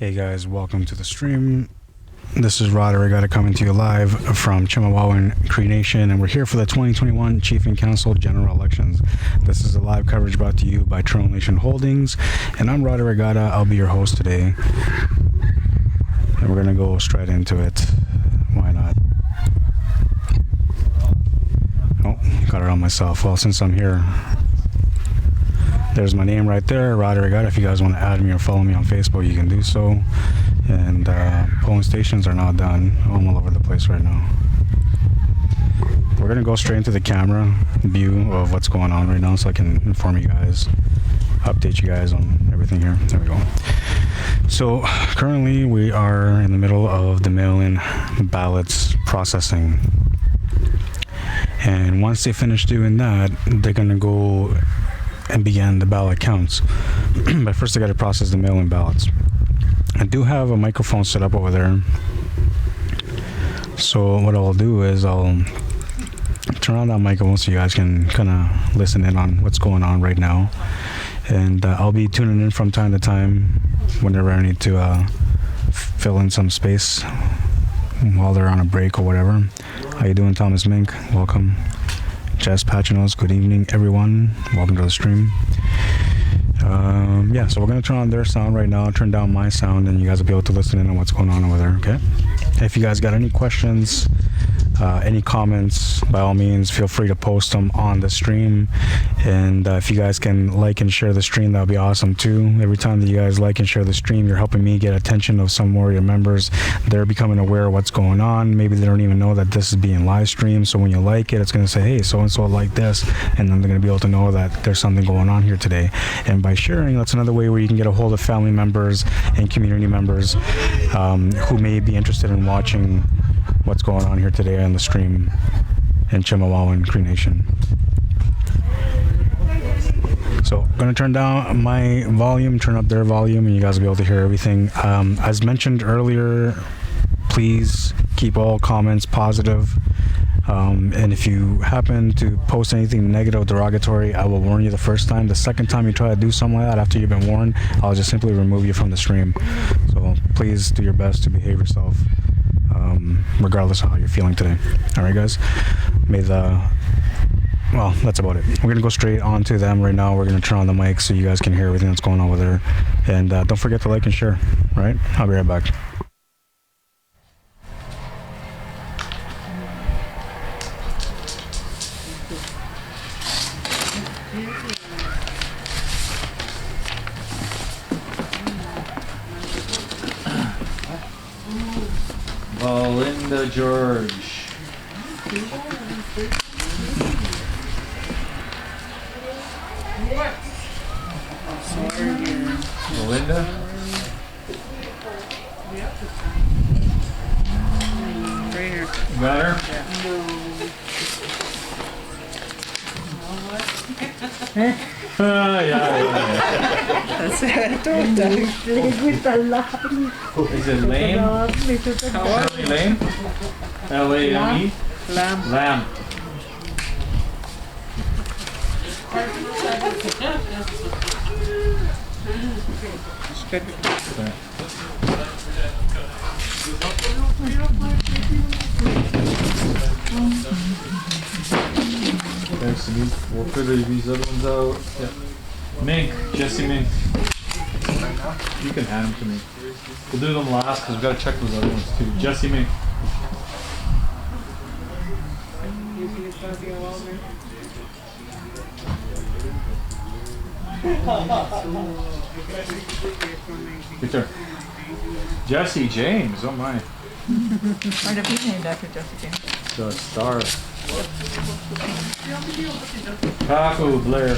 Hey guys, welcome to the stream. This is Rod Arriagada coming to you live from Chemawawin Cree Nation, and we're here for the 2021 Chief and Council General Elections. This is a live coverage brought to you by Trail Nation Holdings, and I'm Rod Arriagada. I'll be your host today, and we're gonna go straight into it. Why not? Oh, got it on myself. Well, since I'm here, there's my name right there, Rod Arriagada. If you guys want to add me or follow me on Facebook, you can do so. And polling stations are not done. I'm all over the place right now. We're gonna go straight into the camera view of what's going on right now, so I can inform you guys, update you guys on everything here. There we go. So currently we are in the middle of the mail-in ballots processing, and once they finish doing that, they're gonna go and begin the ballot counts. But first, I got to process the mail-in ballots. I do have a microphone set up over there, so what I'll do is I'll turn on that microphone so you guys can kind of listen in on what's going on right now, and I'll be tuning in from time to time whenever I need to fill in some space while they're on a break or whatever. How you doing, Thomas Mink? Welcome. Jess Pachinos, good evening everyone, welcome to the stream. Yeah, so we're gonna turn on their sound right now, turn down my sound, and you guys will be able to listen in on what's going on over there, okay? If you guys got any questions, any comments, by all means feel free to post them on the stream, and if you guys can like and share the stream, that would be awesome too. Every time that you guys like and share the stream, you're helping me get attention of some more of your members. They're becoming aware of what's going on. Maybe they don't even know that this is being live streamed, so when you like it, it's going to say, hey, so and so like this, and then they're going to be able to know that there's something going on here today. And by sharing, that's another way where you can get a hold of family members and community members who may be interested in watching what's going on here today on the stream in Chemawawin Cree Nation. So I'm going to turn down my volume, turn up their volume, and you guys will be able to hear everything. As mentioned earlier, please keep all comments positive. And if you happen to post anything negative or derogatory, I will warn you the first time. The second time you try to do something like that after you've been warned, I'll just simply remove you from the stream. So please do your best to behave yourself, regardless of how you're feeling today. All right, guys? Well, that's about it. We're going to go straight on to them right now. We're going to turn on the mic so you guys can hear everything that's going on over there. And don't forget to like and share, all right? I'll be right back. Linda George. Melinda? Got her? Yeah. That's it. Don't with the lamb. Is it Lane? Shirley Lane? L-A-M-E? Lamb. Lamb. Thanks to these. We'll figure these other ones out. Yeah. Mink, Jesse Mink. You can hand them to me. We'll do them last because we've got to check those other ones too. Jesse Mink. Good turn. Jesse James, oh my. Might have been named after Jesse James. The star. Paco Blair.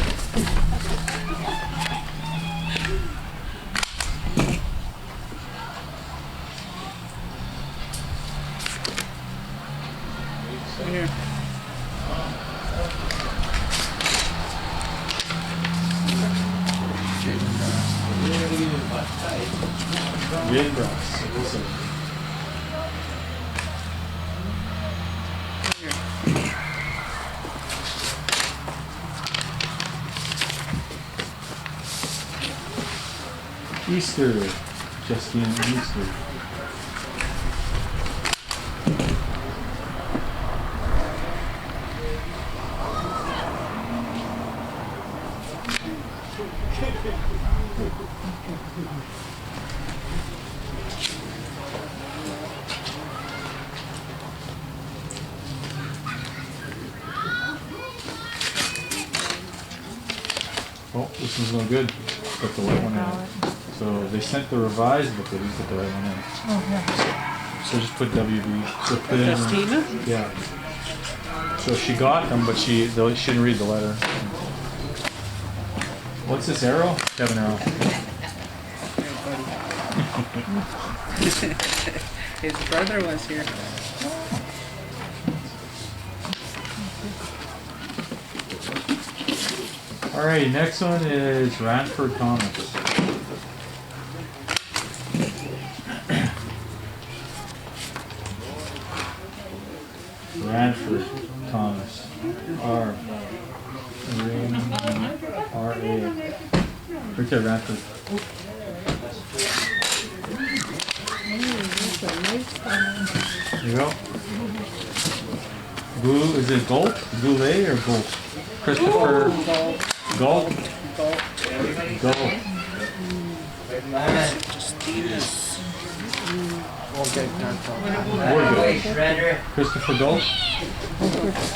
Here. Windgrass. Easter. Just in Easter. Oh, this is no good. Put the white one in. So they sent the revised, but they didn't put the right one in. Oh, yeah. So just put WB. So put in. Justina? Yeah. So she got them, but she didn't read the letter. What's this arrow? Kevin arrow. His brother was here. All right, next one is Ranford Thomas. Ranford Thomas. R. R-A. Right there, Ranford. There you go. Is it Galt? Goulet or Galt? Christopher Galt? Galt. Christopher Galt?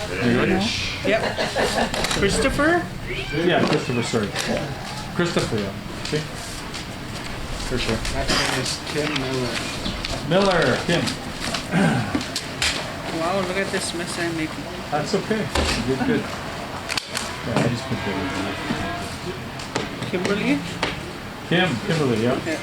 Are you ready? Yep. Christopher? Yeah, Christopher, sorry. Christopher, yeah. Okay. For sure. Next name is Tim Miller. Miller, Kim. Wow, look at this mess I'm making. That's okay. Good, good. Yeah, I just put that Kimberly? Kimberly, yeah. Yeah.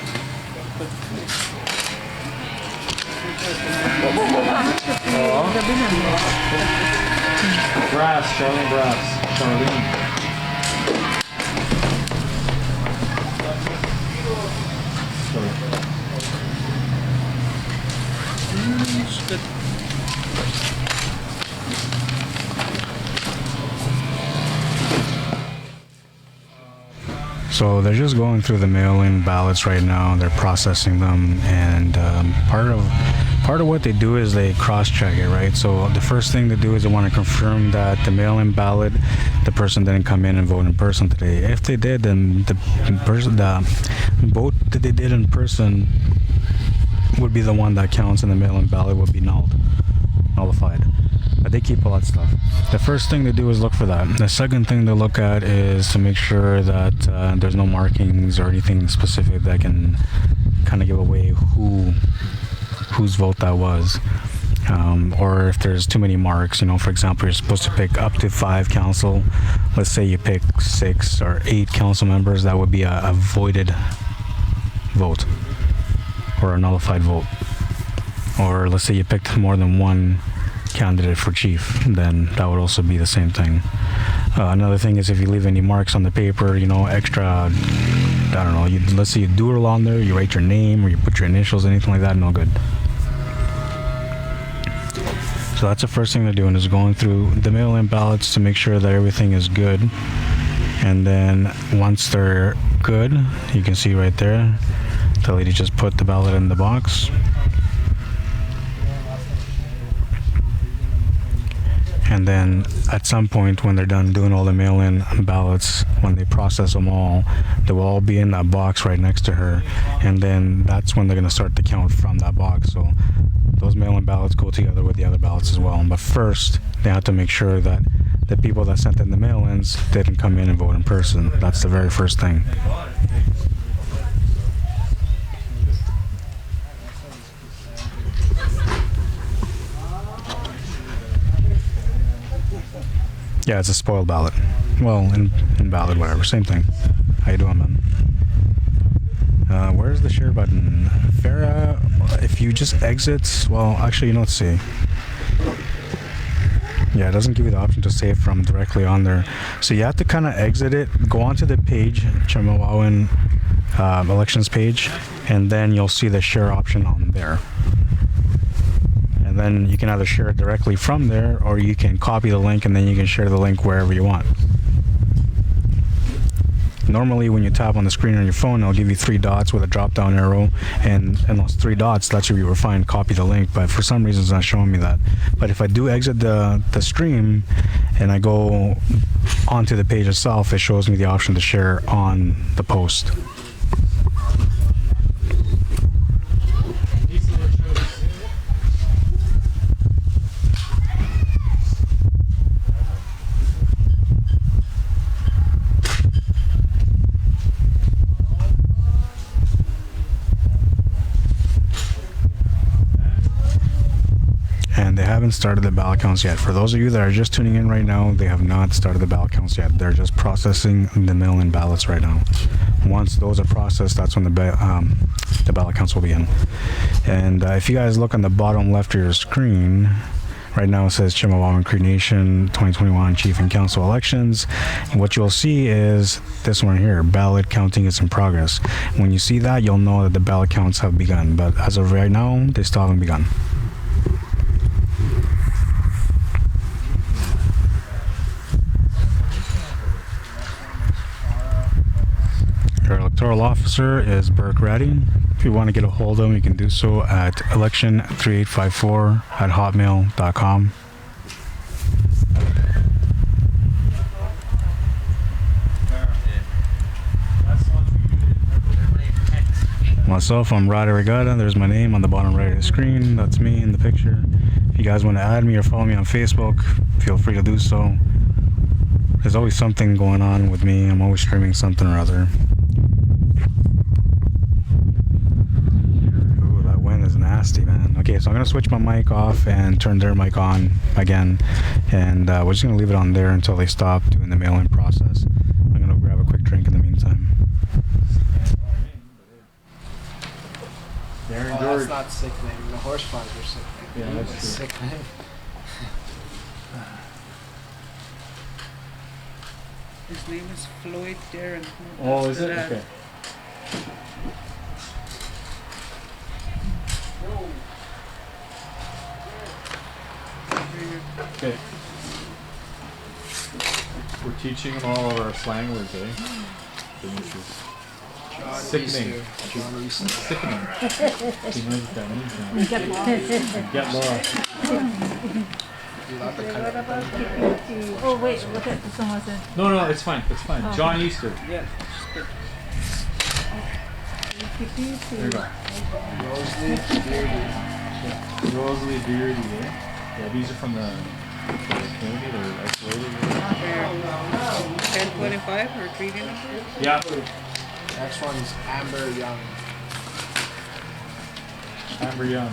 Brass, Charlene Brass. Charlene. It's good. So they're just going through the mail-in ballots right now. They're processing them, and part of what they do is they cross-check it, right? So the first thing to do is they want to confirm that the mail-in ballot, the person didn't come in and vote in person today. If they did, then the vote that they did in person would be the one that counts, and the mail-in ballot would be nullified. But they keep all that stuff. The first thing to do is look for that. The second thing to look at is to make sure that there's no markings or anything specific that can kind of give away whose vote that was. Or if there's too many marks, for example, you're supposed to pick up to 5 council. Let's say you pick 6 or 8 council members, that would be a voided vote or a nullified vote. Or let's say you picked more than one candidate for chief, then that would also be the same thing. Another thing is if you leave any marks on the paper, extra, I don't know, let's say you doodle on there, you write your name or you put your initials, anything like that, no good. So that's the first thing they're doing, is going through the mail-in ballots to make sure that everything is good. And then once they're good, you can see right there, the lady just put the ballot in the box. And then at some point when they're done doing all the mail-in ballots, when they process them all, they will all be in that box right next to her. And then that's when they're going to start to count from that box. So those mail-in ballots go together with the other ballots as well. But first, they have to make sure that the people that sent in the mail-ins didn't come in and vote in person. That's the very first thing. Yeah, it's a spoiled ballot. Well, invalid, whatever, same thing. How you doing, man? Where's the share button? Farah, if you just exit, well, actually, let's see. Yeah, it doesn't give you the option to save from directly on there. So you have to kind of exit it, go onto the page, Chemawawin elections page, and then you'll see the share option on there. And then you can either share it directly from there, or you can copy the link and then you can share the link wherever you want. Normally, when you tap on the screen on your phone, it'll give you 3 dots with a drop-down arrow, and those 3 dots, that's where you will find copy the link. But for some reason, it's not showing me that. But if I do exit the stream and I go onto the page itself, it shows me the option to share on the post. And they haven't started the ballot counts yet. For those of you that are just tuning in right now, they have not started the ballot counts yet. They're just processing the mail-in ballots right now. Once those are processed, that's when the ballot counts will begin. And if you guys look on the bottom left of your screen, right now it says Chemawawin Cree Nation 2021 Chief and Council Elections. And what you'll see is this one here, ballot counting is in progress. When you see that, you'll know that the ballot counts have begun. But as of right now, they still haven't begun. Your electoral officer is Burke Ratty. If you want to get a hold of him, you can do so at election3854@hotmail.com. Myself, I'm Rod Arriagada. There's my name on the bottom right of the screen. That's me in the picture. If you guys want to add me or follow me on Facebook, feel free to do so. There's always something going on with me. I'm always streaming something or other. Ooh, that wind is nasty, man. Okay, so I'm gonna switch my mic off and turn their mic on again, and we're just gonna leave it on there until they stop doing the mail-in process. I'm gonna grab a quick drink in the meantime. Darren Oh, George. that's not sickening. The horse farms are sickening. Yeah, that's true. Sickening. His name is Floyd Darren. Oh, is it? Okay. Okay. We're teaching them all of our slang words, eh? Finishes. Sickening. Sickening. He knows what that means now. Get lost. Oh wait, look at someone said. No, it's fine. It's fine. Oh. John Easter. Yeah. There you go. Rosalie Beardy. Rosalie Beardy, eh? Yeah, these are from the community. They're isolated. 1025 or treaty number? Yeah. Next one's Amber Young. Amber Young.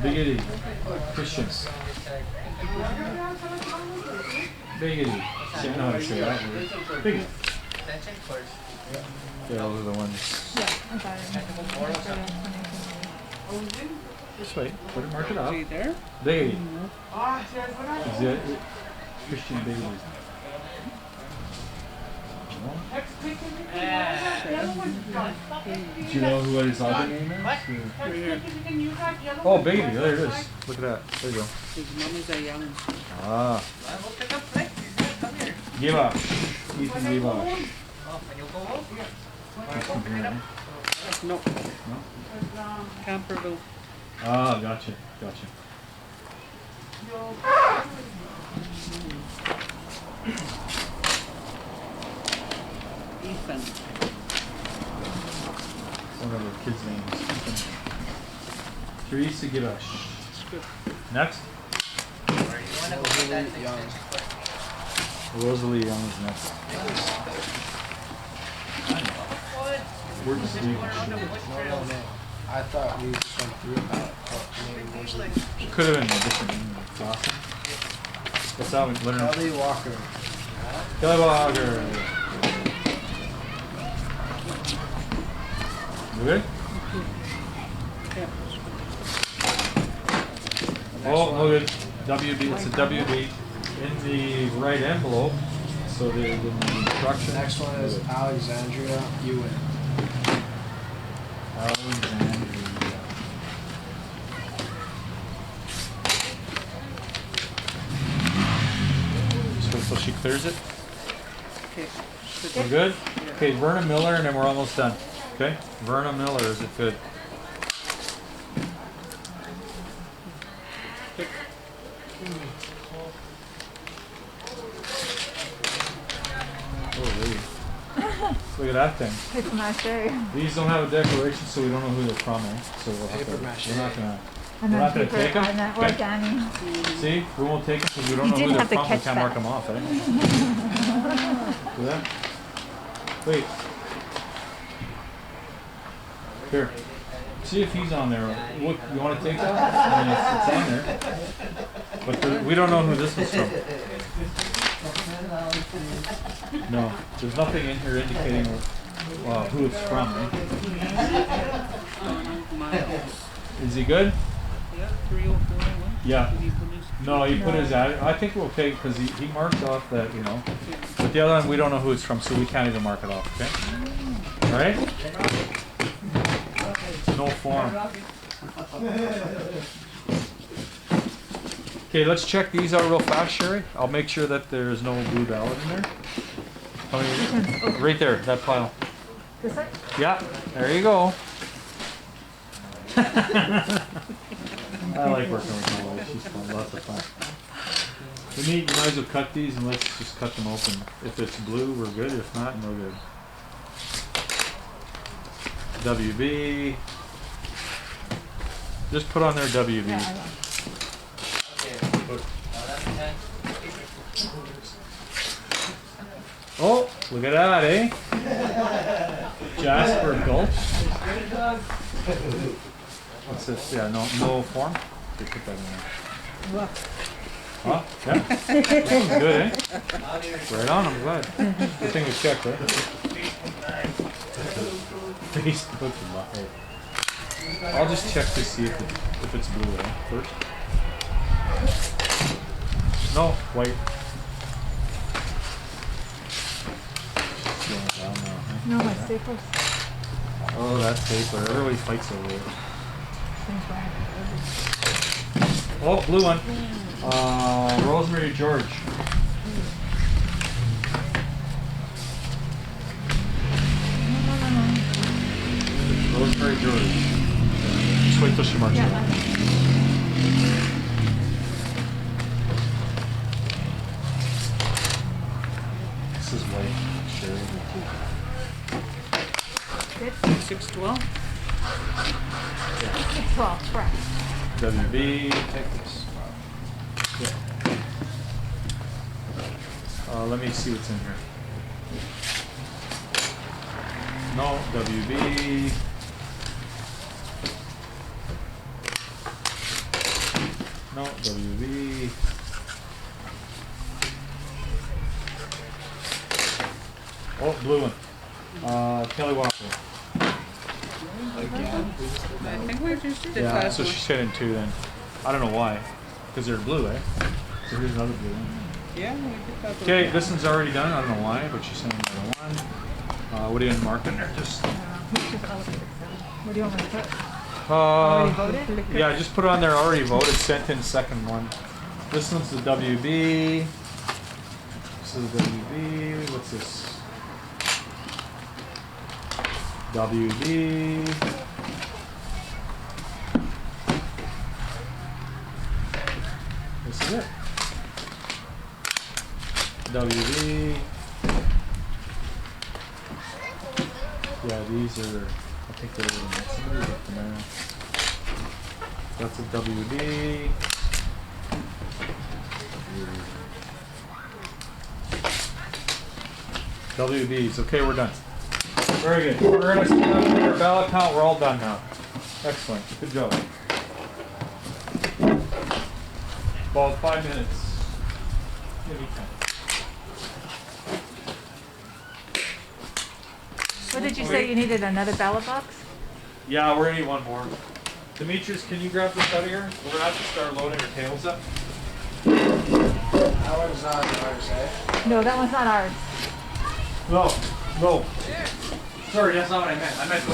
Biggity. Christian. Biggity. See, I know how to say that word. Biggity. Yeah, those are the ones. Yeah, I got it. Just wait. Put it, mark it Is up. he there? Biggity. Is it Christian Biggity? Do you know what his other name is? Oh, baby, there it is. Look at that. There you go. His mom is a young. Ah. Givash. Ethan Givash. No. Camperville. Ah, gotcha. Ethan. One of her kids' names. Teresa Givash. Next. Rosalie Young. Rosalie Young is next. We're just leaving. No. I thought we just went through about name Rosalie. Could have been a different name. It's awesome. What's that one? Learn. Kelly Walker. Kelly Walker. You good? Yeah. Oh, look at WB. It's a WB in the right envelope. So the instruction. Next one is Alexandria Ewan. Alexandria. So she clears it. Okay. We're good? Okay, Verna Miller, and then we're almost done. Okay? Verna Miller, is it good? Holy. Look at that thing. It's mache. These don't have a declaration, so we don't know who they're from, eh? So we'll have Paper to, mache. we're not gonna. And We're then not gonna paper, take 'em? and then Okay. origami. See? We won't take them because we don't You know who did they're have to from. We catch can't that. mark them off, eh? See that? Wait. Here. See if he's on there. What, you want to take that? I mean, it's on there. But we don't know who this is from. No. There's nothing in here indicating who it's from, eh? Miles. Is he good? Yeah, 3041. Yeah. Did he put his- No, he put his ad. I think we'll take because he marked off that, you know. But the other one, we don't know who it's from, so we can't even mark it off, okay? All right? No form. Okay, let's check these out real fast, Sherry. I'll make sure that there's no blue ballot in there. How many? Right there, that pile. This one? Yeah, there you go. I like working with Molly. She's fun, lots of fun. We might as well cut these and let's just cut them open. If it's blue, we're good. If not, no good. WB. Just put on there WB. Yeah, I know. Oh, look at that, eh? Jasper Gulch. What's this? Yeah, no form. Okay, put that in there. Huh? Yeah. This one's good, eh? Right on, I'm glad. Good thing we checked, right? Facebook Live. I'll just check to see if it's blue, eh? First. No, white. Just going down now, eh? No, my staples. Oh, that paper. Everybody fights over it. Things wrong. Oh, blue one. Rosemary George. Rosemary George. Just wait till she marks it Yeah, up. I know. This is white. Sherry. Good. 612. 12, correct. WB. Take this. Let me see what's in here. No, WB. No, WB. Oh, blue one. Kelly Walker. Again. I think we just did the Yeah, last so one. she said in two then. I don't know why. Because they're blue, eh? So here's another blue one. Yeah, we did that. Okay, this one's already done. I don't know why, but she sent another one. What are you gonna mark in there? Just. Which is allocated, so. What do you want me to put? Already voted? Yeah, just put it on there. Already voted. Sent in second one. This one's the WB. This is the WB. What's this? WB. This is it. WB. Yeah, these are, I think they're a little mixed. Somebody look them out. That's a WB. WBs. Okay, we're done. Very good. We're going to start our ballot count. We're all done now. Excellent. Good job. About 5 minutes. Give me 10. What did you say you needed another ballot box? Yeah, we're gonna need one more. Demetrius, can you grab this out of here? We're gonna have to start loading our tables up. one's not ours, eh? No, that one's not ours. No, no. Sorry, that's not what I meant. I meant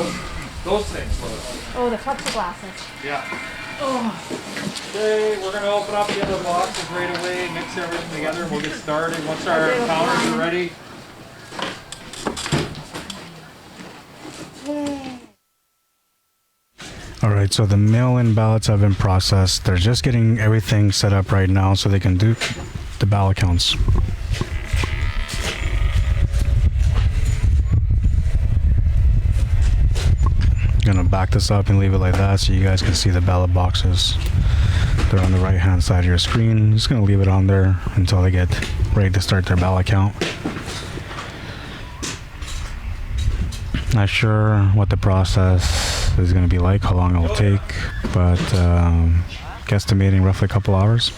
those things. Oh, the plexiglasses. Yeah. Okay, we're gonna open up the other boxes right away, mix everything together, and we'll get started once our counters are ready. Alright, so the mail-in ballots have been processed. They're just getting everything set up right now so they can do the ballot counts. Gonna back this up and leave it like that so you guys can see the ballot boxes. They're on the right hand side of your screen. Just gonna leave it on there until they get ready to start their ballot count. Not sure what the process is gonna be like, how long it'll take, but guesstimating roughly a couple hours.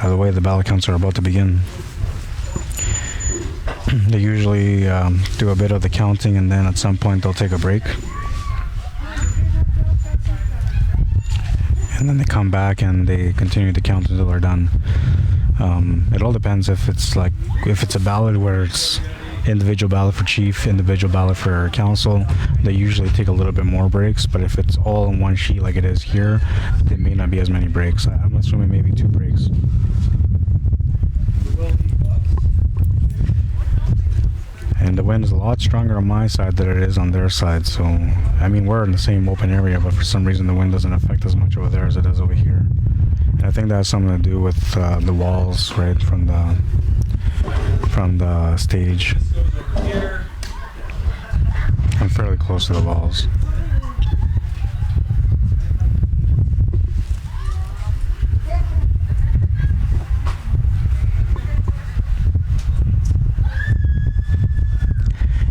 Either way, the ballot counts are about to begin. They usually do a bit of the counting and then at some point they'll take a break. And then they come back and they continue to count until they're done. It all depends if it's a ballot where it's individual ballot for chief, individual ballot for council, they usually take a little bit more breaks, but if it's all in one sheet like it is here, there may not be as many breaks. I'm assuming maybe 2 breaks. And the wind is a lot stronger on my side than it is on their side, so I mean we're in the same open area, but for some reason the wind doesn't affect as much over there as it does over here. And I think that has something to do with the walls, right, from the stage. I'm fairly close to the walls.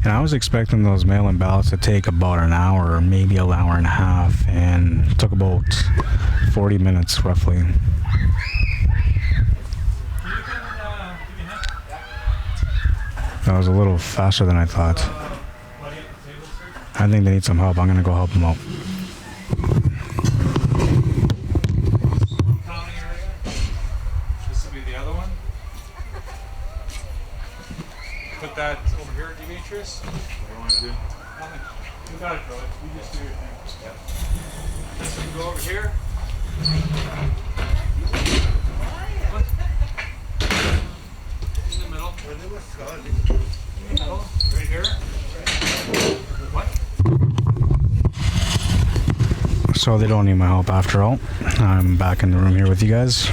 And I was expecting those mail-in ballots to take about an hour, or maybe an hour and a half, and it took about 40 minutes roughly. That was a little faster than I thought. I think they need some help. I'm gonna go help them out. This will be the other one. Put that over here, Demetrius. What do you want to do? Nothing. You got it, Joey. You just do your thing. Yep. This one go over here. What? In the middle. In the middle. Right here. What? So they don't need my help after all. I'm back in the room here with you guys.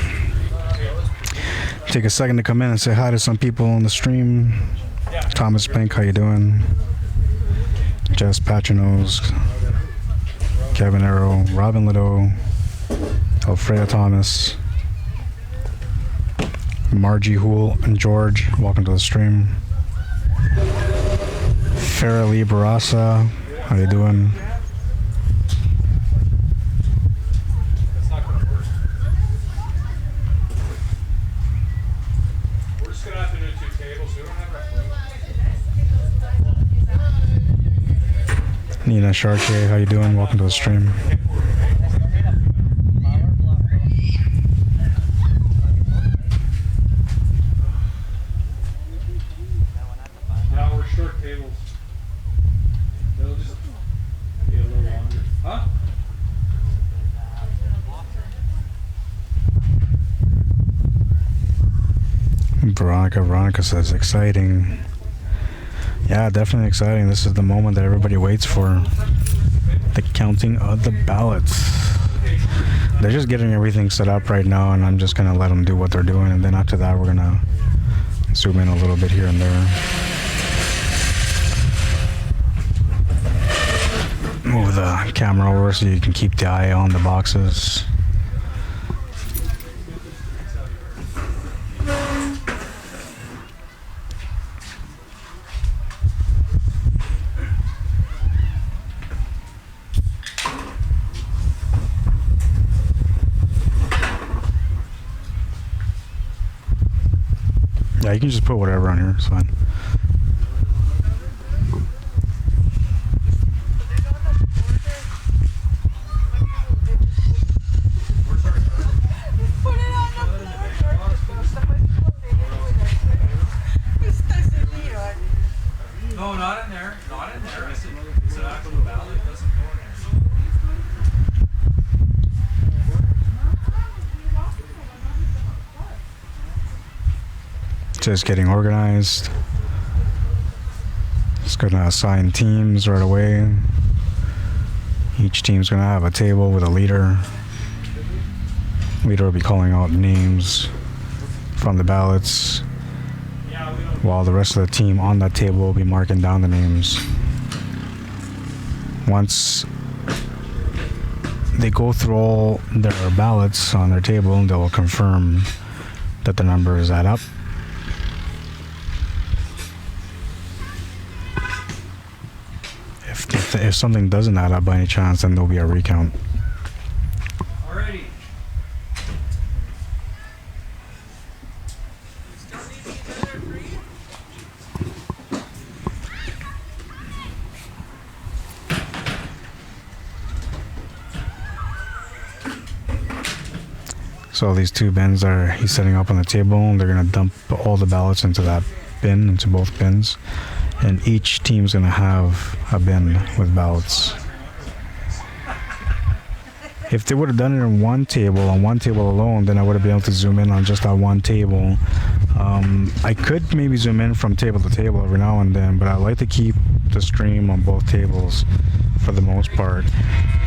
Take a second to come in and say hi to some people on the stream. Thomas Pink, how you doing? Jess Patrinos, Kevin Arrow, Robin Lido, Alfredo Thomas, Margie Hool, and George, welcome to the stream. Farah Lee Barasa, how you doing? That's not going to work. We're just going to have to do 2 tables. We don't have enough room. Nina Chartier, how you doing? Welcome to the stream. Yeah, we're short tables. They'll just be a little longer. Huh? Veronica says exciting. Yeah, definitely exciting. This is the moment that everybody waits for. The counting of the ballots. They're just getting everything set up right now, and I'm just gonna let them do what they're doing, and then after that we're gonna zoom in a little bit here and there. Move the camera over so you can keep the eye on the boxes. Yeah, you can just put whatever on here, it's fine. just getting organized. Just gonna assign teams right away. Each team's gonna have a table with a leader. Leader will be calling out names from the ballots, while the rest of the team on that table will be marking down the names. Once they go through all their ballots on their table, they will confirm that the numbers add up. If something doesn't add up by any chance, then there'll be a recount. Alrighty. So these two bins he's setting up on the table. They're gonna dump all the ballots into that bin, into both bins, and each team's gonna have a bin with ballots. If they would have done it on one table alone, then I would have been able to zoom in on just that one table. I could maybe zoom in from table to table every now and then, but I like to keep the stream on both tables for the most part.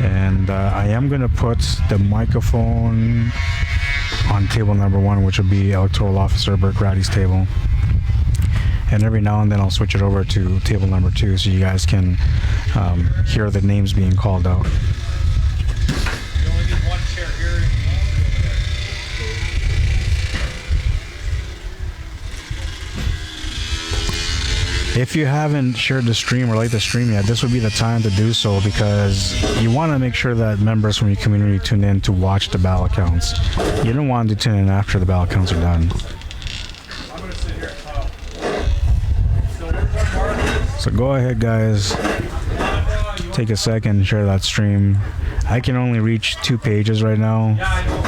And I am gonna put the microphone on table number 1, which will be Electoral Officer Burke Ratty's table. And every now and then I'll switch it over to table number 2 so you guys can hear the names being called out. You only need one chair here. If you haven't shared the stream or liked the stream yet, this would be the time to do so, because you want to make sure that members from your community tune in to watch the ballot counts. You don't want to tune in after the ballot counts are done. I'm gonna sit here. So where's our markers? So go ahead, guys. Take a second and share that stream. I can only reach 2 pages right now,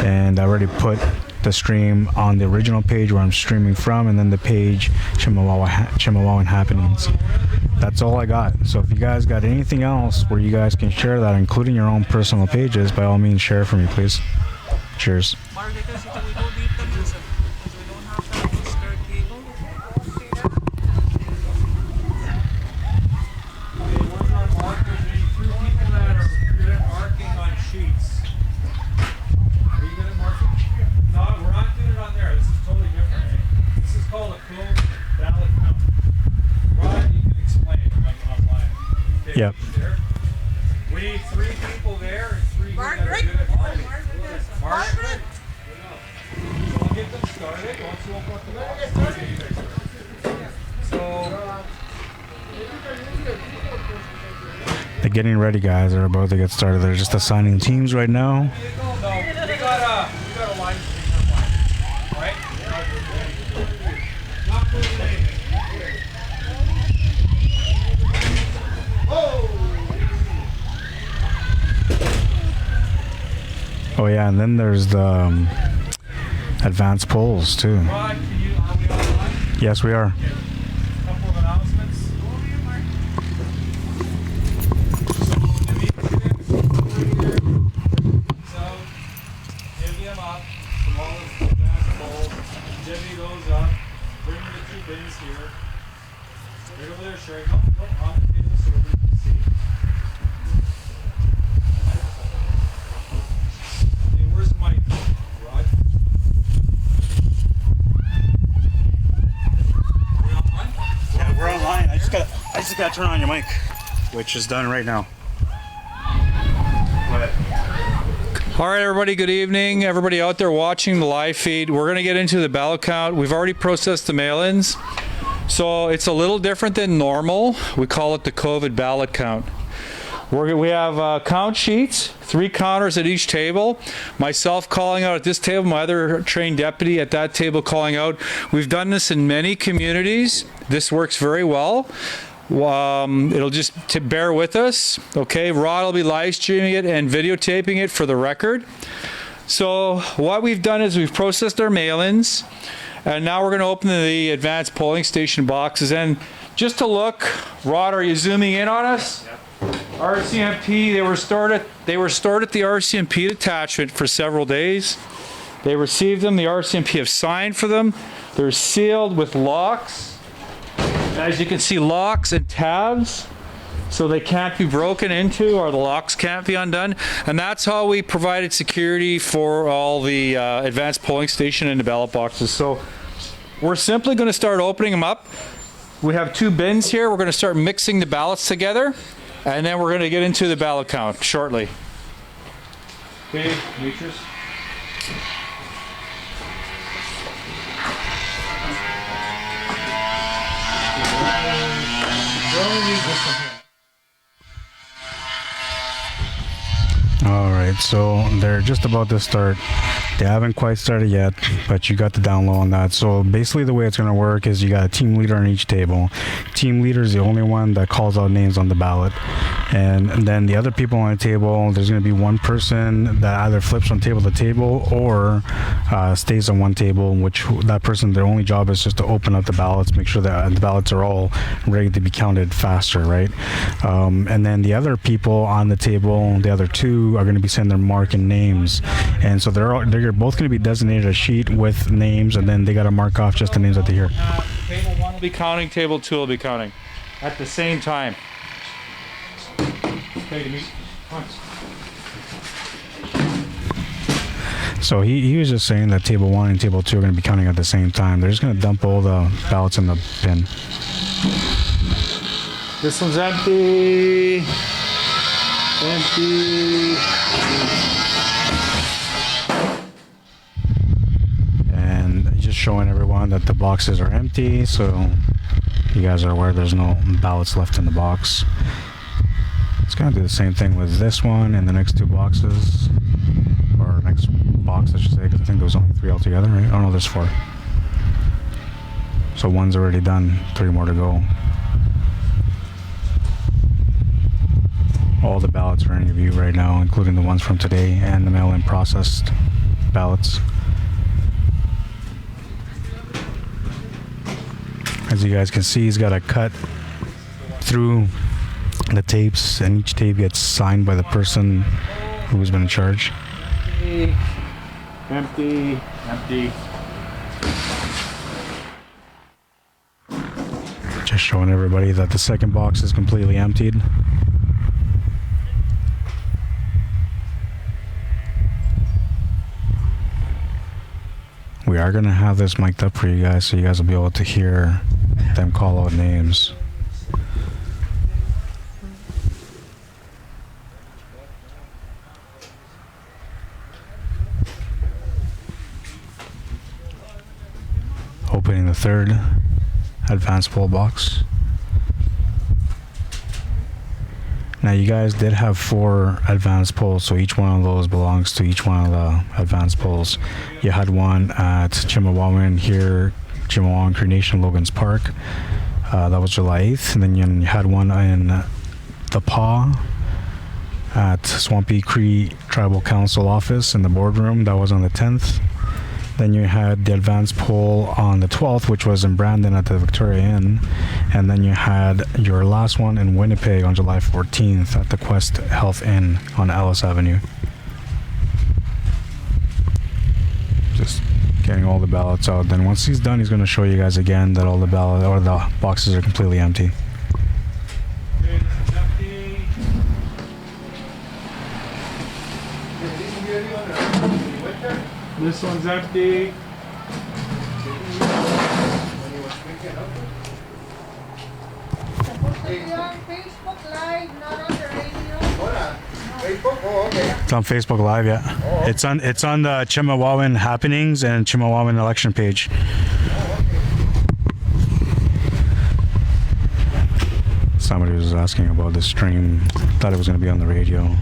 and I already put the stream on the original page where I'm streaming from, and then the page Chemawawin Happenings. That's all I got. So if you guys got anything else where you guys can share that, including your own personal pages, by all means share for me, please. Cheers. Yep. We need 3 people there and 3 here that are good at marking. Margaret? So we'll get them started once you open up the box. So They're getting ready, guys. They're about to get started. They're just assigning teams right now. no, we got a line stream, right? Not moving anything. Oh yeah, and then there's the advanced polls too. Rod, are we online? Yes, we are. Couple of announcements. So, divvy them up from all the advanced polls. Divvy those up. Bring the 2 bins here. Right over there, Sherry. No, on the table so everybody can see. Okay, where's Mike? Rod? Are we online? Yeah, we're online. I just gotta turn on your mic, which is done right now. All right, everybody, good evening. Everybody out there watching the live feed, we're going to get into the ballot count. We've already processed the mail-ins, so it's a little different than normal. We call it the COVID ballot count. We have count sheets, 3 counters at each table. Myself calling out at this table, my other trained deputy at that table calling out. We've done this in many communities. This works very well. It'll just bear with us. Okay, Rod will be live streaming it and videotaping it for the record. So what we've done is we've processed our mail-ins, and now we're going to open the advanced polling station boxes. And just to look, Rod, are you zooming in on us? Yep. RCMP, they were stored at the RCMP detachment for several days. They received them. The RCMP have signed for them. They're sealed with locks. As you can see, locks and tabs. So they can't be broken into, or the locks can't be undone. And that's how we provided security for all the advanced polling station and the ballot boxes. So we're simply going to start opening them up. We have 2 bins here. We're going to start mixing the ballots together, and then we're going to get into the ballot count shortly. Okay, Demetrius. All right, so they're just about to start. They haven't quite started yet, but you got the down low on that. So basically the way it's going to work is you got a team leader on each table. Team leader is the only one that calls out names on the ballot. And then the other people on the table, there's going to be one person that either flips from table to table or stays on one table, which that person, their only job is just to open up the ballots, make sure that the ballots are all ready to be counted faster, right? And then the other people on the table, the other 2, are going to be sending their mark and names. And so they're both going to be designated a sheet with names, and then they got to mark off just the names that they hear. Table 1 will be counting, table 2 will be counting at the same time. Okay, Demetrius. Come on. So he was just saying that table 1 and table 2 are going to be counting at the same time. They're just going to dump all the ballots in the bin. This one's empty. Empty. And just showing everyone that the boxes are empty, so you guys are aware there's no ballots left in the box. It's going to do the same thing with this one and the next 2 boxes, or next box I should say, because I think there was only 3 altogether, right? Oh no, there's 4. So 1's already done, 3 more to go. All the ballots are in review right now, including the ones from today and the mail-in processed ballots. As you guys can see, he's got a cut through the tapes, and each tape gets signed by the person who's been in charge. Empty. Empty. Just showing everybody that the second box is completely emptied. We are going to have this mic'd up for you guys, so you guys will be able to hear them call out names. Opening the 3rd advanced poll box. Now you guys did have 4 advanced polls, so each one of those belongs to each one of the advanced polls. You had one at Chemawawin here, Chemawawin Cree Nation, Logan's Park. That was July 8th. And then you had one in the Paw at Swampy Cree Tribal Council office in the boardroom. That was on the 10th. Then you had the advanced poll on the 12th, which was in Brandon at the Victoria Inn. And then you had your last one in Winnipeg on July 14th at the Quest Health Inn on Ellis Avenue. Just getting all the ballots out. Then once he's done, he's going to show you guys again that all the ballot or the boxes are completely empty. This one's empty. Supposed to be on Facebook Live, not on the radio. Facebook? Oh, okay. It's on Facebook Live, yeah. Oh. It's on the Chemawawin happenings and Chemawawin election page. Somebody was asking about the stream. Thought it was going to be on the radio.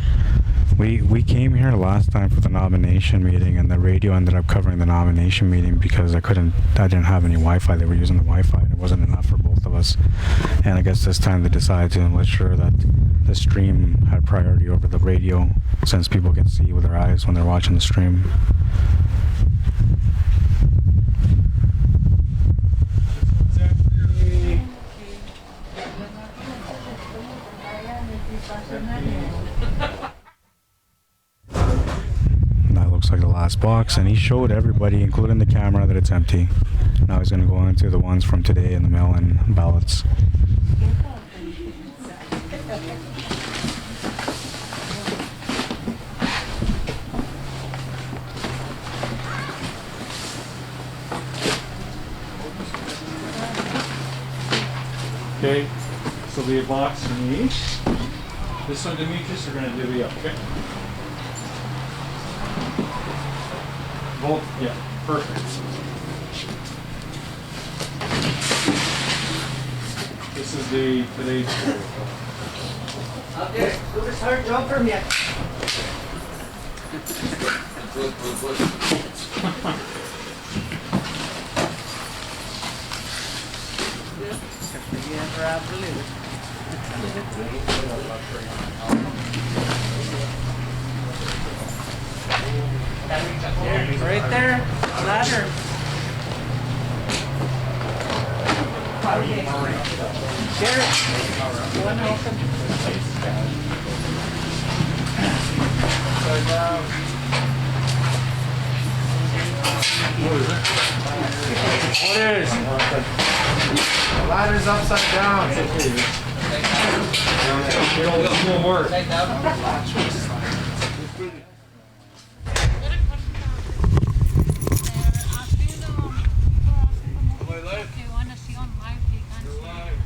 We came here last time for the nomination meeting, and the radio ended up covering the nomination meeting because I didn't have any Wi-Fi. They were using the Wi-Fi, and it wasn't enough for both of us. And I guess this time they decided to ensure that the stream had priority over the radio, since people can see with their eyes when they're watching the stream. looks like the last box, and he showed everybody, including the camera, that it's empty. Now he's gonna go into the ones from today in the mail-in ballots. Okay, so we have a box from each. This one, Demetrius, we're gonna divvy up, okay? Both, yeah, perfect. This is the today's poll. Okay, superstar jumper yet. Right there, ladder. Garrett, one open. What is? The ladder's upside down. This won't work.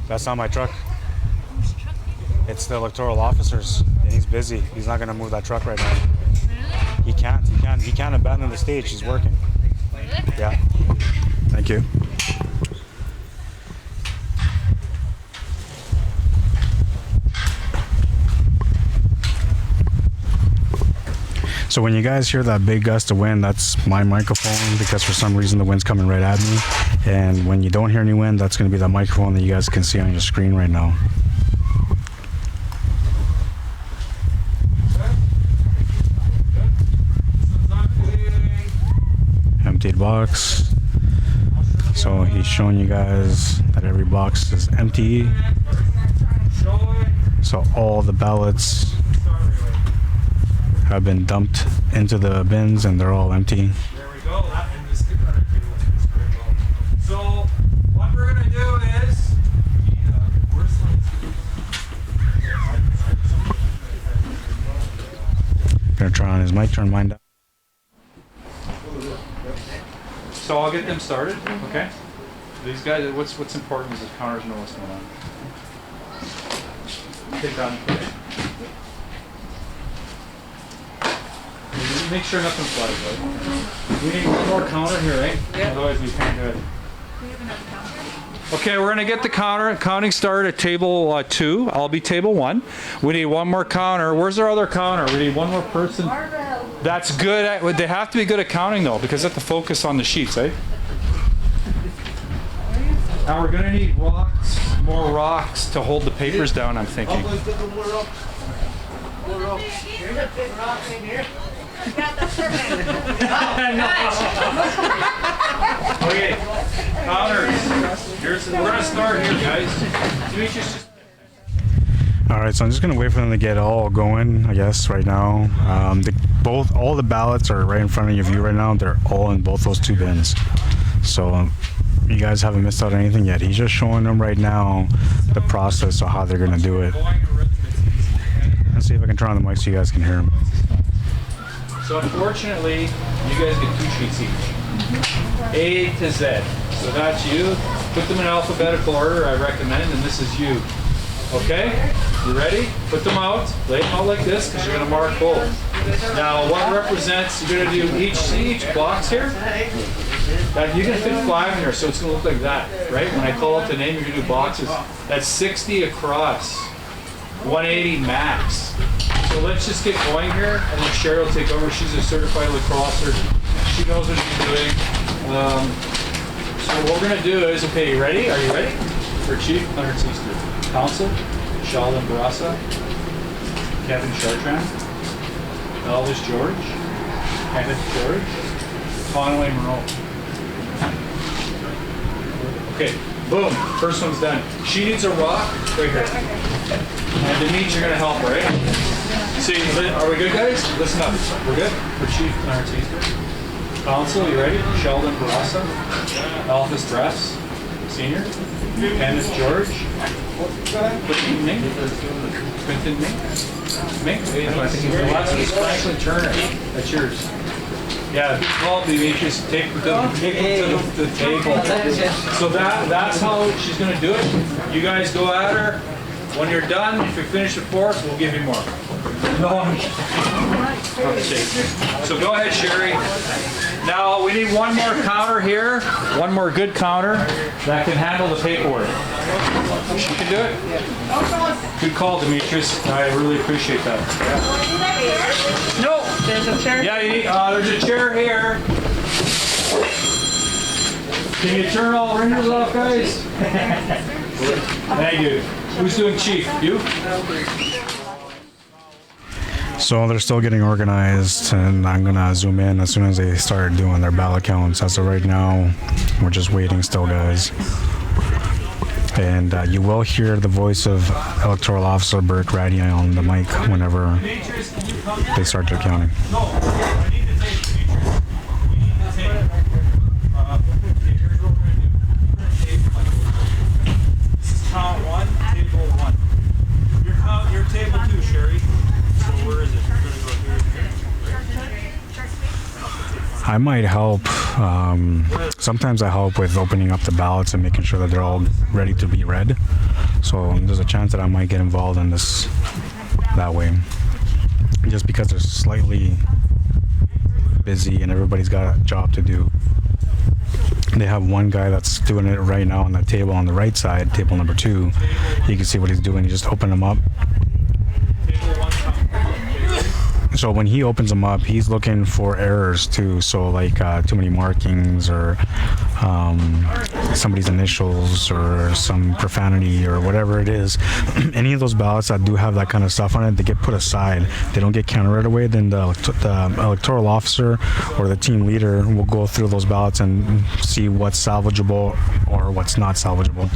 That's not my truck. It's the electoral officers, and he's busy. He's not gonna move that truck right now. He can't abandon the stage. He's working. Yeah. Thank you. So when you guys hear that big gust of wind, that's my microphone, because for some reason the wind's coming right at me. And when you don't hear any wind, that's going to be the microphone that you guys can see on your screen right now. Emptied box. So he's showing you guys that every box is empty. So all the ballots have been dumped into the bins and they're all empty. There we go. So what we're gonna do is Gonna turn on his mic, turn mine down. so I'll get them started. Okay. These guys, what's important is the counters know what's going on. Take down. Make sure nothing flies, right? We need one more counter here, right? Yeah. Otherwise we can't do it. Okay, we're gonna get the counting started at table 2. I'll be table 1. We need one more counter. Where's our other counter? We need one more person. That's good. They have to be good at counting though, because they have to focus on the sheets, eh? Now we're gonna need more rocks to hold the papers down, I'm thinking. Okay, counters. We're gonna start here, guys. All right, so I'm just gonna wait for them to get all going, I guess, right now. All the ballots are right in front of your view right now. They're all in both those 2 bins. So you guys haven't missed out on anything yet. He's just showing them right now the process of how they're gonna do it. Let's see if I can turn on the mic so you guys can hear him. So unfortunately, you guys get 2 sheets each. A to Z. So that's you. Put them in alphabetical order, I recommend, and this is you. Okay? You ready? Put them out. Lay them out like this, because you're going to mark both. Now, what represents, you're going to do each box here. Now, you can fit 5 in here, so it's going to look like that, right? When I call out the name, you're going to do boxes. That's 60 across. 180 max. So let's just get going here, and then Cheryl will take over. She's a certified lacrosser. She knows what she's doing. So what we're gonna do is, okay, you ready? Are you ready? For Chief, Clarence Easter. Council, Shalin Barasa, Kevin Chartrand, Elvis George, Kenneth George, Conway Monroe. Okay, boom, first one's done. She needs a rock right here. And Denise, you're gonna help her, right? See, are we good, guys? Listen up. We're good? For Chief Clarence Easter. Council, you ready? Sheldon Barassa. Alphys Dress, Senior. Kenneth George. Quentin Mink. Quentin Mink. Mink? I think the last one is Franklin Turner. That's yours. Yeah, call Demetrius, take them to the table. So that's how she's going to do it. You guys go at her. When you're done, if you finish the fourth, we'll give you more. No, okay. So go ahead, Sherry. Now we need one more counter here, one more good counter that can handle the paperwork. She can do it? Good call, Demetrius. I really appreciate that. No, there's a chair. Yeah, you need, there's a chair here. Can you turn all ringers off, guys? Thank you. Who's doing chief? You? So they're still getting organized, and I'm gonna zoom in as soon as they start doing their ballot counts. As of right now, we're just waiting still, guys. And you will hear the voice of Electoral Officer Rod Arriagada on the mic whenever they start their counting. Count one, table one. You're table two, Sherry. So where is it? You're gonna go here. I might help. Sometimes I help with opening up the ballots and making sure that they're all ready to be read. So there's a chance that I might get involved in this that way. Just because they're slightly busy and everybody's got a job to do. They have one guy that's doing it right now on the table on the right side, table number 2. You can see what he's doing. He just opened them up. So when he opens them up, he's looking for errors too. So like too many markings or somebody's initials or some profanity or whatever it is. Any of those ballots that do have that kind of stuff on it, they get put aside. They don't get counted right away. Then the electoral officer or the team leader will go through those ballots and see what's salvageable or what's not salvageable.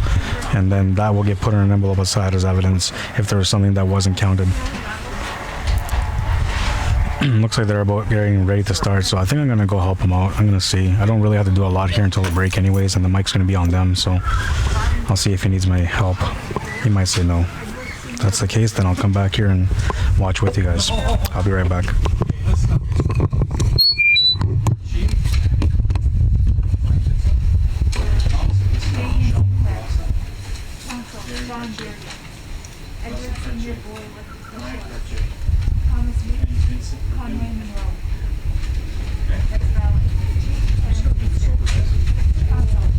And then that will get put in an envelope aside as evidence if there was something that wasn't counted. Looks like they're about getting ready to start, so I think I'm gonna go help them out. I'm gonna see. I don't really have to do a lot here until the break anyways, and the mic's gonna be on them, so I'll see if he needs my help. He might say no. If that's the case, then I'll come back here and watch with you guys. I'll be right back.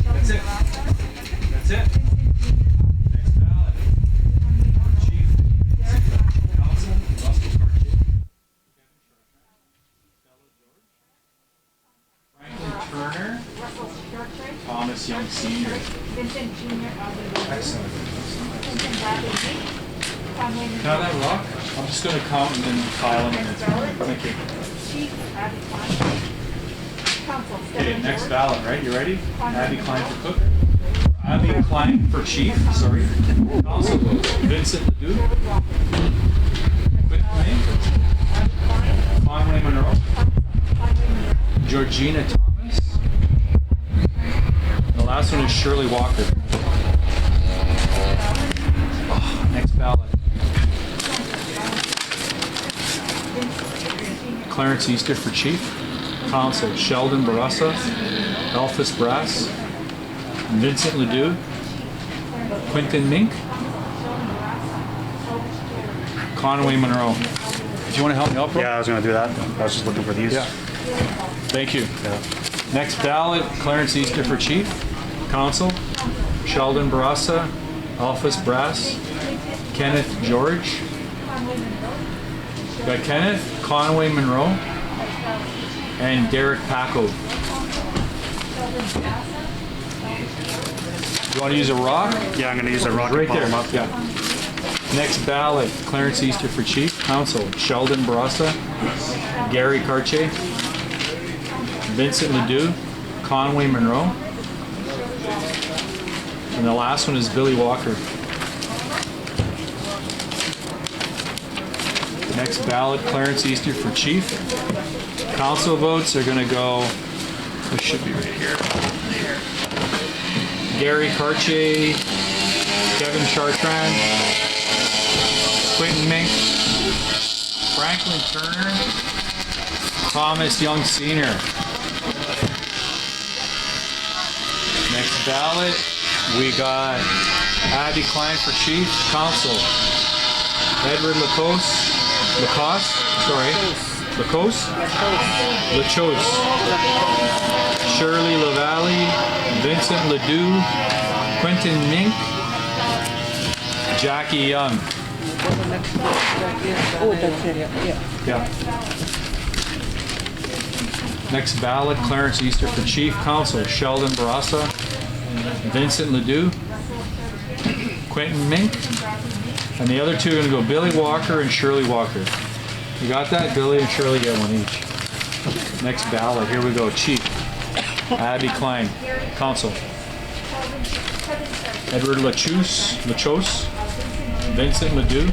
That's it. That's it. Next ballot. Chief. Council. Franklin Turner. Thomas Young Sr. Excellent. Can I have that rock? I'm just going to count and then file them. Thank you. Okay, next ballot, right? You ready? Abby Klein for cook. Abby Klein for chief, sorry. Council votes. Vincent Ledoux. Quit Plain. Conway Monroe. Georgina Thomas. The last one is Shirley Walker. Oh, next ballot. Clarence Easter for chief. Council, Sheldon Barassa, Alphys Brass, Vincent Ledoux, Quentin Mink, Conway Monroe. Do you want to help me out, bro? Yeah, I was going to do that. I was just looking for these. Yeah. Thank you. Yeah. Next ballot, Clarence Easter for chief. Council, Sheldon Barassa, Alphys Brass, Kenneth George. Got Kenneth, Conway Monroe, and Derek Paco. You want to use a rock? Yeah, I'm going to use a rock Right and pop there. them up. Yeah. Next ballot, Clarence Easter for chief. Council, Sheldon Barassa, Gary Cartier, Vincent Ledoux, Conway Monroe, and the last one is Billy Walker. Next ballot, Clarence Easter for chief. Council votes are gonna go, this should be right here. Gary Cartier, Kevin Chartrand, Quentin Mink, Franklin Turner, Thomas Young Sr. Next ballot, we got Abby Klein for chief. Council, Edward Lacoste, Shirley LaValle, Vincent Ledoux, Quentin Mink, Jackie Young. Oh, that's it. Yeah. Next ballot, Clarence Easter for chief. Council, Sheldon Barassa, Vincent Ledoux, Quentin Mink, and the other two are going to go Billy Walker and Shirley Walker. You got that? Billy and Shirley get one each. Next ballot, here we go. Chief, Abby Klein. Council, Edward Lachose, Vincent Ledoux,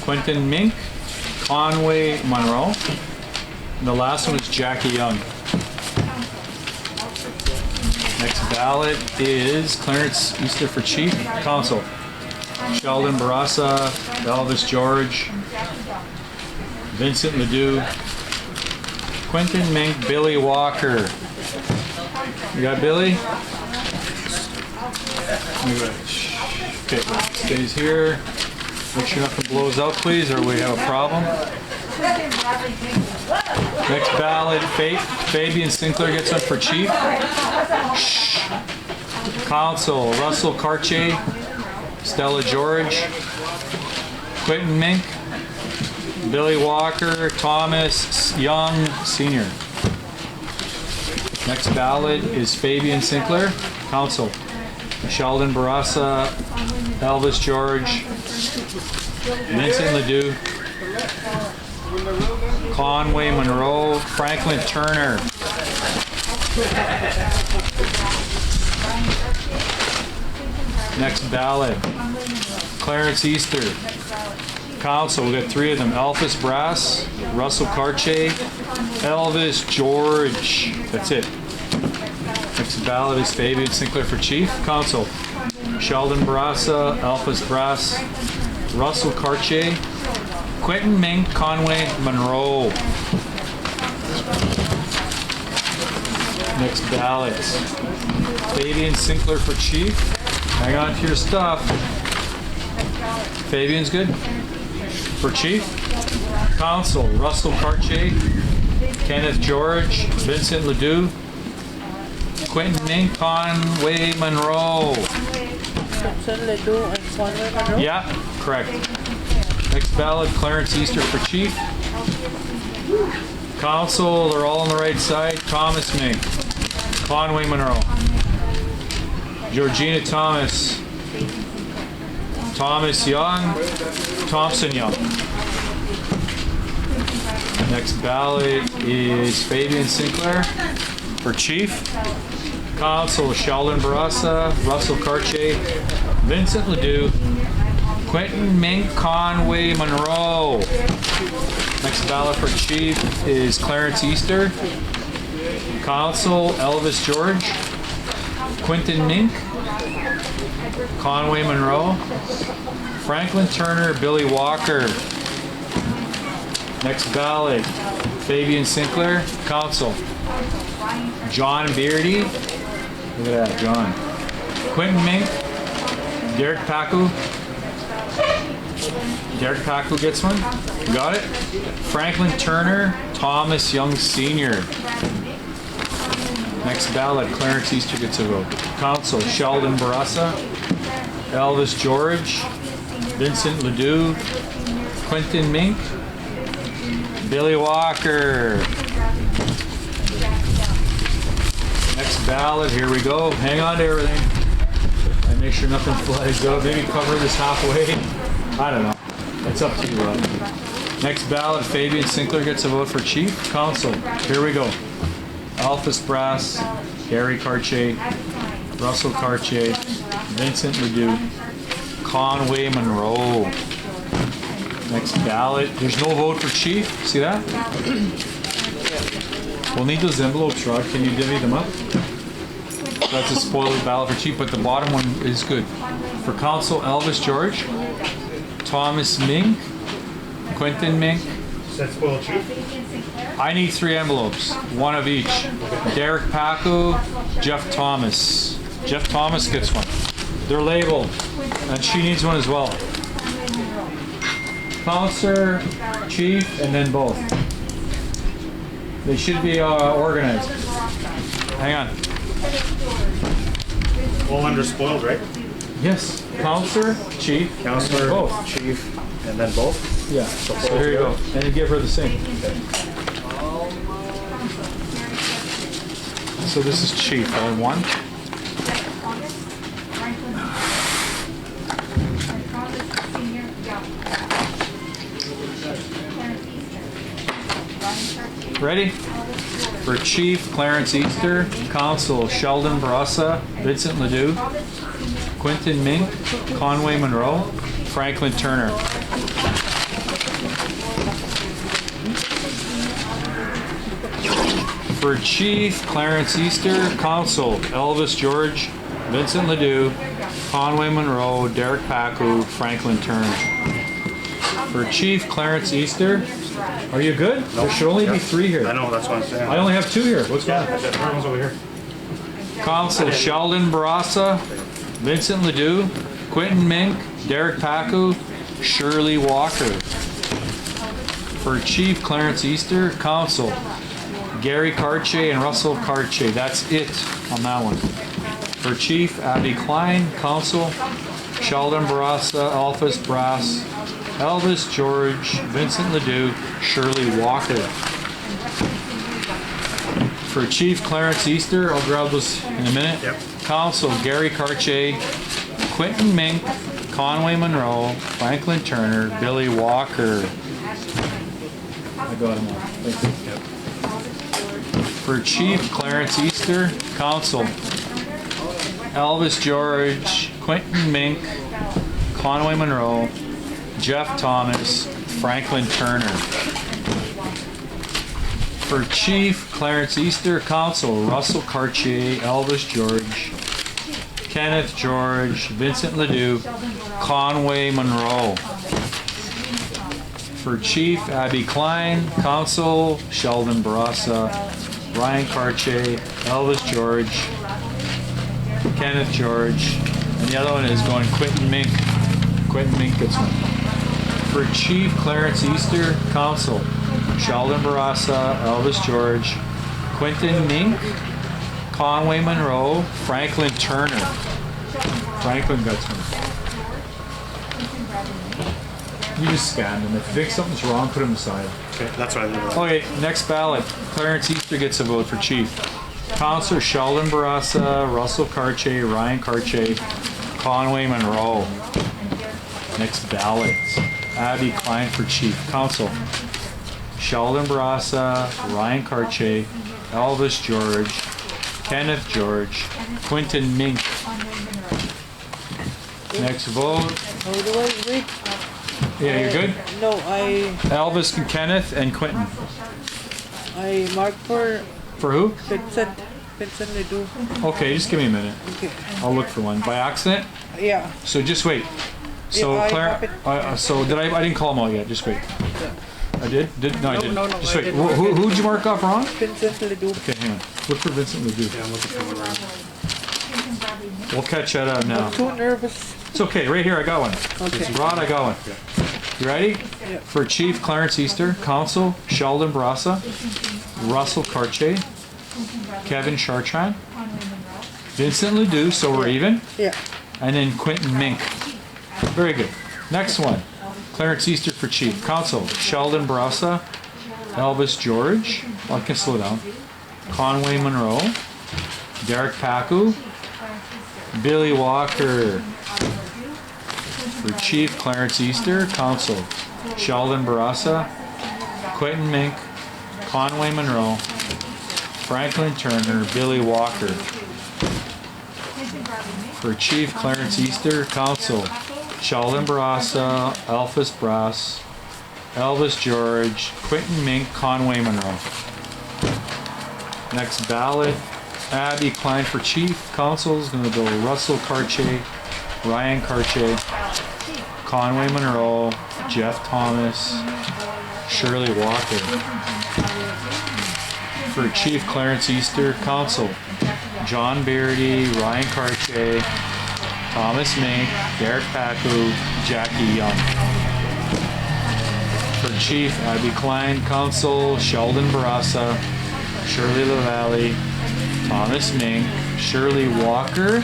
Quentin Mink, Conway Monroe. And the last one is Jackie Young. Next ballot is Clarence Easter for chief. Council, Sheldon Barassa, Elvis George, Vincent Ledoux, Quentin Mink, Billy Walker. You got Billy? Okay, stays here. Make sure nothing blows out, please, or we have a problem. Next ballot, Fabian Sinclair gets one for chief. Council, Russell Cartier, Stella George, Quentin Mink, Billy Walker, Thomas Young Sr. Next ballot is Fabian Sinclair. Council, Sheldon Barassa, Elvis George, Vincent Ledoux, Conway Monroe, Franklin Turner. Next ballot, Clarence Easter. Council, we got three of them. Elvis Brass, Russell Cartier, Elvis George. That's it. Next ballot is Fabian Sinclair for chief. Council, Sheldon Barassa, Elvis Brass, Russell Cartier, Quentin Mink, Conway Monroe. Next ballot, Fabian Sinclair for chief. Hang on to your stuff. Fabian's good for chief. Council, Russell Cartier, Kenneth George, Vincent Ledoux, Quentin Mink, Conway Monroe. Yeah, correct. Next ballot, Clarence Easter for chief. Council, they're all on the right side. Thomas Mink, Conway Monroe, Georgina Thomas, Thomas Young, Thompson Young. Next ballot is Fabian Sinclair for chief. Council, Sheldon Barassa, Russell Cartier, Vincent Ledoux, Quentin Mink, Conway Monroe. Next ballot for chief is Clarence Easter. Council, Elvis George, Quentin Mink, Conway Monroe, Franklin Turner, Billy Walker. Next ballot, Fabian Sinclair. Council, John Beardy. Look at that, John. Quentin Mink, Derek Pacu. Derek Pacu gets one. You got it? Franklin Turner, Thomas Young Sr. Next ballot, Clarence Easter gets a vote. Council, Sheldon Barassa, Elvis George, Vincent Ledoux, Quentin Mink, Billy Walker. Next ballot, here we go. Hang on to everything. And make sure nothing flags up. Maybe cover this halfway. I don't know. It's up to you, Rod. Next ballot, Fabian Sinclair gets a vote for chief. Council, here we go. Elvis Brass, Gary Cartier, Russell Cartier, Vincent Ledoux, Conway Monroe. Next ballot. There's no vote for chief. See that? We'll need those envelopes, Rod. Can you divvy them up? That's a spoiled ballot for chief, but the bottom one is good. For council, Elvis George, Thomas Mink, Quentin Mink. That's spoiled chief. I need 3 envelopes, one of each. Derek Paco, Jeff Thomas. Jeff Thomas gets one. They're labeled, and she needs one as well. Counselor, chief, and then both. They should be organized. Hang on. All under spoiled, right? Yes, counselor, chief, Counselor, both. chief, and then both. Yeah. So here you go, and you give her the same. So this is chief, all in one. Ready? For Chief, Clarence Easter. Council, Sheldon Barassa, Vincent Ledoux, Quentin Mink, Conway Monroe, Franklin Turner. For Chief, Clarence Easter. Council, Elvis George, Vincent Ledoux, Conway Monroe, Derek Pacu, Franklin Turner. For Chief, Clarence Easter. Are you good? There should only be 3 here. I know, that's what I'm saying. I only have 2 here. What's going on? The third one's over here. Council, Sheldon Barassa, Vincent Ledoux, Quentin Mink, Derek Pacu, Shirley Walker. For Chief, Clarence Easter. Council, Gary Cartier and Russell Cartier. That's it on that one. For Chief, Abby Klein. Council, Sheldon Barassa, Alphys Brass, Elvis George, Vincent Ledoux, Shirley Walker. For Chief, Clarence Easter, I'll grab those in a minute. Yep. Council, Gary Cartier, Quentin Mink, Conway Monroe, Franklin Turner, Billy Walker. I got them all. Thank you. Yep. For Chief, Clarence Easter. Council, Elvis George, Quentin Mink, Conway Monroe, Jeff Thomas, Franklin Turner. For Chief, Clarence Easter. Council, Russell Cartier, Elvis George, Kenneth George, Vincent Ledoux, Conway Monroe. For Chief, Abby Klein. Council, Sheldon Barassa, Ryan Cartier, Elvis George, Kenneth George, and the other one is going Quentin Mink. Quentin Mink gets one. For Chief, Clarence Easter. Council, Sheldon Barassa, Elvis George, Quentin Mink, Conway Monroe, Franklin Turner. Franklin got one. You just scan them. If you think something's wrong, put them aside. Okay, that's what I did. Okay, next ballot. Clarence Easter gets a vote for Chief. Councilor Sheldon Barassa, Russell Cartier, Ryan Cartier, Conway Monroe. Next ballot. Abby Klein for Chief. Council, Sheldon Barassa, Ryan Cartier, Elvis George, Kenneth George, Quentin Mink. Next vote. How do I wait? Yeah, you're good? No, Elvis and Kenneth and Quentin. I marked for For who? Vincent Ledoux. Okay, just give me a minute. Okay. I'll look for one. By accident? Yeah. So just wait. So Yeah, I Claire, have it. so did I didn't call them all yet. Just wait. I did? No, I didn't. no, Just I wait. didn't. Who'd you mark off wrong? Vincent Ledoux. Okay, hang on. Look for Vincent Ledoux. Yeah, I'm looking for one around. We'll catch that up now. Too nervous. It's okay. Right here, I got one. Okay. Rod, I got one. You ready? Yeah. For Chief, Clarence Easter. Council, Sheldon Barassa, Russell Cartier, Kevin Chartrand, Vincent Ledoux, so we're even, Yeah. and then Quentin Mink. Very good. Next one. Clarence Easter for Chief. Council, Sheldon Barassa, Elvis George. Well, I can slow down. Conway Monroe, Derek Pacu, Billy Walker. For Chief, Clarence Easter. Council, Sheldon Barassa, Quentin Mink, Conway Monroe, Franklin Turner, Billy Walker. For Chief, Clarence Easter. Council, Sheldon Barassa, Alphys Brass, Elvis George, Quentin Mink, Conway Monroe. Next ballot, Abby Klein for chief. Council is going to go Russell Cartier, Ryan Cartier, Conway Monroe, Jeff Thomas, Shirley Walker. For chief, Clarence Easter. Council, John Beardy, Ryan Cartier, Thomas Mink, Derek Pacu, Jackie Young. For chief, Abby Klein. Council, Sheldon Barassa, Shirley LaValle, Thomas Mink, Shirley Walker,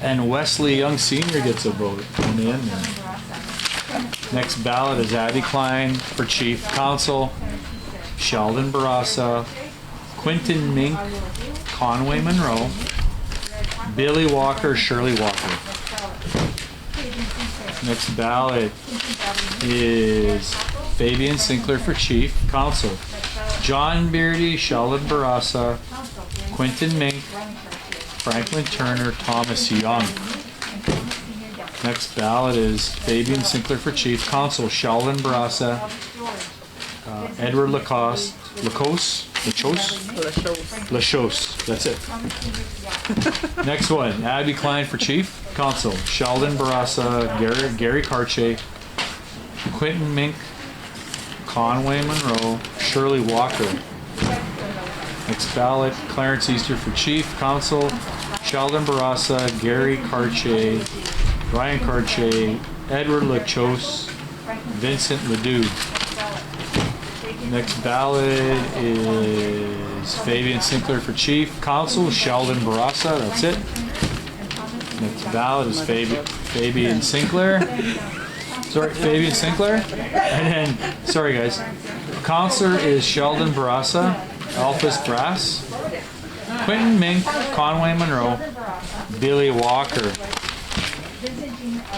and Wesley Young Sr. gets a vote on the end there. Next ballot is Abby Klein for chief. Council, Sheldon Barassa, Quentin Mink, Conway Monroe, Billy Walker, Shirley Walker. Next ballot is Fabian Sinclair for chief. Council, John Beardy, Sheldon Barassa, Quentin Mink, Franklin Turner, Thomas Young. Next ballot is Fabian Sinclair for chief. Council, Sheldon Barassa, Edward Lacoste, Lachose, that's it. Next one, Abby Klein for chief. Council, Sheldon Barassa, Gary Cartier, Quentin Mink, Conway Monroe, Shirley Walker. Next ballot, Clarence Easter for chief. Council, Sheldon Barassa, Gary Cartier, Ryan Cartier, Edward Lachose, Vincent Ledoux. Next ballot is Fabian Sinclair for chief. Council, Sheldon Barassa, that's it. Next ballot is Fabian Sinclair. Sorry, Fabian Sinclair. And then, sorry guys, Counselor is Sheldon Barassa, Alphys Brass, Quentin Mink, Conway Monroe, Billy Walker.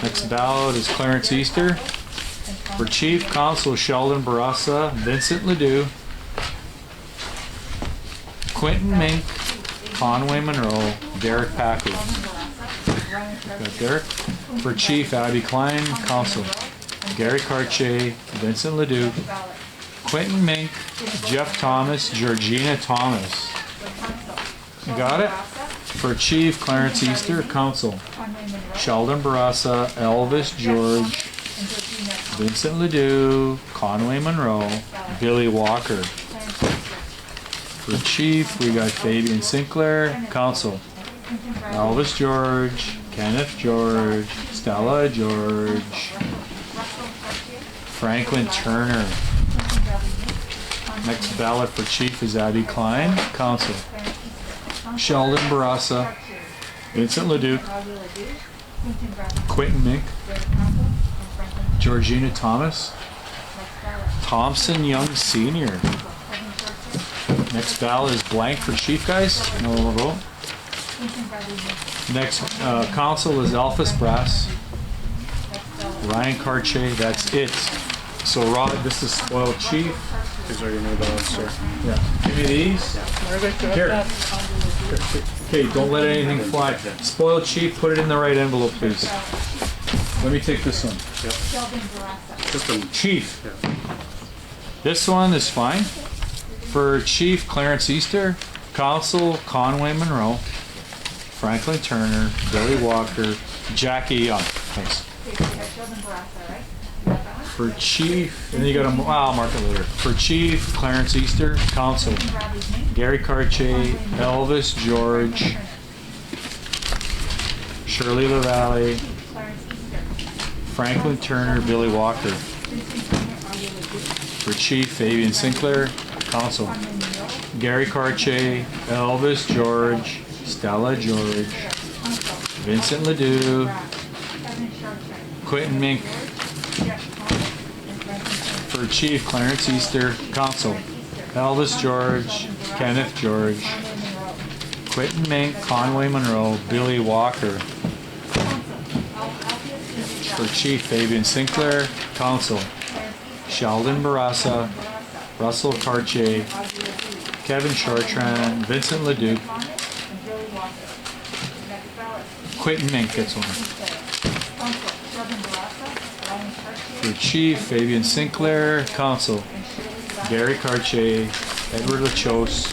Next ballot is Clarence Easter. For chief, Council, Sheldon Barassa, Vincent Ledoux, Quentin Mink, Conway Monroe, Derek Pacu. Got Derek. For chief, Abby Klein. Council, Gary Cartier, Vincent Ledoux, Quentin Mink, Jeff Thomas, Georgina Thomas. You got it? For chief, Clarence Easter. Council, Sheldon Barassa, Elvis George, Vincent Ledoux, Conway Monroe, Billy Walker. For chief, we got Fabian Sinclair. Council, Elvis George, Kenneth George, Stella George, Franklin Turner. Next ballot for chief is Abby Klein. Council, Sheldon Barassa, Vincent Ledoux, Quentin Mink, Georgina Thomas, Thompson Young Sr. Next ballot is blank for chief, guys. No vote. Next council is Alphys Brass, Ryan Cartier. That's it. So Rod, this is spoiled chief. These are your new ballots, sir. Yeah. Give me these. Here. Okay, don't let anything fly. Spoiled chief, put it in the right envelope, please. Let me take this one. Just a Chief. Yeah. This one is fine. For chief, Clarence Easter. Council, Conway Monroe, Franklin Turner, Billy Walker, Jackie Young. Thanks. For chief, and then you got to, I'll mark it later. For chief, Clarence Easter. Council, Gary Cartier, Elvis George, Shirley LaValle, Franklin Turner, Billy Walker. For chief, Fabian Sinclair. Council, Gary Cartier, Elvis George, Stella George, Vincent Ledoux, Quentin Mink. For chief, Clarence Easter. Council, Elvis George, Kenneth George, Quentin Mink, Conway Monroe, Billy Walker. For chief, Fabian Sinclair. Council, Sheldon Barassa, Russell Cartier, Kevin Chartrand, Vincent Ledoux, Quentin Mink gets one. For Chief, Fabian Sinclair. Council, Gary Cartier, Edward Lachos,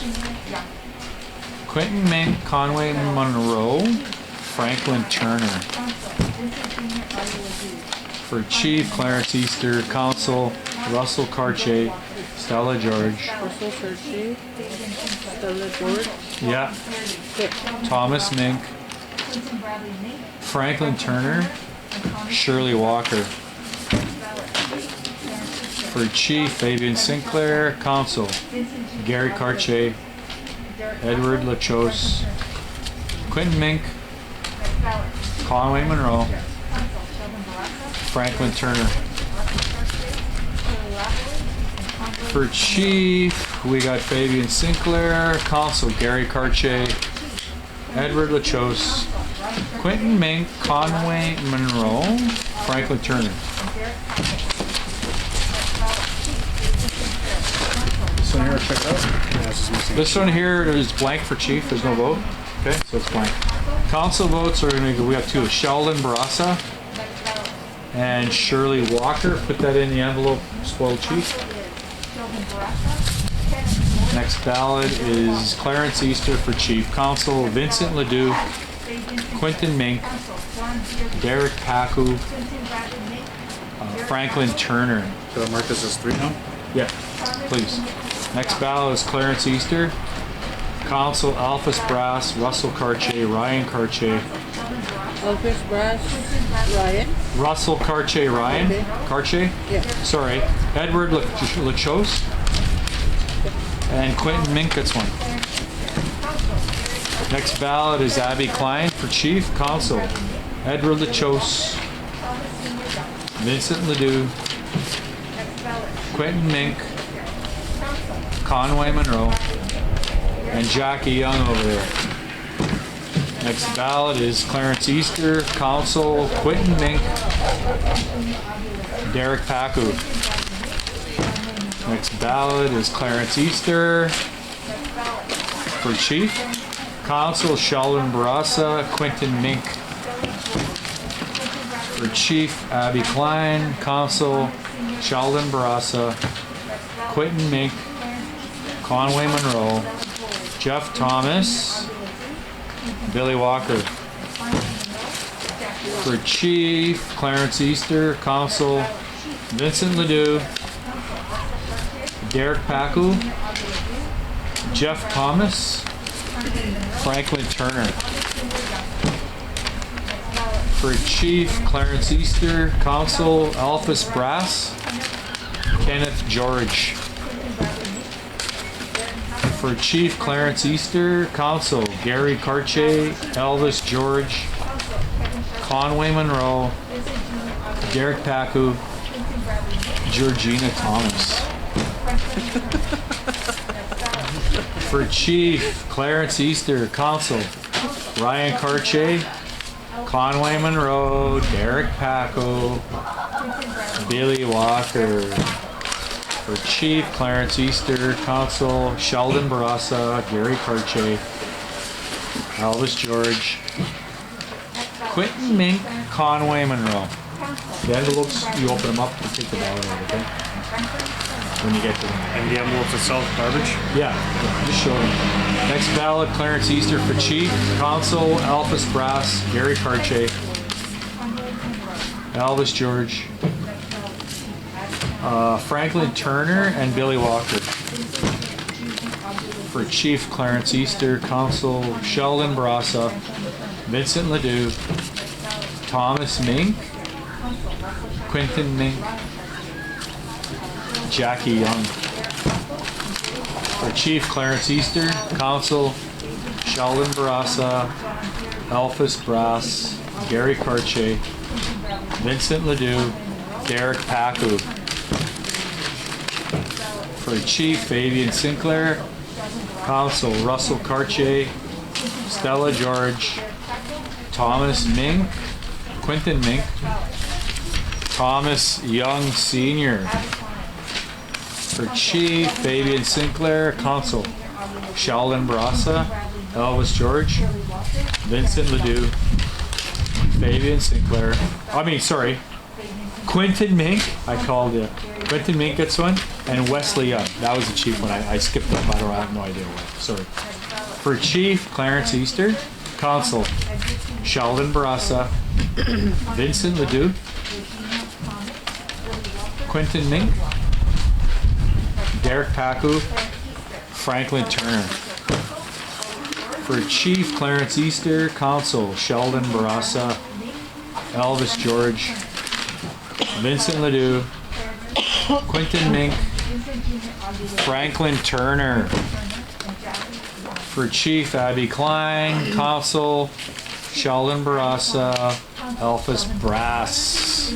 Quentin Mink, Conway Monroe, Franklin Turner. For Chief, Clarence Easter. Council, Russell Cartier, Stella George. Russell Churchy. Stella George. Yeah. Thomas Mink, Franklin Turner, Shirley Walker. For Chief, Fabian Sinclair. Council, Gary Cartier, Edward Lachos, Quentin Mink, Conway Monroe, Franklin Turner. For Chief, we got Fabian Sinclair. Council, Gary Cartier, Edward Lachos, Quentin Mink, Conway Monroe, Franklin Turner. This one here, check it out. Yeah, it's just missing. This one here is blank for Chief. There's no vote. Okay, so it's blank. Council votes are going to go. We have two: Sheldon Barassa and Shirley Walker. Put that in the envelope. Spoiled Chief. Next ballot is Clarence Easter for Chief. Council, Vincent Ledoux, Quentin Mink, Derek Paku, Franklin Turner. Should I mark this as 3 now? Yeah, please. Next ballot is Clarence Easter. Council, Alphys Brass, Russell Cartier, Ryan Cartier. Elvis Brass. Ryan. Russell Cartier, Ryan. Okay. Cartier? Yeah. Sorry. Edward Lachos. And Quentin Mink gets one. Next ballot is Abby Klein for Chief. Council, Edward Lachos, Vincent Ledoux, Quentin Mink, Conway Monroe, and Jackie Young over there. Next ballot is Clarence Easter. Council, Quentin Mink, Derek Paku. Next ballot is Clarence Easter for Chief. Council, Sheldon Barassa, Quentin Mink. For Chief, Abby Klein. Council, Sheldon Barassa, Quentin Mink, Conway Monroe, Jeff Thomas, Billy Walker. For Chief, Clarence Easter. Council, Vincent Ledoux, Derek Paku, Jeff Thomas, Franklin Turner. For Chief, Clarence Easter. Council, Alphys Brass, Kenneth George. For Chief, Clarence Easter. Council, Gary Cartier, Elvis George, Conway Monroe, Derek Paku, Georgina Thomas. For Chief, Clarence Easter. Council, Ryan Cartier, Conway Monroe, Derek Paco, Billy Walker. For Chief, Clarence Easter. Council, Sheldon Barassa, Gary Cartier, Elvis George, Quentin Mink, Conway Monroe. The envelopes, you open them up and take the ballot out, okay? When you get to them. And the envelope itself, garbage? Yeah, just show them. Next ballot, Clarence Easter for Chief. Council, Alphys Brass, Gary Cartier, Elvis George, Franklin Turner, and Billy Walker. For Chief, Clarence Easter. Council, Sheldon Barassa, Vincent Ledoux, Thomas Mink, Quentin Mink, Jackie Young. For Chief, Clarence Easter. Council, Sheldon Barassa, Alphys Brass, Gary Cartier, Vincent Ledoux, Derek Paku. For Chief, Fabian Sinclair. Council, Russell Cartier, Stella George, Thomas Mink, Quentin Mink, Thomas Young Sr. For Chief, Fabian Sinclair. Council, Sheldon Barassa, Elvis George, Vincent Ledoux, Fabian Sinclair. Quentin Mink, I called it. Quentin Mink gets one, and Wesley Young. That was a cheap one. I skipped up. I have no idea why. Sorry. For Chief, Clarence Easter. Consul, Sheldon Barassa. Vincent Ledoux. Quentin Mink. Derek Pacu. Franklin Turner. For Chief, Clarence Easter. Consul, Sheldon Barassa. Elvis George. Vincent Ledoux. Quentin Mink. Franklin Turner. For Chief, Abby Klein. Consul, Sheldon Barassa. Elvis Brass.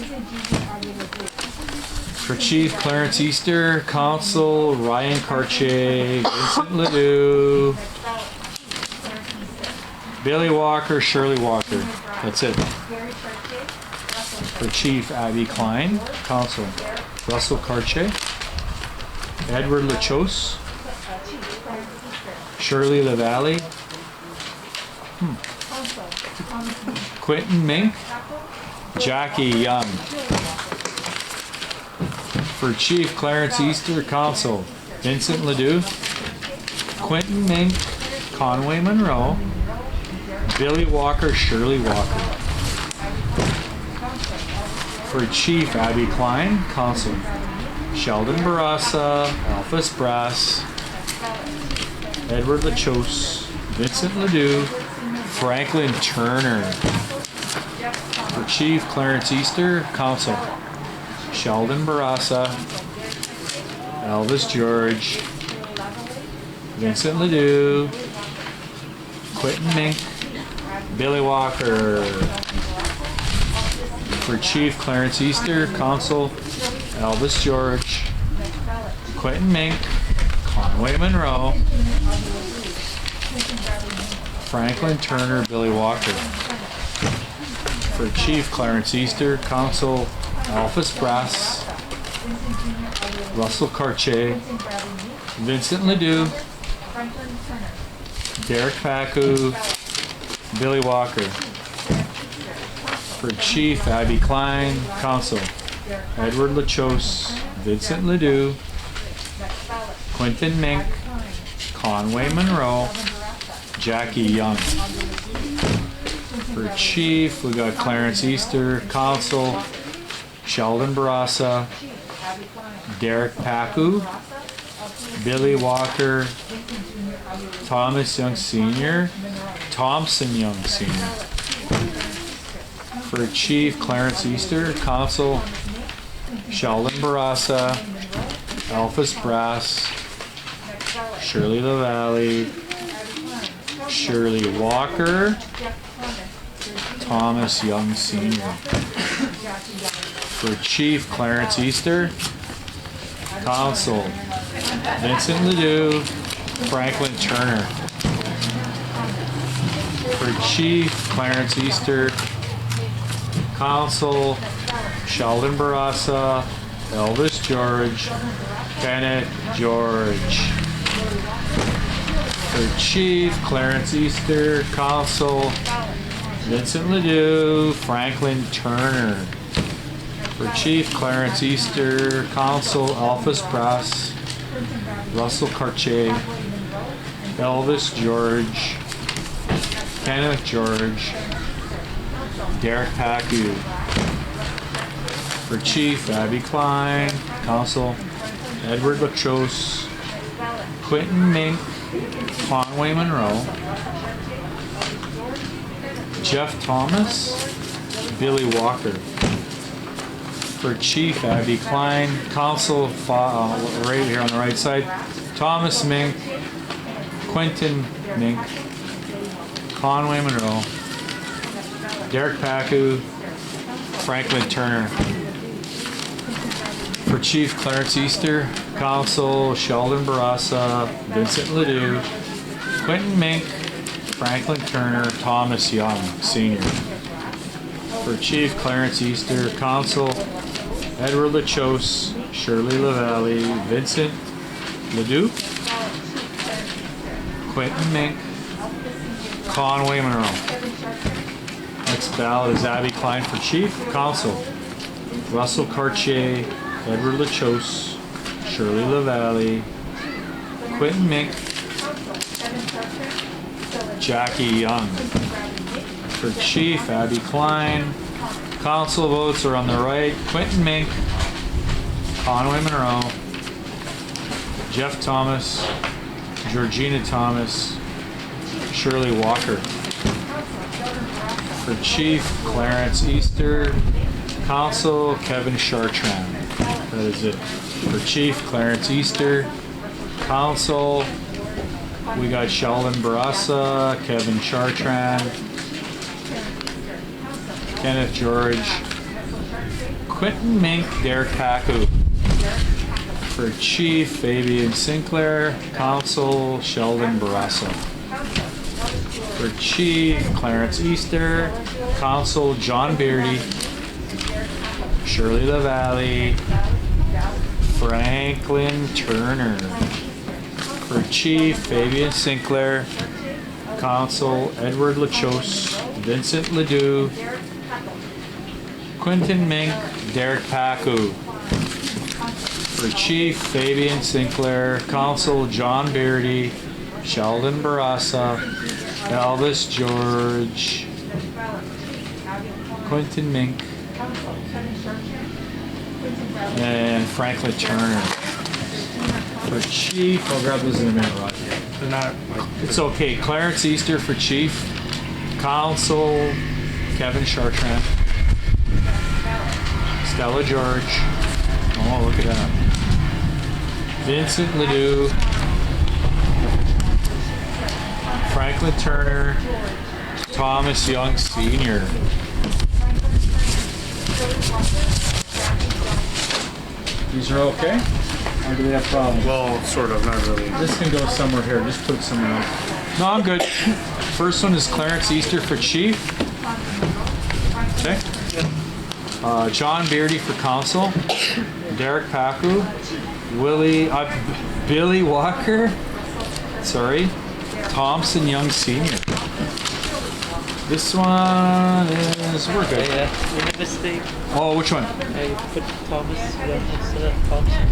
For Chief, Clarence Easter. Consul, Ryan Cartier. Vincent Ledoux. Billy Walker, Shirley Walker. That's it. For Chief, Abby Klein. Consul, Russell Cartier. Edward Lachose. Shirley LaValle. Quentin Mink. Jackie Young. For Chief, Clarence Easter. Consul, Vincent Ledoux. Quentin Mink. Conway Monroe. Billy Walker, Shirley Walker. For Chief, Abby Klein. Consul, Sheldon Barassa. Elvis Brass. Edward Lachose. Vincent Ledoux. Franklin Turner. For Chief, Clarence Easter. Consul, Sheldon Barassa. Elvis George. Vincent Ledoux. Quentin Mink. Billy Walker. For Chief, Clarence Easter. Consul, Elvis George. Quentin Mink. Conway Monroe. Franklin Turner, Billy Walker. For Chief, Clarence Easter. Consul, Elvis Brass. Russell Cartier. Vincent Ledoux. Derek Pacu. Billy Walker. For Chief, Abby Klein. Consul, Edward Lachose. Vincent Ledoux. Quentin Mink. Conway Monroe. Jackie Young. For Chief, we got Clarence Easter. Consul, Sheldon Barassa. Derek Pacu. Billy Walker. Thomas Young Sr. Thompson Young Sr. For Chief, Clarence Easter. Consul, Sheldon Barassa. Elvis Brass. Shirley LaValle. Shirley Walker. Thomas Young Sr. For Chief, Clarence Easter. Consul, Vincent Ledoux. Franklin Turner. For Chief, Clarence Easter. Consul, Sheldon Barassa. Elvis George. Kenneth George. For Chief, Clarence Easter. Consul, Vincent Ledoux. Franklin Turner. For Chief, Clarence Easter. Consul, Elvis Brass. Russell Cartier. Elvis George. Kenneth George. Derek Pacu. For Chief, Abby Klein. Consul, Edward Lachose. Quentin Mink. Conway Monroe. Jeff Thomas. Billy Walker. For Chief, Abby Klein. Consul, right here on the right side. Thomas Mink. Quentin Mink. Conway Monroe. Derek Pacu. Franklin Turner. For Chief, Clarence Easter. Consul, Sheldon Barassa. Vincent Ledoux. Quentin Mink. Franklin Turner. Thomas Young Sr. For Chief, Clarence Easter. Consul, Edward Lachose. Shirley LaValle. Vincent Ledoux. Quentin Mink. Conway Monroe. Next ballot is Abby Klein for Chief. Consul, Russell Cartier, Edward Lachose, Shirley LaValle, Quentin Mink, Jackie Young. For Chief, Abby Klein. Council votes are on the right. Quentin Mink, Conway Monroe, Jeff Thomas, Georgina Thomas, Shirley Walker. For Chief, Clarence Easter. Council, Kevin Chartrand. That is it. For Chief, Clarence Easter. Council, we got Sheldon Barassa, Kevin Chartrand, Kenneth George, Quentin Mink, Derek Paku. For Chief, Fabian Sinclair. Council, Sheldon Barassa. For Chief, Clarence Easter. Council, John Beardy, Shirley LaValle, Franklin Turner. For Chief, Fabian Sinclair. Council, Edward Lachose, Vincent Ledoux, Quentin Mink, Derek Paku. For Chief, Fabian Sinclair. Council, John Beardy, Sheldon Barassa, Elvis George, Quentin Mink, and Franklin Turner. For Chief, I'll grab those in a minute, Rod. They're not like. It's okay. Clarence Easter for Chief. Council, Kevin Chartrand. Stella George. Oh, look at that. Vincent Ledoux. Franklin Turner. Thomas Young Sr. These are okay? Or do they have problems? Well, sort of, not really. This can go somewhere here. Just put it somewhere else. No, I'm good. First one is Clarence Easter for Chief. Okay. John Beardy for Council. Derek Paku. Billy Walker. Sorry. Thompson Young Sr. This one is, we're good. Yeah, you made a mistake. Oh, which one? You put Thomas Young instead of Thompson.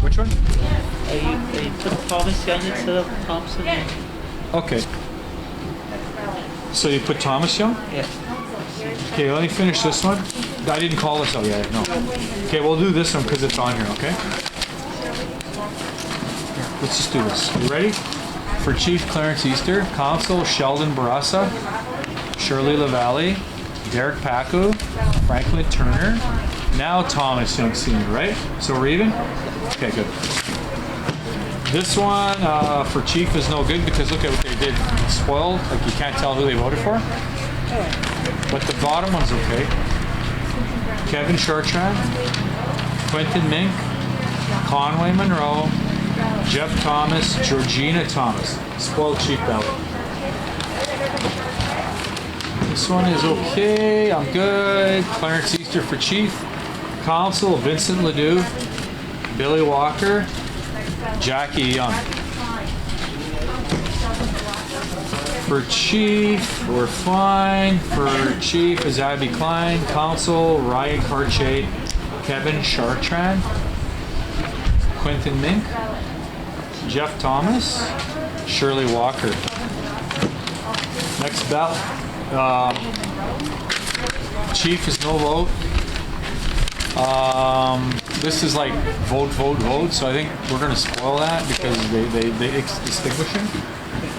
Which one? You put Thomas Young instead of Thompson. Okay. So you put Thomas Young? Yeah. Okay, let me finish this one. I didn't call this out yet, no. Okay, we'll do this one because it's on here, okay? Let's just do this. You ready? For Chief, Clarence Easter. Council, Sheldon Barassa, Shirley LaValle, Derek Paku, Franklin Turner. Now Thomas Young Sr., right? So we're even? Okay, good. This one for Chief is no good because look at what they did. It's spoiled, like you can't tell who they voted for. But the bottom one's okay. Kevin Chartrand, Quentin Mink, Conway Monroe, Jeff Thomas, Georgina Thomas. Spoiled Chief ballot. This one is okay. I'm good. Clarence Easter for Chief. Council, Vincent Ledoux, Billy Walker, Jackie Young. For Chief, we're fine. For Chief is Abby Klein. Council, Ryan Cartier, Kevin Chartrand, Quentin Mink, Jeff Thomas, Shirley Walker. Next ballot. Chief is no vote. This is like vote, so I think we're gonna spoil that because they extinguish him.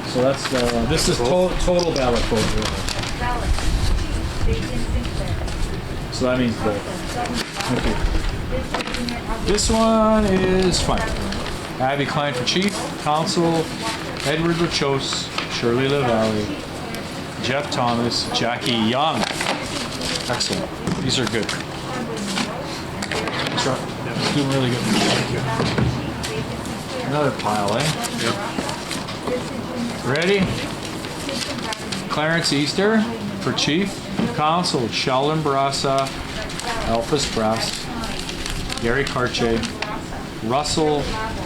So that's this is total ballot vote. So that means vote. Okay. This one is fine. Abby Klein for Chief. Council, Edward Lachose, Shirley LaValle, Jeff Thomas, Jackie Young. Excellent. These are good. That's right. It's doing really good. Thank you. Another pile, eh? Yep. Ready? Clarence Easter for Chief. Council, Sheldon Barassa, Elphus Brass, Gary Cartier, Russell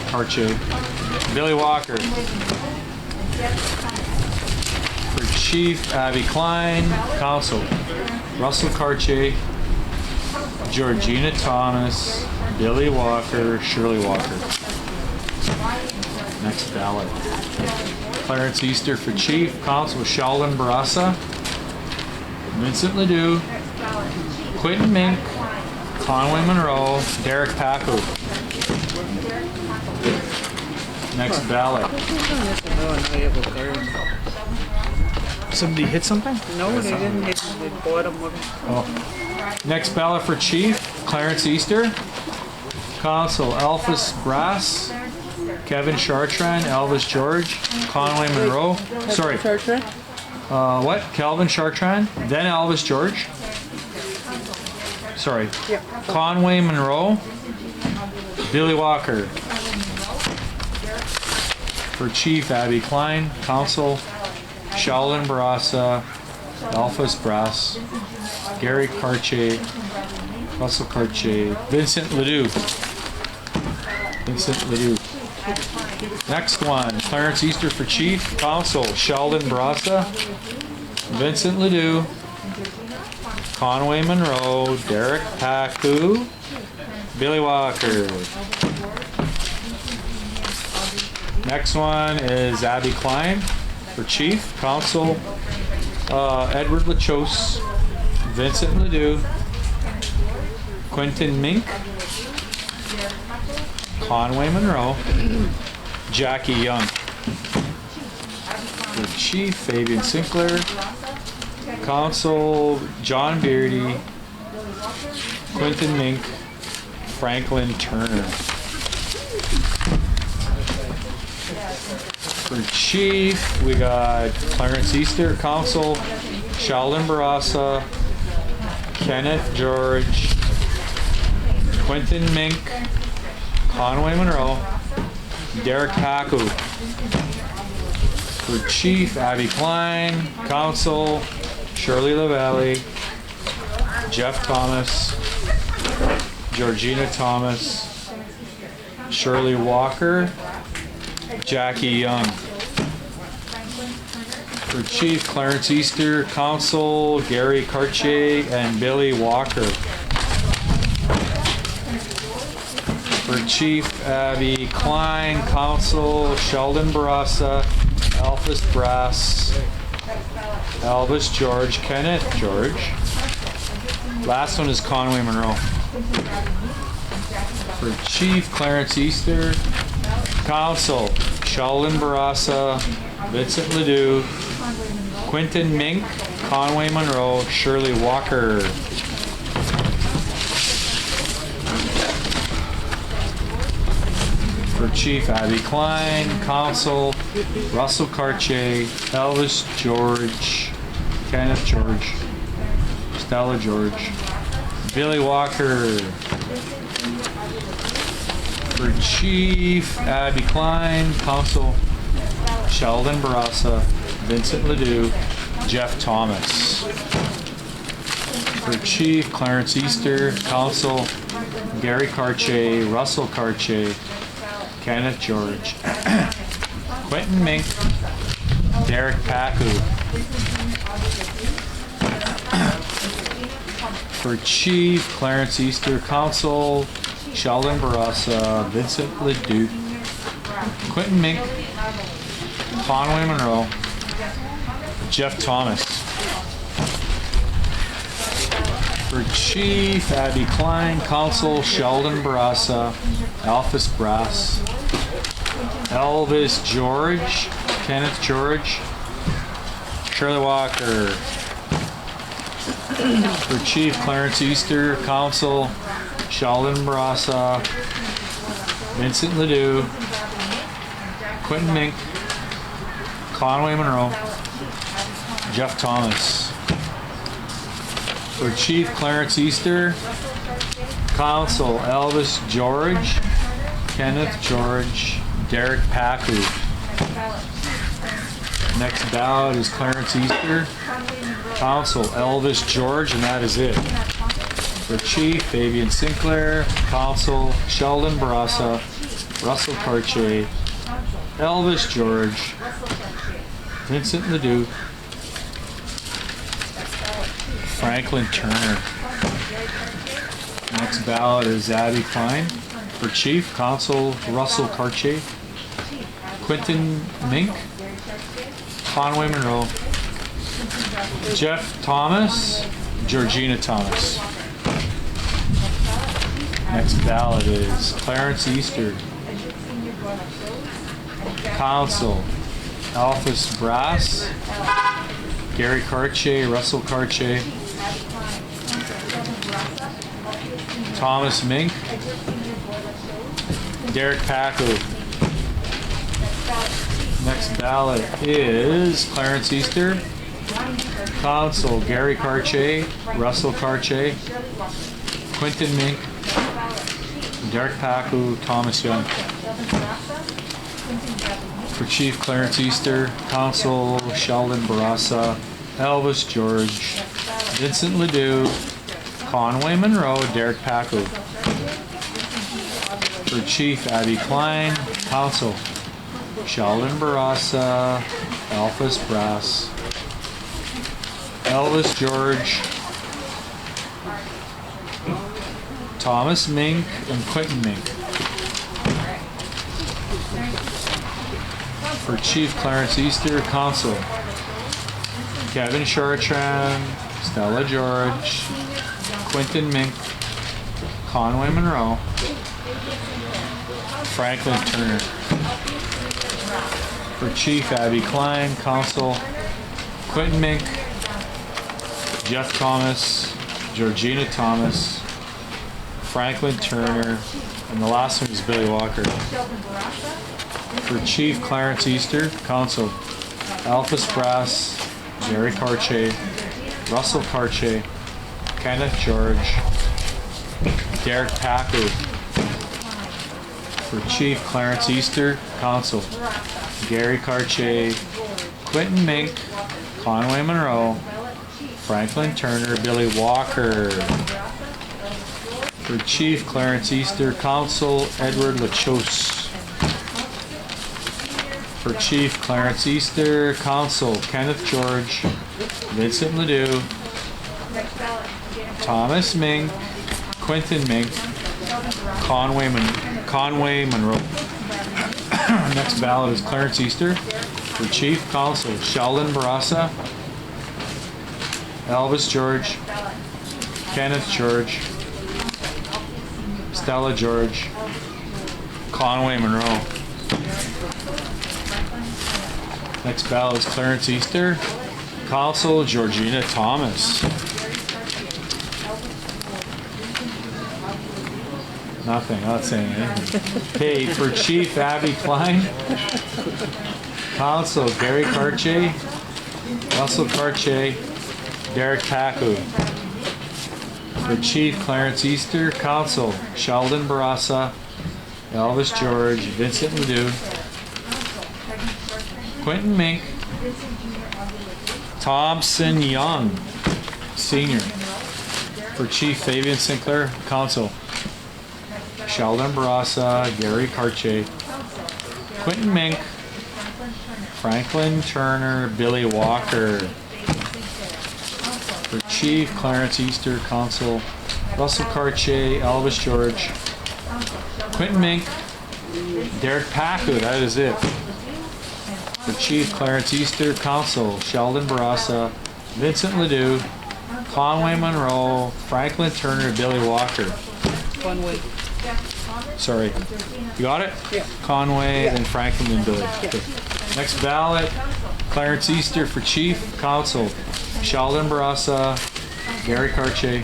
Cartier, Billy Walker. For Chief, Abby Klein. Council, Russell Cartier, Georgina Thomas, Billy Walker, Shirley Walker. Next ballot. Clarence Easter for Chief. Council Sheldon Barassa, Vincent Ledoux, Quentin Mink, Conway Monroe, Derek Paco. Next ballot. Somebody hit something? No, they didn't hit the bottom of it. Oh. Next ballot for Chief, Clarence Easter. Council Elvis Brass, Kevin Chartrand, Elvis George, Conway Monroe. Sorry. Chartrand? What? Calvin Chartrand, then Elvis George. Sorry. Yep. Conway Monroe, Billy Walker. For Chief, Abby Klein. Council, Sheldon Barassa, Elvis Brass, Gary Cartier, Russell Cartier, Vincent Ledoux. Vincent Ledoux. Next one, Clarence Easter for Chief. Council, Sheldon Barassa, Vincent Ledoux, Conway Monroe, Derek Pacu, Billy Walker. Next one is Abby Klein for Chief. Council, Edward Lachose, Vincent Ledoux, Quentin Mink, Conway Monroe, Jackie Young. For Chief, Fabian Sinclair. Council, John Beardy, Quentin Mink, Franklin Turner. For Chief, we got Clarence Easter. Council, Sheldon Barassa, Kenneth George, Quentin Mink, Conway Monroe, Derek Pacu. For Chief, Abby Klein. Council, Shirley LaValle, Jeff Thomas, Georgina Thomas, Shirley Walker, Jackie Young. For Chief, Clarence Easter. Council, Gary Cartier and Billy Walker. For Chief, Abby Klein. Council, Sheldon Barassa, Elvis Brass, Elvis George, Kenneth George. Last one is Conway Monroe. For Chief, Clarence Easter. Council, Sheldon Barassa, Vincent Ledoux, Quentin Mink, Conway Monroe, Shirley Walker. For Chief, Abby Klein. Council, Russell Cartier, Elvis George, Kenneth George, Stella George, Billy Walker. For Chief, Abby Klein. Council, Sheldon Barassa, Vincent Ledoux, Jeff Thomas. For Chief, Clarence Easter. Council, Gary Cartier, Russell Cartier, Kenneth George, Quentin Mink, Derek Pacu. For Chief, Clarence Easter. Council, Sheldon Barassa, Vincent Ledoux, Quentin Mink, Conway Monroe, Jeff Thomas. For Chief, Abby Klein. Council, Sheldon Barassa, Elvis Brass, Elvis George, Kenneth George, Shirley Walker. For Chief, Clarence Easter. Council, Sheldon Barassa, Vincent Ledoux, Quentin Mink, Conway Monroe, Jeff Thomas. For Chief, Clarence Easter. Council, Elvis George, Kenneth George, Derek Pacu. Next ballot is Clarence Easter. Council, Elvis George, and that is it. For Chief, Fabian Sinclair. Council, Sheldon Barassa, Russell Cartier, Elvis George, Vincent Ledoux, Franklin Turner. Next ballot is Abby Klein. For Chief, Council Russell Cartier, Quentin Mink, Conway Monroe, Jeff Thomas, Georgina Thomas. Next ballot is Clarence Easter. Council, Alphys Brass, Gary Cartier, Russell Cartier, Thomas Mink, Derek Paco. Next ballot is Clarence Easter. Council, Gary Cartier, Russell Cartier, Quentin Mink, Derek Paco, Thomas Young. For Chief, Clarence Easter. Council, Sheldon Barassa, Elvis George, Vincent Ledoux, Conway Monroe, Derek Paco. For Chief, Abby Klein. Council, Sheldon Barassa, Alphys Brass, Elvis George, Thomas Mink, and Quentin Mink. For Chief, Clarence Easter. Council, Kevin Chartrand, Stella George, Quentin Mink, Conway Monroe, Franklin Turner. For Chief, Abby Klein. Council, Quentin Mink, Jeff Thomas, Georgina Thomas, Franklin Turner, and the last one is Billy Walker. For Chief, Clarence Easter. Council, Alphys Brass, Gary Cartier, Russell Cartier, Kenneth George, Derek Paco. For Chief, Clarence Easter. Council, Gary Cartier, Quentin Mink, Conway Monroe, Franklin Turner, Billy Walker. For Chief, Clarence Easter. Council, Edward Lachose. For Chief, Clarence Easter. Council, Kenneth George, Vincent Ledoux, Thomas Mink, Quentin Mink, Conway Monroe. Next ballot is Clarence Easter. For Chief, Council, Sheldon Barassa, Elvis George, Kenneth George, Stella George, Conway Monroe. Next ballot is Clarence Easter. Council, Georgina Thomas. Nothing, not saying anything. Okay, for Chief, Abby Klein. Council, Gary Cartier, Russell Cartier, Derek Paco. For Chief, Clarence Easter. Council, Sheldon Barassa, Elvis George, Vincent Ledoux, Quentin Mink, Thompson Young, Senior. For Chief, Fabian Sinclair. Council, Sheldon Barassa, Gary Cartier, Quentin Mink, Franklin Turner, Billy Walker. For Chief, Clarence Easter. Council, Russell Cartier, Elvis George, Quentin Mink, Derek Paco. That is it. For Chief, Clarence Easter. Council, Sheldon Barassa, Vincent Ledoux, Conway Monroe, Franklin Turner, Billy Walker. Conway. Sorry. You got it? Yeah. Conway, then Franklin, then Billy. Okay. Next ballot, Clarence Easter. For Chief, Council, Sheldon Barassa, Gary Cartier,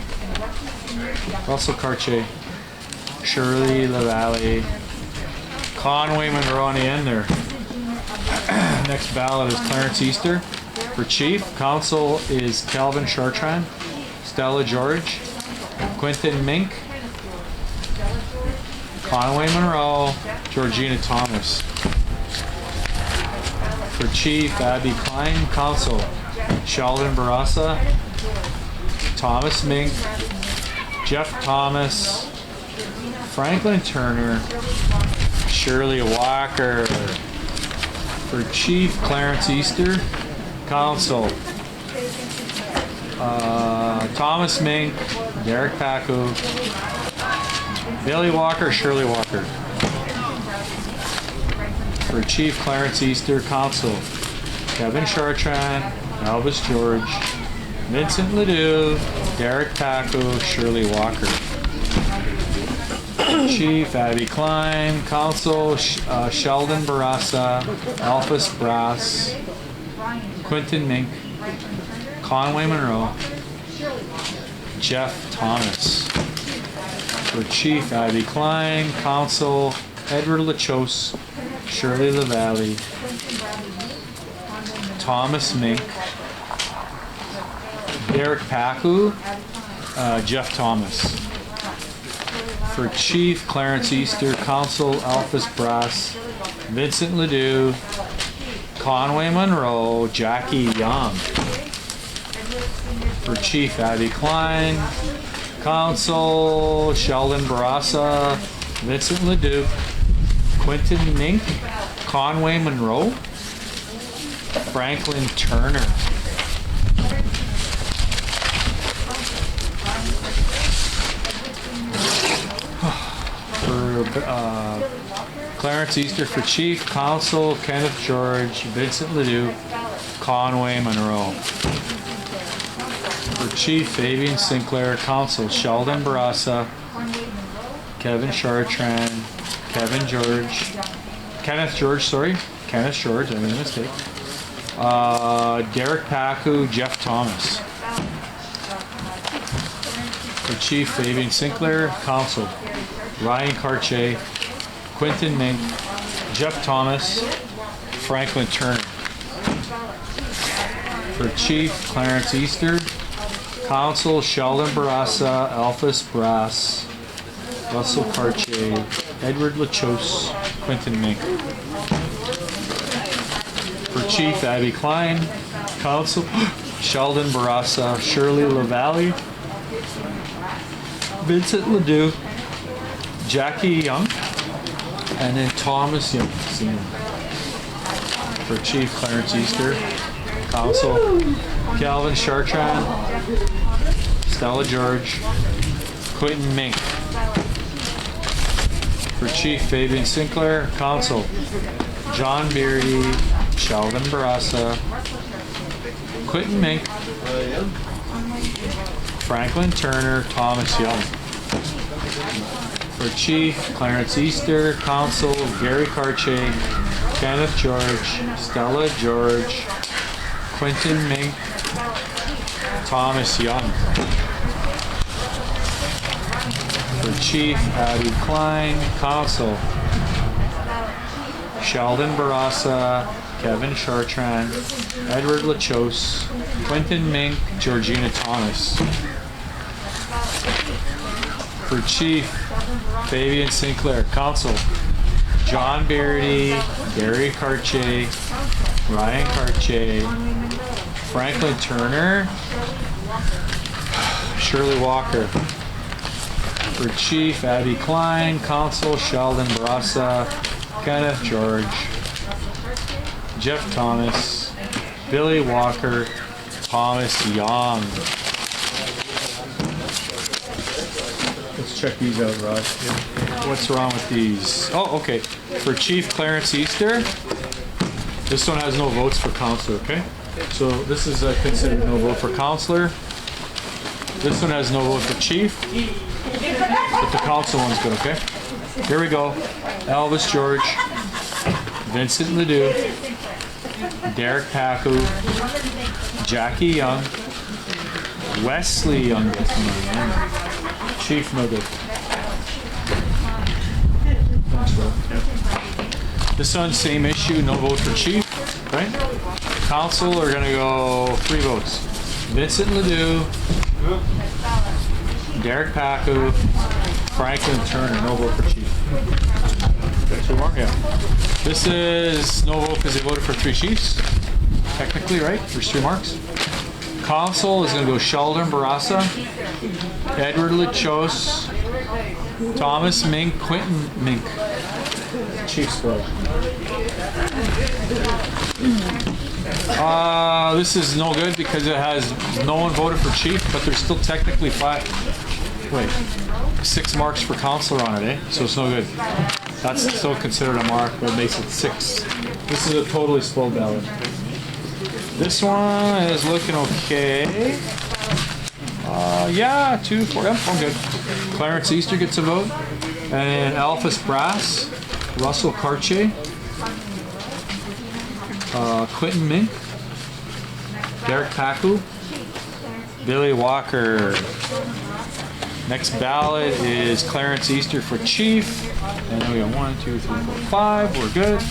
Russell Cartier, Shirley LaValle, Conway Monroe on the end there. Next ballot is Clarence Easter. For Chief, Council is Calvin Chartrand, Stella George, Quentin Mink, Conway Monroe, Georgina Thomas. For Chief, Abby Klein. Council, Sheldon Barassa, Thomas Mink, Jeff Thomas, Franklin Turner, Shirley Walker. For Chief, Clarence Easter. Council, Thomas Mink, Derek Paco, Billy Walker, Shirley Walker. For Chief, Clarence Easter. Council, Kevin Chartrand, Elvis George, Vincent Ledoux, Derek Paco, Shirley Walker. Chief, Abby Klein. Council, Sheldon Barassa, Alphys Brass, Quentin Mink, Conway Monroe, Jeff Thomas. For Chief, Abby Klein. Council, Edward Lachose, Shirley LaValle, Thomas Mink, Derek Pacu, Jeff Thomas. For Chief, Clarence Easter. Council, Alphys Brass, Vincent Ledoux, Conway Monroe, Jackie Young. For Chief, Abby Klein. Council, Sheldon Barassa, Vincent Ledoux, Quentin Mink, Conway Monroe, Franklin Turner. For Clarence Easter. For Chief, Council, Kenneth George, Vincent Ledoux, Conway Monroe. For Chief, Fabian Sinclair. Council, Sheldon Barassa, Kevin Chartrand, Kenneth George, I made a mistake. Derek Pacu, Jeff Thomas. For Chief, Fabian Sinclair. Council, Ryan Cartier, Quentin Mink, Jeff Thomas, Franklin Turner. For Chief, Clarence Easter. Council, Sheldon Barassa, Alphys Brass, Russell Cartier, Edward Lachose, Quentin Mink. For Chief, Abby Klein. Council, Sheldon Barassa, Shirley LaValle, Vincent Ledoux, Jackie Young, and then Thomas Young Sr. For Chief, Clarence Easter. Council, Calvin Chartrand, Stella George, Quentin Mink. For Chief, Fabian Sinclair. Council, John Beardy, Sheldon Barassa, Quentin Mink, Franklin Turner, Thomas Young. For Chief, Clarence Easter. Council, Gary Cartier, Kenneth George, Stella George, Quentin Mink, Thomas Young. For Chief, Abby Klein. Council, Sheldon Barassa, Kevin Chartrand, Edward Lachose, Quentin Mink, Georgina Thomas. For Chief, Fabian Sinclair. Council, John Beardy, Gary Cartier, Ryan Cartier, Franklin Turner, Shirley Walker. For Chief, Abby Klein. Council, Sheldon Barassa, Kenneth George, Jeff Thomas, Billy Walker, Thomas Young. Let's check these out, Rod. What's wrong with these? Oh, okay. For Chief, Clarence Easter. This one has no votes for counselor, okay? So this is considered no vote for counselor. This one has no vote for chief. But the council one's good, okay? Here we go. Elvis George, Vincent Ledoux, Derek Pacu, Jackie Young, Wesley Young, Chief no good. This one, same issue, no vote for chief, right? Council are gonna go 3 votes. Vincent Ledoux, Derek Pacu, Franklin Turner, no vote for chief. 2 more, yeah. This is no vote because they voted for 3 chiefs, technically, right? There's 3 marks. Council is gonna go Sheldon Barassa, Edward Lachose, Thomas Mink, Quentin Mink. Chiefs vote. This is no good because it has no one voted for chief, but there's still technically 5 Wait, 6 marks for counselor on it, eh? So it's no good. That's still considered a mark, but it makes it 6. This is a totally slow ballot. This one is looking okay. Yeah, 2, 4. Yep, I'm good. Clarence Easter gets a vote. And Alphys Brass, Russell Cartier, Quentin Mink, Derek Paku, Billy Walker. Next ballot is Clarence Easter for chief. And then we got 1, 2, 3, 4, 5. We're good.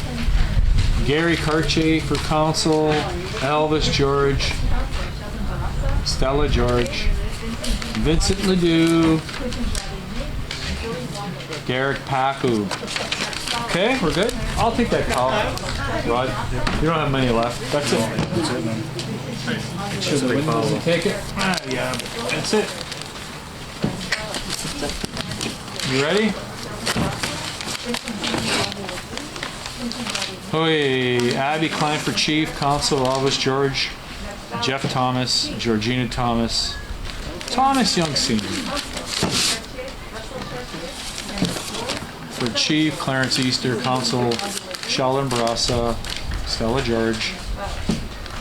Gary Cartier for council. Elvis George. Stella George. Vincent Ledoux. Derek Paku. Okay, we're good. I'll take that call. Rod, you don't have many left. That's it. That's it, man. Should the window doesn't take it? Yeah. That's it. You ready? Hey, Abby Klein for chief, council, Elvis George, Jeff Thomas, Georgina Thomas, Thomas Young Sr. For chief, Clarence Easter, council, Sheldon Barassa, Stella George,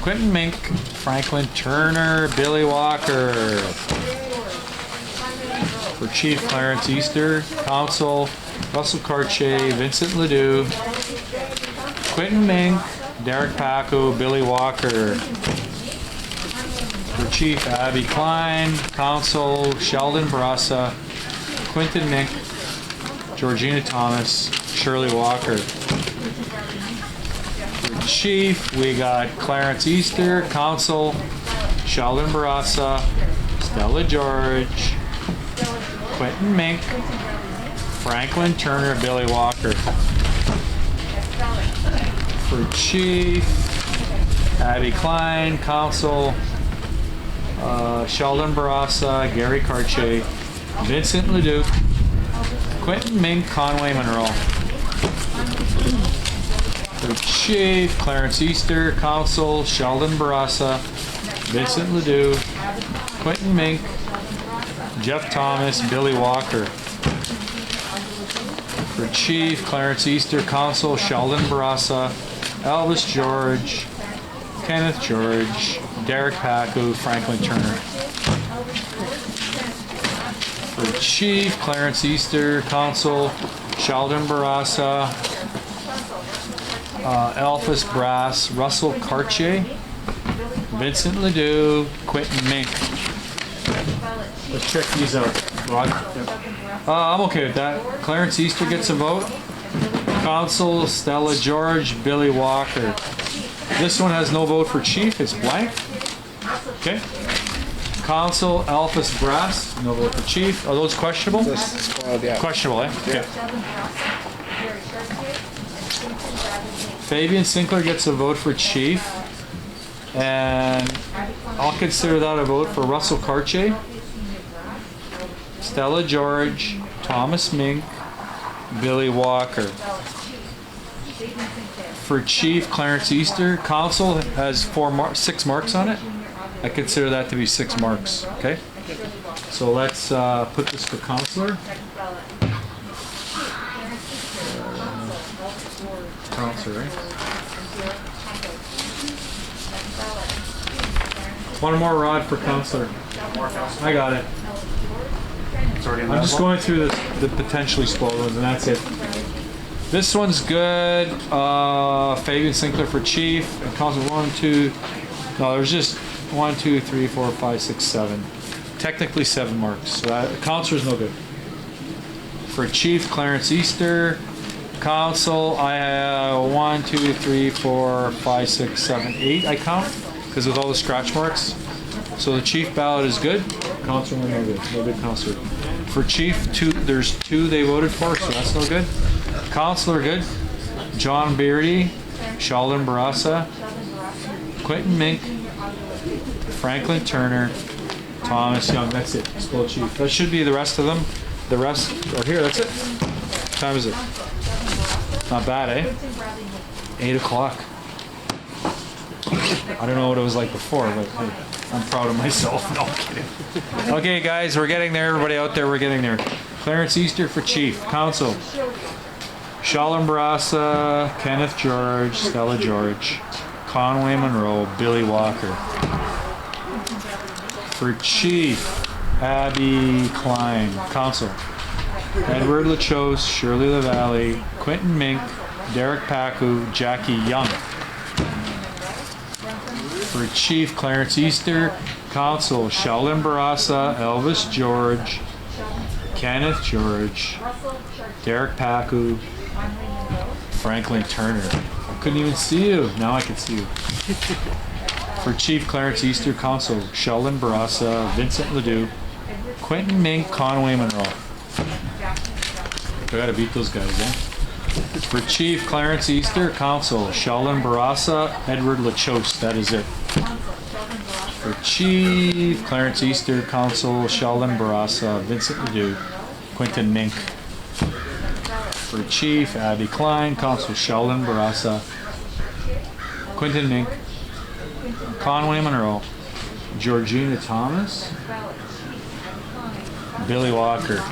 Quentin Mink, Franklin Turner, Billy Walker. For chief, Clarence Easter, council, Russell Cartier, Vincent Ledoux, Quentin Mink, Derek Paku, Billy Walker. For chief, Abby Klein, council, Sheldon Barassa, Quentin Mink, Georgina Thomas, Shirley Walker. For chief, we got Clarence Easter, council, Sheldon Barassa, Stella George, Quentin Mink, Franklin Turner, Billy Walker. For chief, Abby Klein, council, Sheldon Barassa, Gary Cartier, Vincent Ledoux, Quentin Mink, Conway Monroe. For chief, Clarence Easter, council, Sheldon Barassa, Vincent Ledoux, Quentin Mink, Jeff Thomas, Billy Walker. For chief, Clarence Easter, council, Sheldon Barassa, Elvis George, Kenneth George, Derek Paku, Franklin Turner. For chief, Clarence Easter, council, Sheldon Barassa, Alphys Brass, Russell Cartier, Vincent Ledoux, Quentin Mink. Let's check these out, Rod. I'm okay with that. Clarence Easter gets a vote. Council, Stella George, Billy Walker. This one has no vote for chief, it's blank. Okay. Council, Alphys Brass, no vote for chief. Are those questionable? Yeah. Questionable, eh? Okay. Fabian Sinclair gets a vote for chief. And I'll consider that a vote for Russell Cartier, Stella George, Thomas Mink, Billy Walker. For chief, Clarence Easter. Council has 6 marks on it. I consider that to be 6 marks. Okay. So let's put this for counselor. Counselor, right? One more Rod for counselor. I got it. I'm just going through the potentially slow ones, and that's it. This one's good. Fabian Sinclair for chief. And council 1, 2. No, there's just 1, 2, 3, 4, 5, 6, 7. Technically 7 marks. So that counselor's no good. For chief, Clarence Easter. Council, I have 1, 2, 3, 4, 5, 6, 7, 8. I count because with all the scratch marks. So the chief ballot is good. Councilor, no good. No good counselor. For chief, there's 2 they voted for, so that's no good. Councilor, good. John Beardy, Sheldon Barassa, Quentin Mink, Franklin Turner, Thomas Young. That's it. School chief. That should be the rest of them. The rest are here. That's it. What time is it? Not bad, eh? 8 o'clock. I don't know what it was like before, but hey, I'm proud of myself. No, I'm kidding. Okay, guys, we're getting there. Everybody out there, we're getting there. Clarence Easter for Chief. Council. Shalom Barasa, Kenneth George, Stella George, Conway Monroe, Billy Walker. For Chief, Abby Klein. Council. Edward Lachose, Shirley LaValle, Quentin Mink, Derek Pacu, Jackie Young. For Chief, Clarence Easter. Council, Sheldon Barasa, Elvis George, Kenneth George, Derek Pacu, Franklin Turner. I couldn't even see you. Now I can see you. For Chief, Clarence Easter. Council, Sheldon Barasa, Vincent Ledoux, Quentin Mink, Conway Monroe. I gotta beat those guys, eh? For Chief, Clarence Easter. Council, Sheldon Barasa, Edward Lachose. That is it. For Chief, Clarence Easter. Council, Sheldon Barasa, Vincent Ledoux, Quentin Mink. For Chief, Abby Klein. Council, Sheldon Barasa, Quentin Mink, Conway Monroe, Georgina Thomas, Billy Walker.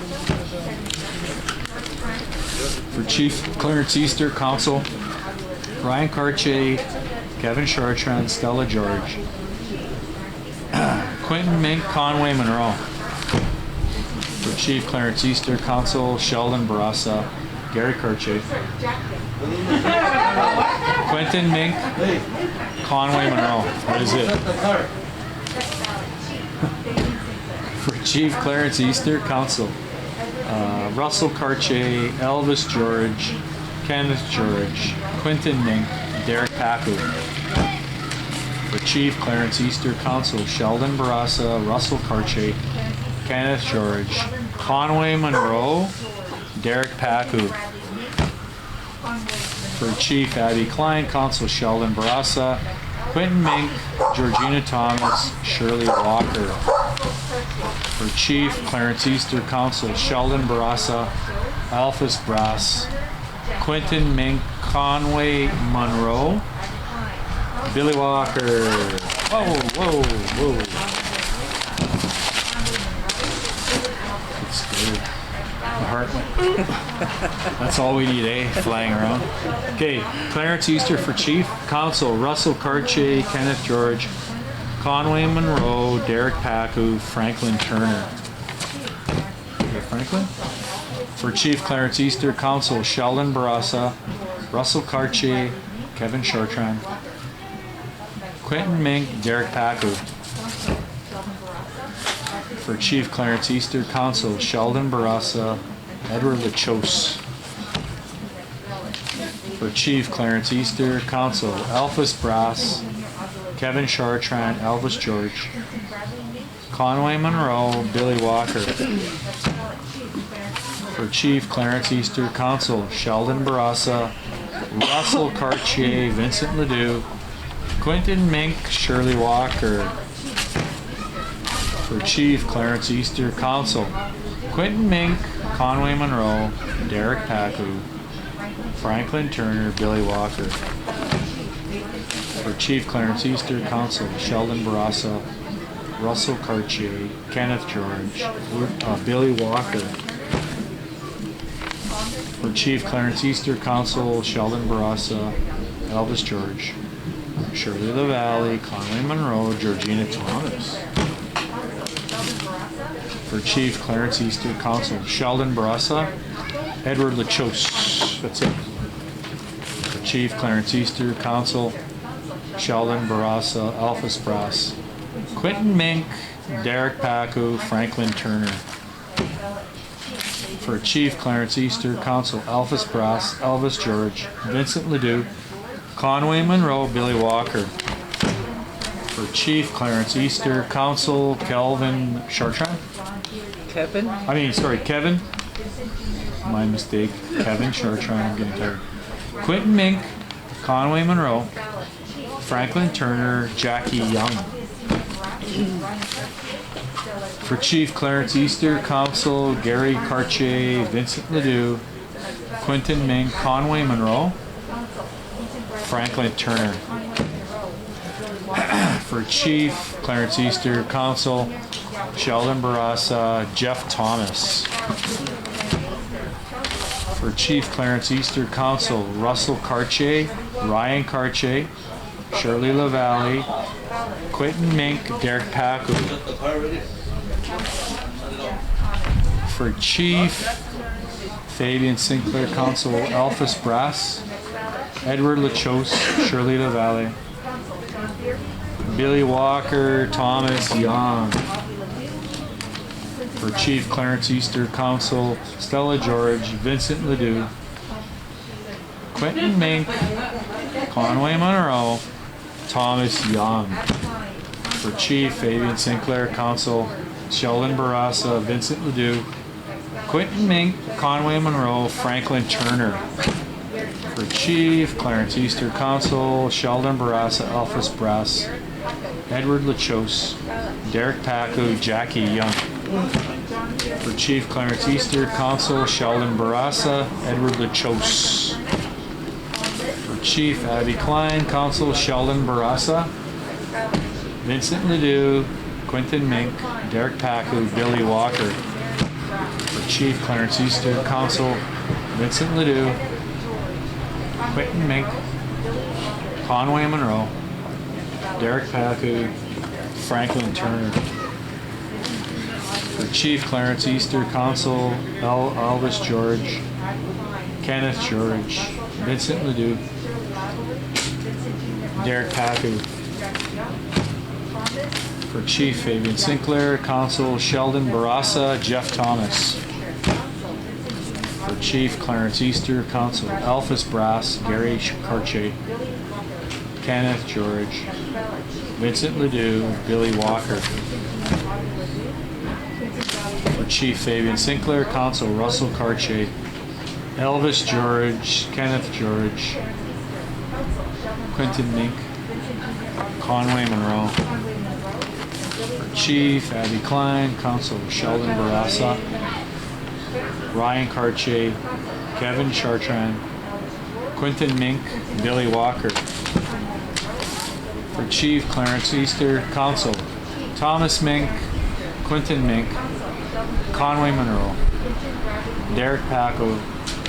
For Chief, Clarence Easter. Council, Ryan Cartier, Kevin Chartrand, Stella George, Quentin Mink, Conway Monroe. For Chief, Clarence Easter. Council, Sheldon Barasa, Gary Cartier, Quentin Mink, Conway Monroe. What is it? For Chief, Clarence Easter. Council, Russell Cartier, Elvis George, Kenneth George, Quentin Mink, Derek Pacu. For Chief, Clarence Easter. Council, Sheldon Barasa, Russell Cartier, Kenneth George, Conway Monroe, Derek Pacu. For Chief, Abby Klein. Council, Sheldon Barasa, Quentin Mink, Georgina Thomas, Shirley Walker. For Chief, Clarence Easter. Council, Sheldon Barasa, Alphys Brass, Quentin Mink, Conway Monroe, Billy Walker. Whoa, whoa, whoa. It's good. My heart went. That's all we need, eh? Flying around. Okay, Clarence Easter for Chief. Council, Russell Cartier, Kenneth George, Conway Monroe, Derek Pacu, Franklin Turner. Franklin? For Chief, Clarence Easter. Council, Sheldon Barasa, Russell Cartier, Kevin Chartrand, Quentin Mink, Derek Pacu. For Chief, Clarence Easter. Council, Sheldon Barasa, Edward Lachose. For Chief, Clarence Easter. Council, Alphys Brass, Kevin Chartrand, Elvis George, Conway Monroe, Billy Walker. For Chief, Clarence Easter. Council, Sheldon Barasa, Russell Cartier, Vincent Ledoux, Quentin Mink, Shirley Walker. For Chief, Clarence Easter. Council, Quentin Mink, Conway Monroe, Derek Pacu, Franklin Turner, Billy Walker. For Chief, Clarence Easter. Council, Sheldon Barasa, Russell Cartier, Kenneth George, Billy Walker. For Chief, Clarence Easter. Council, Sheldon Barasa, Elvis George, Shirley LaValle, Conway Monroe, Georgina Thomas. For Chief, Clarence Easter. Council, Sheldon Barasa, Edward Lachose. That's it. For Chief, Clarence Easter. Council, Sheldon Barasa, Alphys Brass, Quentin Mink, Derek Pacu, Franklin Turner. For Chief, Clarence Easter. Council, Alphys Brass, Elvis George, Vincent Ledoux, Conway Monroe, Billy Walker. For Chief, Clarence Easter. Council, Kelvin Chartrand. Kevin. Kevin. My mistake. Kevin Chartrand. I'm getting tired. Quentin Mink, Conway Monroe, Franklin Turner, Jackie Young. For Chief, Clarence Easter. Council, Gary Cartier, Vincent Ledoux, Quentin Mink, Conway Monroe, Franklin Turner. For Chief, Clarence Easter. Council, Sheldon Barassa, Jeff Thomas. For Chief, Clarence Easter. Council, Russell Cartier, Ryan Cartier, Shirley LaValle, Quentin Mink, Derek Pacu. For Chief, Fabian Sinclair. Council, Alphys Brass, Edward Lachose, Shirley LaValle, Billy Walker, Thomas Young. For Chief, Clarence Easter. Council, Stella George, Vincent Ledoux, Quentin Mink, Conway Monroe, Thomas Young. For Chief, Fabian Sinclair. Council, Sheldon Barassa, Vincent Ledoux, Quentin Mink, Conway Monroe, Franklin Turner. For Chief, Clarence Easter. Council, Sheldon Barassa, Alphys Brass, Edward Lachose, Derek Pacu, Jackie Young. For Chief, Clarence Easter. Council, Sheldon Barassa, Edward Lachose. For Chief, Abby Klein. Council, Sheldon Barassa, Vincent Ledoux, Quentin Mink, Derek Pacu, Billy Walker. For Chief, Clarence Easter. Council, Vincent Ledoux, Quentin Mink, Conway Monroe, Derek Pacu, Franklin Turner. For Chief, Clarence Easter. Council, Elvis George, Kenneth George, Vincent Ledoux, Derek Pacu. For Chief, Fabian Sinclair. Council, Sheldon Barassa, Jeff Thomas. For Chief, Clarence Easter. Council, Alphys Brass, Gary Cartier, Kenneth George, Vincent Ledoux, Billy Walker. For Chief, Fabian Sinclair. Council, Russell Cartier, Elvis George, Kenneth George, Quentin Mink, Conway Monroe. For Chief, Abby Klein. Council, Sheldon Barassa, Ryan Cartier, Kevin Chartrand, Quentin Mink, Billy Walker. For Chief, Clarence Easter. Council, Thomas Mink, Quentin Mink, Conway Monroe, Derek Pacu,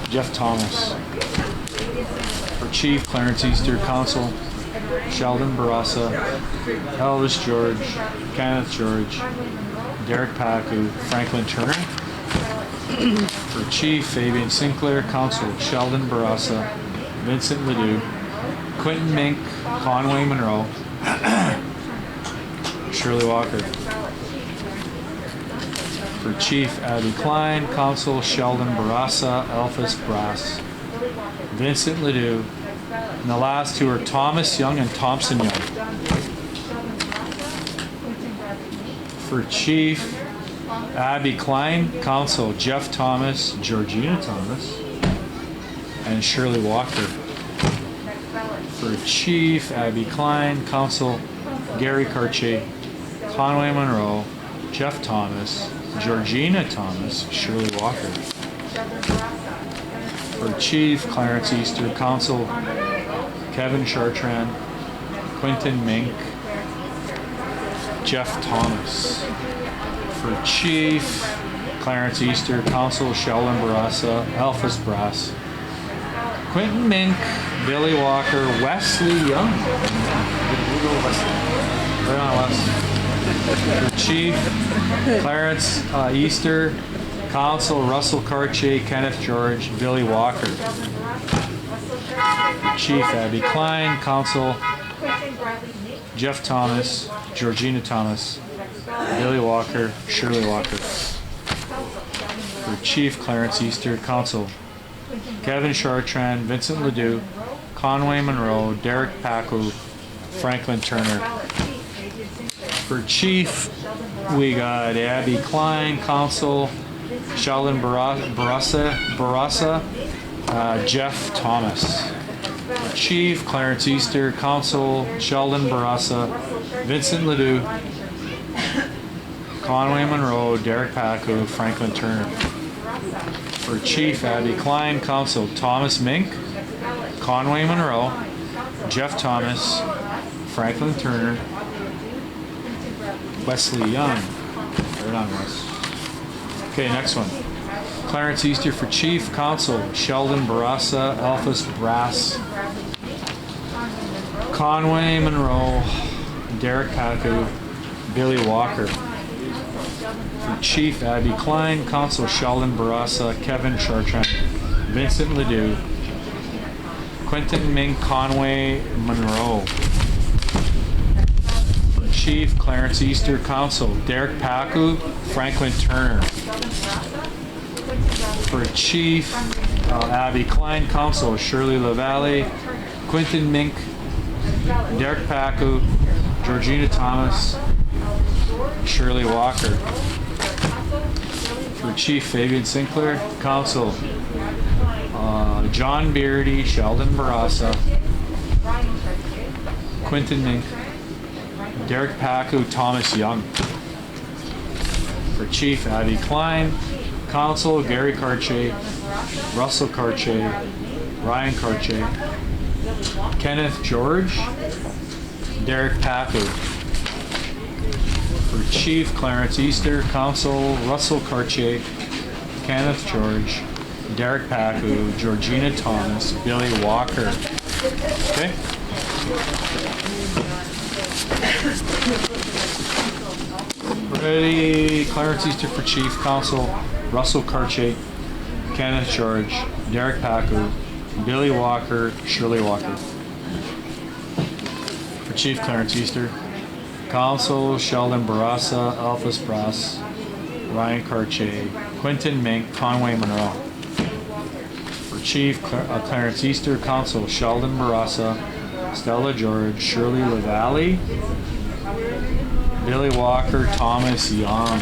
Jeff Thomas. For Chief, Clarence Easter. Council, Sheldon Barassa, Elvis George, Kenneth George, Derek Pacu, Franklin Turner. For Chief, Fabian Sinclair. Council, Sheldon Barassa, Vincent Ledoux, Quentin Mink, Conway Monroe, Shirley Walker. For Chief, Abby Klein. Council, Sheldon Barassa, Alphys Brass, Vincent Ledoux. And the last two are Thomas Young and Thompson Young. For Chief, Abby Klein. Council, Jeff Thomas, Georgina Thomas, and Shirley Walker. For Chief, Abby Klein. Council, Gary Cartier, Conway Monroe, Jeff Thomas, Georgina Thomas, Shirley Walker. For Chief, Clarence Easter. Council, Kevin Chartrand, Quentin Mink, Jeff Thomas. For Chief, Clarence Easter. Council, Sheldon Barassa, Alphys Brass, Quentin Mink, Billy Walker, Wesley Young. Right on, Wes. For Chief, Clarence Easter. Council, Russell Cartier, Kenneth George, Billy Walker. For Chief, Abby Klein. Council, Jeff Thomas, Georgina Thomas, Billy Walker, Shirley Walker. For Chief, Clarence Easter. Council, Kevin Chartrand, Vincent Ledoux, Conway Monroe, Derek Pacu, Franklin Turner. For Chief, we got Abby Klein. Council, Sheldon Barassa, Jeff Thomas. For Chief, Clarence Easter. Council, Sheldon Barassa, Vincent Ledoux, Conway Monroe, Derek Pacu, Franklin Turner. For Chief, Abby Klein. Council, Thomas Mink, Conway Monroe, Jeff Thomas, Franklin Turner, Wesley Young. Right on, Wes. Okay, next one. Clarence Easter for Chief Counsel, Sheldon Barassa, Alphas Brass, Conway Monroe, Derek Paku, Billy Walker. For Chief Abby Klein, Counsel Sheldon Barassa, Kevin Chartrand, Vincent Ledoux, Quentin Ming, Conway Monroe. For Chief Clarence Easter, Counsel Derek Paku, Franklin Turner. For Chief Abby Klein, Counsel Shirley LaValle, Quentin Mink, Derek Paku, Georgina Thomas, Shirley Walker. For Chief Fabian Sinclair, Counsel John Beardy, Sheldon Barassa, Quentin Mink, Derek Paku, Thomas Young. For Chief Abby Klein, Counsel Gary Cartier, Russell Cartier, Ryan Cartier, Kenneth George, Derek Paku. For Chief Clarence Easter, Counsel Russell Cartier, Kenneth George, Derek Paku, Georgina Thomas, Billy Walker. Okay? Ready? Clarence Easter for Chief Counsel, Russell Cartier, Kenneth George, Derek Paku, Billy Walker, Shirley Walker. For Chief Clarence Easter, Counsel Sheldon Barassa, Alphas Brass, Ryan Cartier, Quentin Mink, Conway Monroe. For Chief Clarence Easter, Counsel Sheldon Barassa, Stella George, Shirley LaValle, Billy Walker, Thomas Young.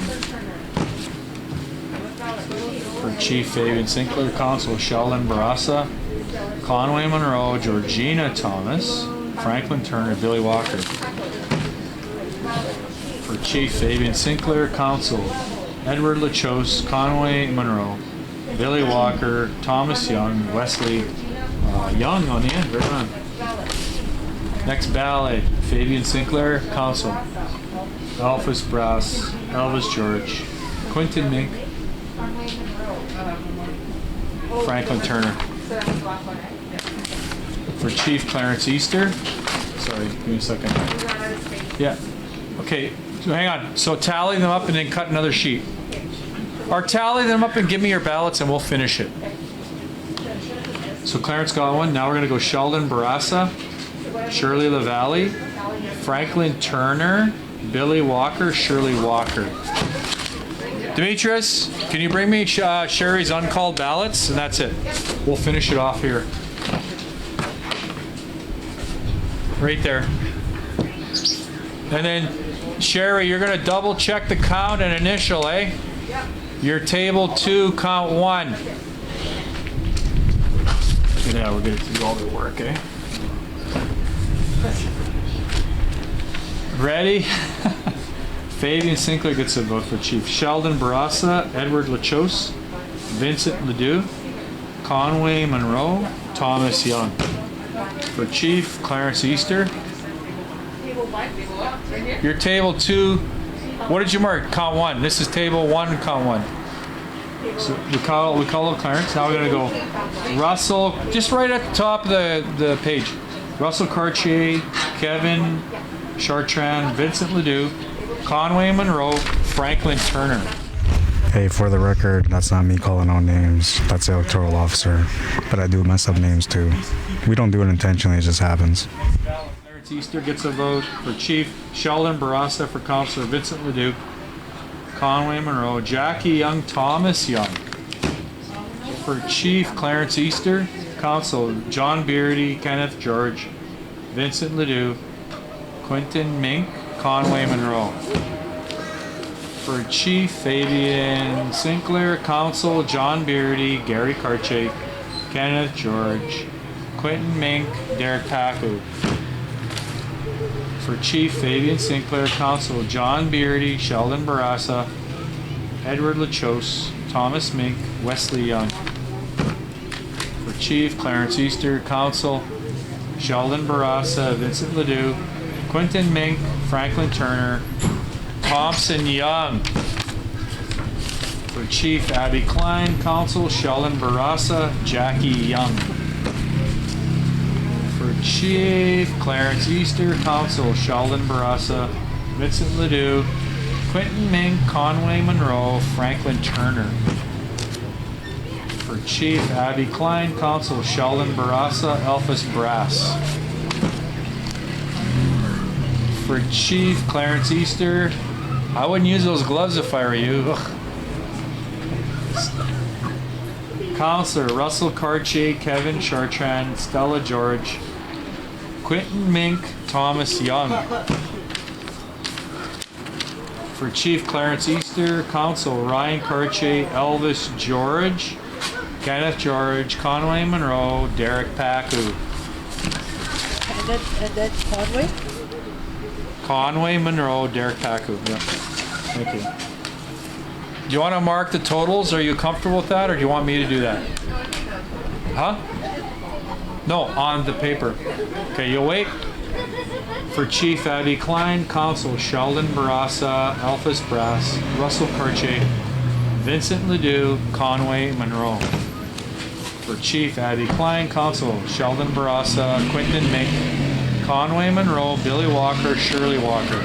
For Chief Fabian Sinclair, Counsel Sheldon Barassa, Conway Monroe, Georgina Thomas, Franklin Turner, Billy Walker. For Chief Fabian Sinclair, Counsel Edward LaChose, Conway Monroe, Billy Walker, Thomas Young, Wesley Young on the end, right on. Next ballot, Fabian Sinclair, Counsel Alphas Brass, Elvis George, Quentin Mink, Franklin Turner. For Chief Clarence Easter, sorry, give me a second. Yeah, okay, so hang on. So tally them up and then cut another sheet. Or tally them up and give me your ballots and we'll finish it. So Clarence got one. Now we're going to go Sheldon Barassa, Shirley LaValle, Franklin Turner, Billy Walker, Shirley Walker. Demetrius, can you bring me Sherry's uncalled ballots? And that's it. We'll finish it off here. Right there. And then, Sherry, you're going to double check the count and initial, eh? Yep. Your table 2, count 1. Yeah, we're going to do all the work, eh? Ready? Fabian Sinclair gets a vote for Chief. Sheldon Barassa, Edward LaChose, Vincent Ledoux, Conway Monroe, Thomas Young. For Chief, Clarence Easter. Your table 2, what did you mark? Count 1. This is table 1, count 1. So we call it Clarence. Now we're going to go Russell, just right at the top of the page. Russell Cartier, Kevin Chartrand, Vincent Ledoux, Conway Monroe, Franklin Turner. Hey, for the record, that's not me calling out names. That's the electoral officer. But I do mess up names too. We don't do it intentionally, it just happens. Clarence Easter gets a vote for Chief. Sheldon Barassa for Councilor Vincent Ledoux, Conway Monroe, Jackie Young, Thomas Young. For Chief, Clarence Easter, Council John Beardy, Kenneth George, Vincent Ledoux, Quentin Mink, Conway Monroe. For Chief, Fabian Sinclair, Council John Beardy, Gary Cartier, Kenneth George, Quentin Mink, Derek Paku. For Chief, Fabian Sinclair, Council John Beardy, Sheldon Barassa, Edward LaChose, Thomas Mink, Wesley Young. For Chief, Clarence Easter, Council Sheldon Barassa, Vincent Ledoux, Quentin Mink, Franklin Turner, Thompson Young. For Chief, Abby Klein. Council, Sheldon Barassa, Jackie Young. For Chief, Clarence Easter. Council, Sheldon Barassa, Vincent Ledoux, Quentin Mink, Conway Monroe, Franklin Turner. For Chief, Abby Klein. Council, Sheldon Barassa, Elphus Brass. For Chief, Clarence Easter. I wouldn't use those gloves if I were you. Ugh. Counselor, Russell Cartier, Kevin Chartrand, Stella George, Quentin Mink, Thomas Young. For Chief, Clarence Easter. Council, Ryan Cartier, Elvis George, Kenneth George, Conway Monroe, Derek Paku. And that's Conway? Conway Monroe, Derek Paku. Yeah. Thank you. Do you want to mark the totals? Are you comfortable with that, or do you want me to do that? Huh? No, on the paper. Okay, you'll wait. For Chief, Abby Klein. Council, Sheldon Barassa, Elphus Brass, Russell Cartier, Vincent Ledoux, Conway Monroe. For Chief, Abby Klein. Council, Sheldon Barassa, Quentin Mink, Conway Monroe, Billy Walker, Shirley Walker.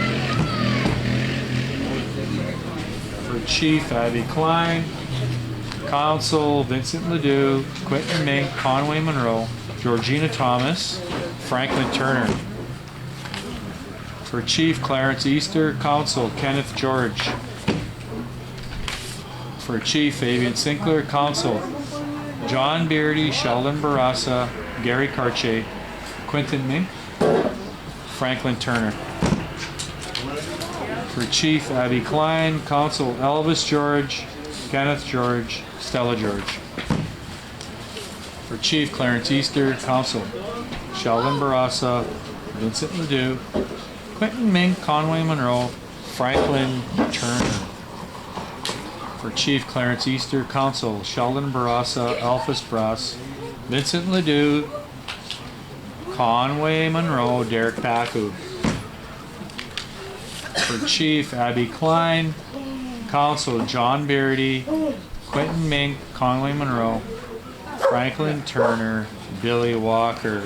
For Chief, Abby Klein. Council, Vincent Ledoux, Quentin Mink, Conway Monroe, Georgina Thomas, Franklin Turner. For Chief, Clarence Easter. Council, Kenneth George. For Chief, Fabian Sinclair. Council, John Beardy, Sheldon Barassa, Gary Cartier, Quentin Mink, Franklin Turner. For Chief, Abby Klein. Council, Elvis George, Kenneth George, Stella George. For Chief, Clarence Easter. Council, Sheldon Barassa, Vincent Ledoux, Quentin Mink, Conway Monroe, Franklin Turner. For Chief, Clarence Easter. Council, Sheldon Barassa, Elphus Brass, Vincent Ledoux, Conway Monroe, Derek Paku. For Chief, Abby Klein. Council, John Beardy, Quentin Mink, Conway Monroe, Franklin Turner, Billy Walker.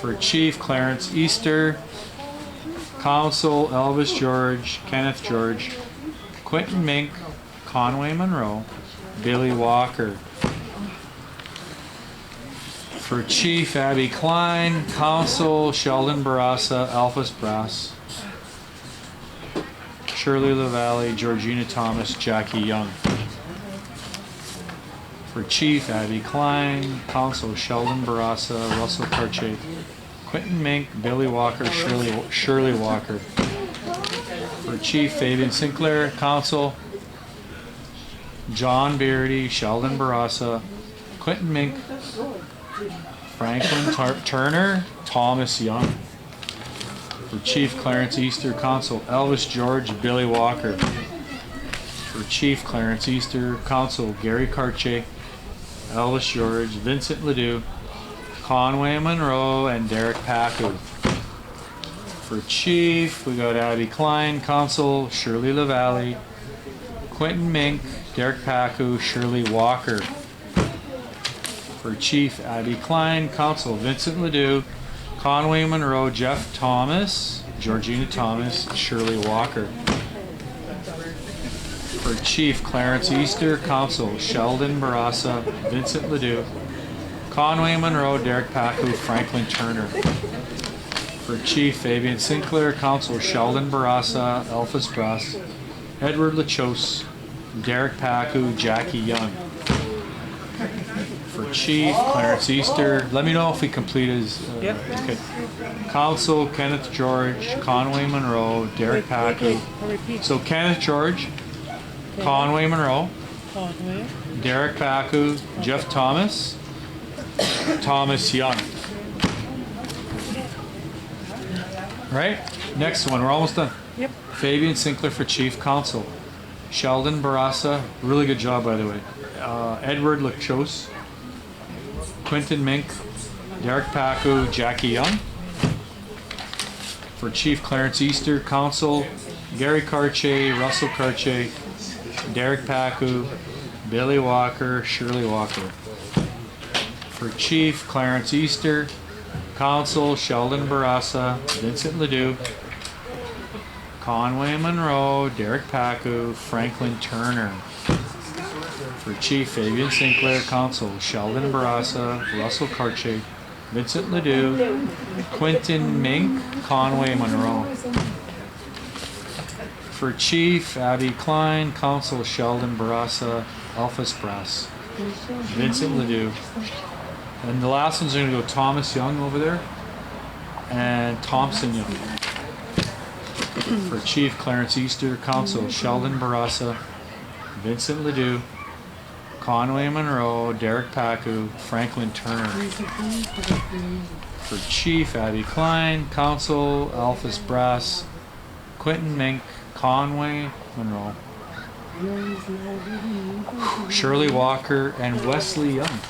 For Chief, Clarence Easter. Council, Elvis George, Kenneth George, Quentin Mink, Conway Monroe, Billy Walker. For Chief, Abby Klein. Council, Sheldon Barassa, Elphus Brass, Shirley LaValle, Georgina Thomas, Jackie Young. For Chief, Abby Klein. Council, Sheldon Barassa, Russell Cartier, Quentin Mink, Billy Walker, Shirley Walker. For Chief, Fabian Sinclair. Council, John Beardy, Sheldon Barassa, Quentin Mink, Franklin Turner, Thomas Young. For Chief, Clarence Easter. Council, Elvis George, Billy Walker. For Chief, Clarence Easter. Council, Gary Cartier, Elvis George, Vincent Ledoux, Conway Monroe, and Derek Paku. For Chief, we got Abby Klein. Council, Shirley LaValle, Quentin Mink, Derek Paku, Shirley Walker. For Chief, Abby Klein. Council, Vincent Ledoux, Conway Monroe, Jeff Thomas, Georgina Thomas, Shirley Walker. For Chief, Clarence Easter. Council, Sheldon Barassa, Vincent Ledoux, Conway Monroe, Derek Paku, Franklin Turner. For Chief, Fabian Sinclair. Council, Sheldon Barassa, Elphus Brass, Edward Lachose, Derek Paku, Jackie Young. For Chief, Clarence Easter. Let me know if we complete his. Yep. Okay. Council, Kenneth George, Conway Monroe, Derek Paku. Repeat. So Kenneth George, Conway Monroe, Conway. Derek Paku, Jeff Thomas, Thomas Young. Right? Next one. We're almost done. Yep. Fabian Sinclair for Chief. Council, Sheldon Barassa. Really good job, by the way. Edward Lachose, Quentin Mink, Derek Paku, Jackie Young. For Chief Clarence Easter, Council Gary Cartier, Russell Cartier, Derek Pacu, Billy Walker, Shirley Walker. For Chief Clarence Easter, Council Sheldon Barassa, Vincent Ledoux, Conway Monroe, Derek Pacu, Franklin Turner. For Chief Fabian Sinclair, Council Sheldon Barassa, Russell Cartier, Vincent Ledoux, Quentin Mink, Conway Monroe. For Chief Abby Klein, Council Sheldon Barassa, Alphas Brass, Vincent Ledoux. And the last one's going to go Thomas Young over there and Thompson Young. For Chief Clarence Easter, Council Sheldon Barassa, Vincent Ledoux, Conway Monroe, Derek Pacu, Franklin Turner. For Chief Abby Klein, Council Alphas Brass, Quentin Mink, Conway Monroe, Shirley Walker, and Wesley Young.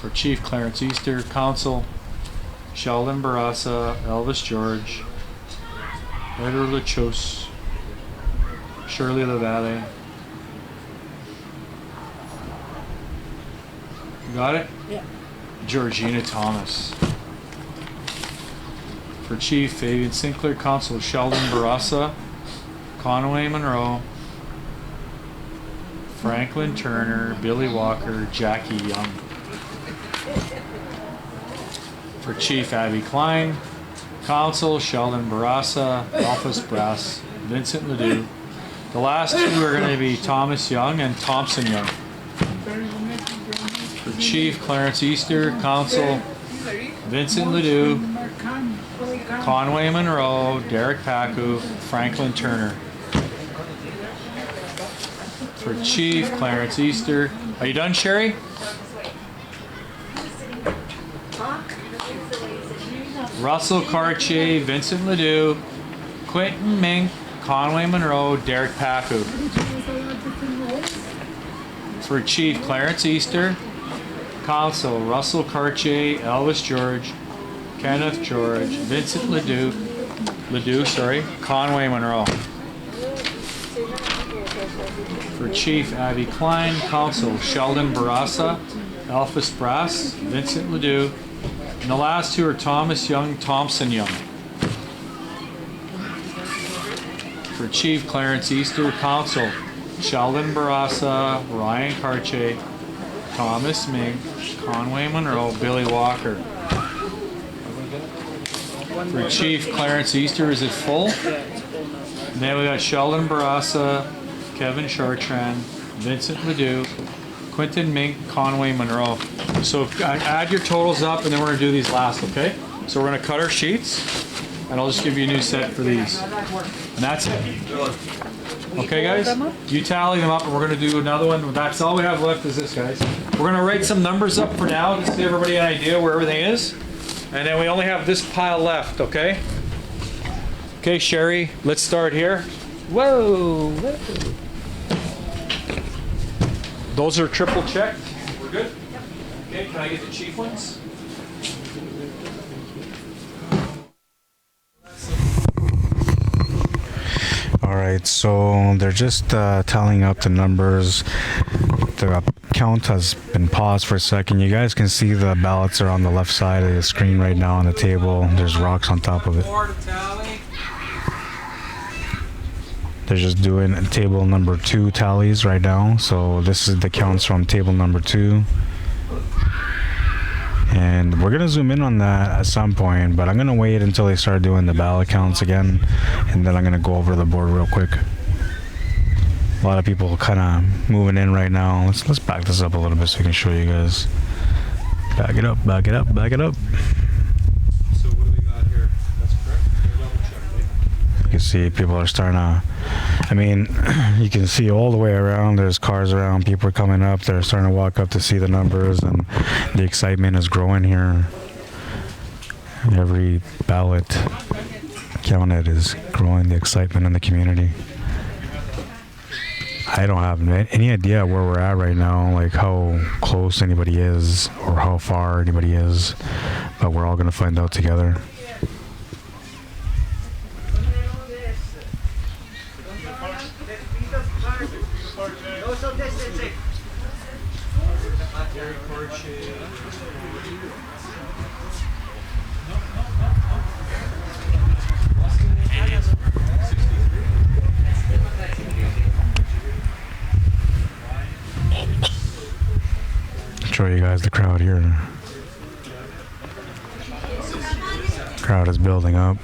For Chief Clarence Easter, Council Sheldon Barassa, Elvis George, Edward Lachos, Shirley LaValle. You got it? Yeah. Georgina Thomas. For Chief Fabian Sinclair, Council Sheldon Barassa, Conway Monroe, Franklin Turner, Billy Walker, Jackie Young. For Chief Abby Klein, Council Sheldon Barassa, Alphas Brass, Vincent Ledoux. The last two are going to be Thomas Young and Thompson Young. For Chief Clarence Easter, Council Vincent Ledoux, Conway Monroe, Derek Pacu, Franklin Turner. For Chief Clarence Easter, are you done, Sherry? Russell Cartier, Vincent Ledoux, Quentin Mink, Conway Monroe, Derek Pacu. For Chief Clarence Easter, Council Russell Cartier, Elvis George, Kenneth George, Vincent Ledoux, Conway Monroe. For Chief Abby Klein, Council Sheldon Barassa, Alphas Brass, Vincent Ledoux, and the last two are Thomas Young, Thompson Young. For Chief Clarence Easter, Council Sheldon Barassa, Ryan Cartier, Thomas Mink, Conway Monroe, Billy Walker. For Chief Clarence Easter, is it full? And then we got Sheldon Barassa, Kevin Chartrand, Vincent Ledoux, Quentin Mink, Conway Monroe. So add your totals up and then we're going to do these last, okay? So we're going to cut our sheets and I'll just give you a new set for these. And that's it. Okay, guys? You tally them up and we're going to do another one. That's all we have left is this, guys. We're going to write some numbers up for now just to give everybody an idea where everything is. And then we only have this pile left, okay? Okay, Sherry, let's start here. Whoa! Those are triple checked. We're good? Okay, can I get the chief ones? All right, so they're just tallying up the numbers. The count has been paused for a second. You guys can see the ballots are on the left side of the screen right now on the table. There's rocks on top of it. They're just doing table number 2 tallies right now. So this is the counts from table number 2. And we're gonna zoom in on that at some point, but I'm gonna wait until they start doing the ballot counts again, and then I'm gonna go over the board real quick. A lot of people kind of moving in right now. Let's back this up a little bit so we can show you guys. Back it up, back it up, back it up. So what do we got here? That's correct. Double check. You can see people are starting to, I mean, you can see all the way around. There's cars around, people are coming up. They're starting to walk up to see the numbers, and the excitement is growing here. Every ballot counted is growing the excitement in the community. I don't have any idea where we're at right now, like how close anybody is or how far anybody is, but we're all going to find out together. Show you guys the crowd here. Crowd is building up.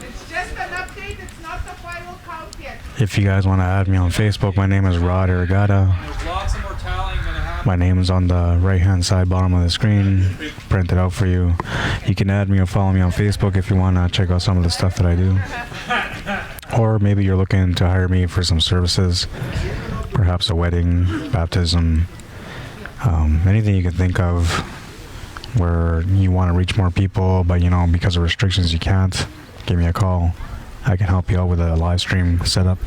It's just an update. It's not the final count yet. If you guys want to add me on Facebook, my name is Rod Arriagada. There's lots of more tallying going to happen. My name is on the right-hand side bottom of the screen, printed out for you. You can add me or follow me on Facebook if you want to check out some of the stuff that I do. Or maybe you're looking to hire me for some services, perhaps a wedding, baptism, anything you can think of where you want to reach more people, but you know, because of restrictions you can't. Give me a call. I can help you out with a live stream setup.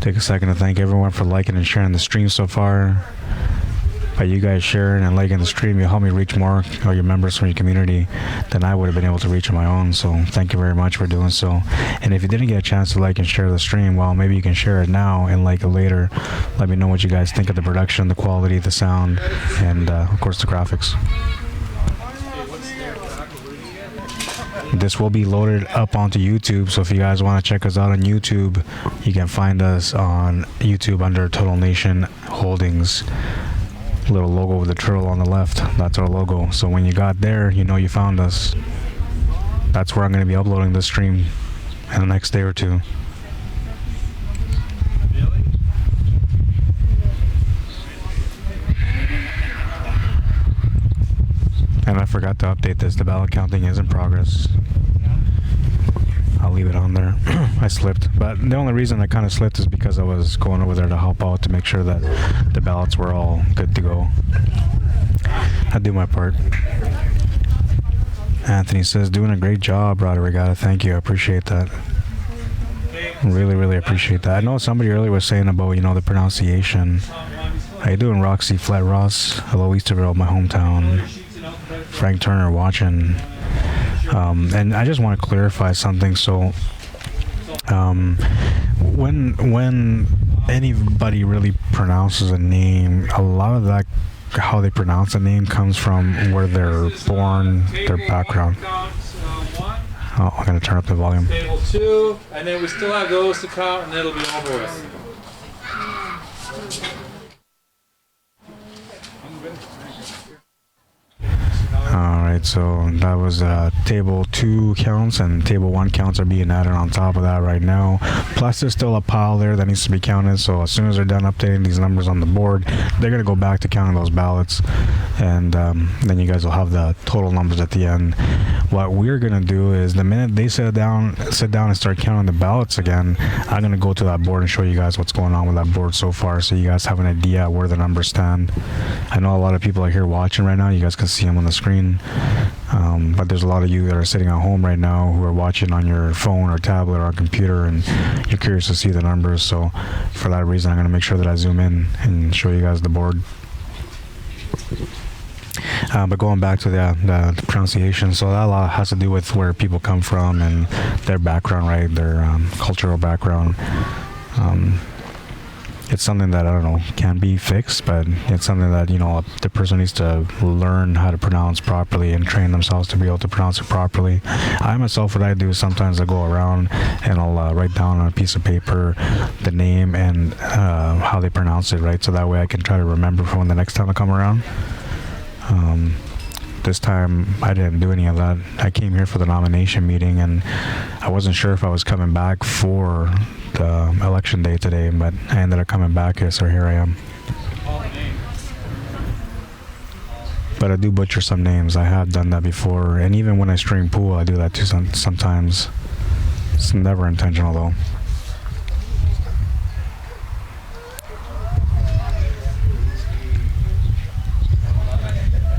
Take a second to thank everyone for liking and sharing the stream so far. By you guys sharing and liking the stream, you'll help me reach more of your members from your community than I would have been able to reach on my own. So thank you very much for doing so. And if you didn't get a chance to like and share the stream, well, maybe you can share it now and like it later. Let me know what you guys think of the production, the quality, the sound, and of course the graphics. This will be loaded up onto YouTube, so if you guys want to check us out on YouTube, you can find us on YouTube under Total Nation Holdings. Little logo with the turtle on the left. That's our logo. So when you got there, you know you found us. That's where I'm going to be uploading this stream in the next day or two. And I forgot to update this. The ballot counting is in progress. I'll leave it on there. I slipped, but the only reason I kind of slipped is because I was going over there to help out to make sure that the ballots were all good to go. I do my part. Anthony says, doing a great job, Rod Arriagada. Thank you. I appreciate that. Really, really appreciate that. I know somebody earlier was saying about, you know, the pronunciation. How you doing, Roxy Flat Ross? Hello, Easterville, my hometown. Frank Turner watching. And I just want to clarify something. So, when anybody really pronounces a name, a lot of that, how they pronounce a name, comes from where they're born, their background. Oh, I'm gonna turn up the volume. Table 2, and then we still have those to count, and it'll be over with. Alright, so that was table 2 counts, and table 1 counts are being added on top of that right now. Plus there's still a pile there that needs to be counted, so as soon as they're done updating these numbers on the board, they're going to go back to counting those ballots, and then you guys will have the total numbers at the end. What we're going to do is, the minute they sit down and start counting the ballots again, I'm going to go to that board and show you guys what's going on with that board so far, so you guys have an idea where the numbers stand. I know a lot of people are here watching right now. You guys can see them on the screen. But there's a lot of you that are sitting at home right now who are watching on your phone or tablet or computer, and you're curious to see the numbers. So for that reason, I'm going to make sure that I zoom in and show you guys the board. But going back to the pronunciation, so that a lot has to do with where people come from and their background, right? Their cultural background. It's something that, I don't know, can be fixed, but it's something that, you know, the person needs to learn how to pronounce properly and train themselves to be able to pronounce it properly. I myself, what I do is sometimes I go around and I'll write down on a piece of paper the name and how they pronounce it, right? So that way I can try to remember for when the next time I come around. This time I didn't do any of that. I came here for the nomination meeting, and I wasn't sure if I was coming back for the election day today, but I ended up coming back here, so here I am. But I do butcher some names. I have done that before, and even when I stream pool, I do that too sometimes. It's never intentional though.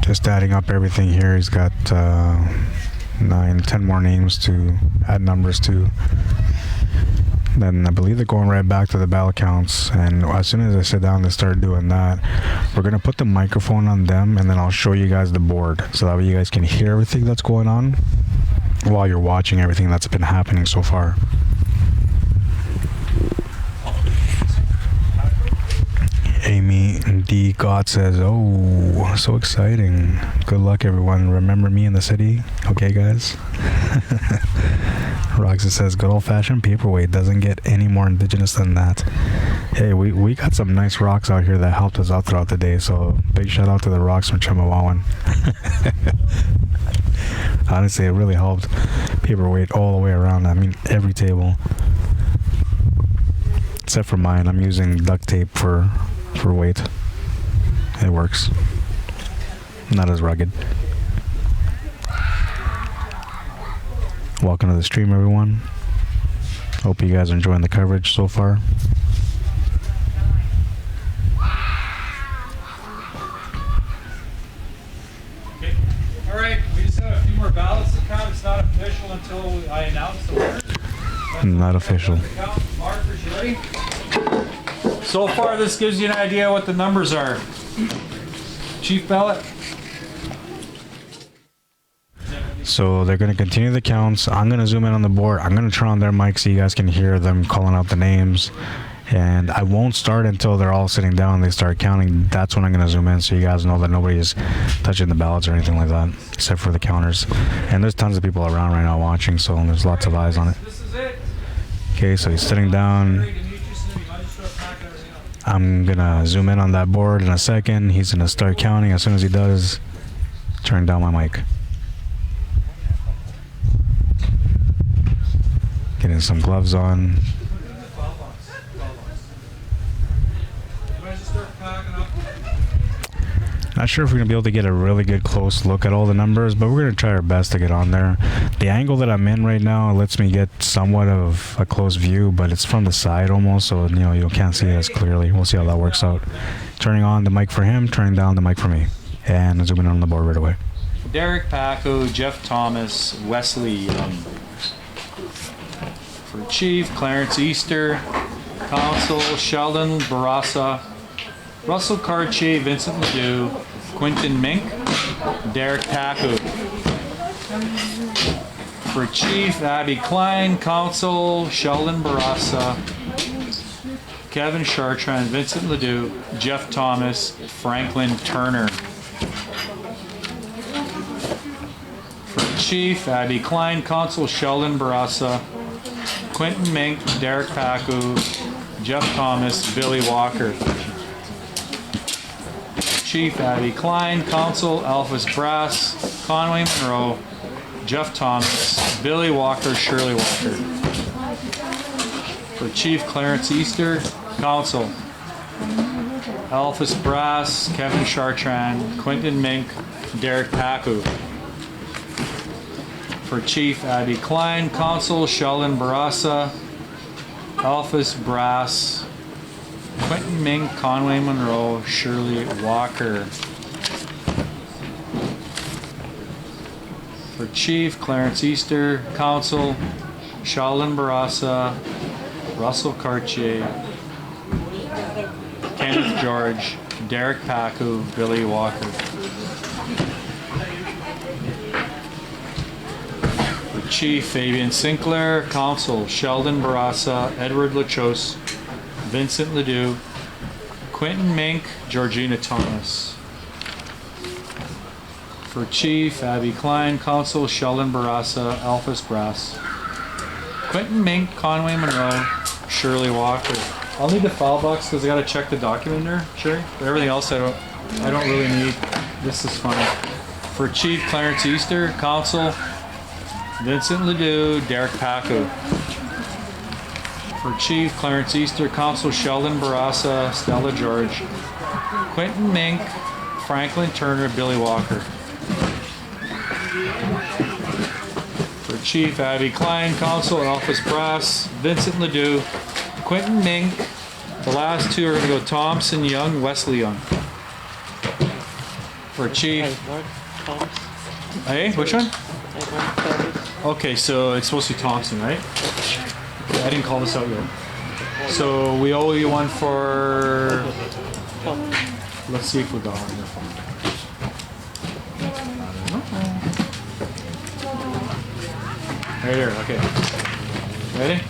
Just adding up everything here. He's got 9, 10 more names to add numbers to. Then I believe they're going right back to the ballot counts. And as soon as I sit down and start doing that, we're going to put the microphone on them, and then I'll show you guys the board. So that way you guys can hear everything that's going on while you're watching everything that's been happening so far. Amy D. God says, oh, so exciting. Good luck, everyone. Remember me in the city? Okay, guys? Roxa says, good old-fashioned paperweight. Doesn't get any more indigenous than that. Hey, we got some nice rocks out here that helped us out throughout the day, so big shout out to the rocks from Chemawawin. Honestly, it really helped. Paperweight all the way around. I mean, every table. Except for mine. I'm using duct tape for weight. It works. Not as rugged. Welcome to the stream, everyone. Hope you guys are enjoying the coverage so far. Okay. All right, we just have a few more ballots to count. It's not official until I announce the winners. Not official. Markers, you ready? So far, this gives you an idea what the numbers are. Chief Ballot. So they're going to continue the counts. I'm going to zoom in on the board. I'm going to turn on their mic so you guys can hear them calling out the names. And I won't start until they're all sitting down and they start counting. That's when I'm going to zoom in so you guys know that nobody is touching the ballots or anything like that, except for the counters. And there's tons of people around right now watching, so there's lots of eyes on it. This is it. Okay, so he's sitting down. I'm going to zoom in on that board in a second. He's going to start counting. As soon as he does, turn down my mic. Getting some gloves on. Not sure if we're going to be able to get a really good close look at all the numbers, but we're going to try our best to get on there. The angle that I'm in right now lets me get somewhat of a close view, but it's from the side almost, so you can't see it as clearly. We'll see how that works out. Turning on the mic for him, turning down the mic for me. And zooming on the board right away. Derek Paco, Jeff Thomas, Wesley Young. For Chief, Clarence Easter. Council, Sheldon Barassa. Russell Cartier, Vincent Ledoux, Quentin Mink, Derek Paco. For Chief, Abby Klein. Council, Sheldon Barassa, Kevin Chartrand, Vincent Ledoux, Jeff Thomas, Franklin Turner. For Chief, Abby Klein. Council, Sheldon Barassa, Quentin Mink, Derek Paco, Jeff Thomas, Billy Walker. Chief, Abby Klein. Council, Alphys Brass, Conway Monroe, Jeff Thomas, Billy Walker, Shirley Walker. For Chief, Clarence Easter. Council, Alphys Brass, Kevin Chartrand, Quentin Mink, Derek Paco. For Chief, Abby Klein. Council, Sheldon Barassa, Alphys Brass, Quentin Mink, Conway Monroe, Shirley Walker. For Chief, Clarence Easter. Council, Sheldon Barassa, Russell Cartier, Kenneth George, Derek Paco, Billy Walker. For Chief, Fabian Sinclair. Council, Sheldon Barassa, Edward Lachos, Vincent Ledoux, Quentin Mink, Georgina Thomas. For Chief, Abby Klein. Council, Sheldon Barassa, Alphys Brass, Quentin Mink, Conway Monroe, Shirley Walker. I'll need the file box because I gotta check the document there, Sherry. But everything else I don't really need. This is fine. For Chief, Clarence Easter. Council, Vincent Ledoux, Derek Paco. For Chief, Clarence Easter. Council, Sheldon Barassa, Stella George, Quentin Mink, Franklin Turner, Billy Walker. For Chief, Abby Klein. Council, Alphys Brass, Vincent Ledoux, Quentin Mink. The last two are going to go Thompson, Young, Wesley Young. For Chief. Hey, which one? Okay, so it's supposed to be Thompson, right? I didn't call this out yet. So we owe you one for. Let's see if we got one here. Right here. Okay. Ready?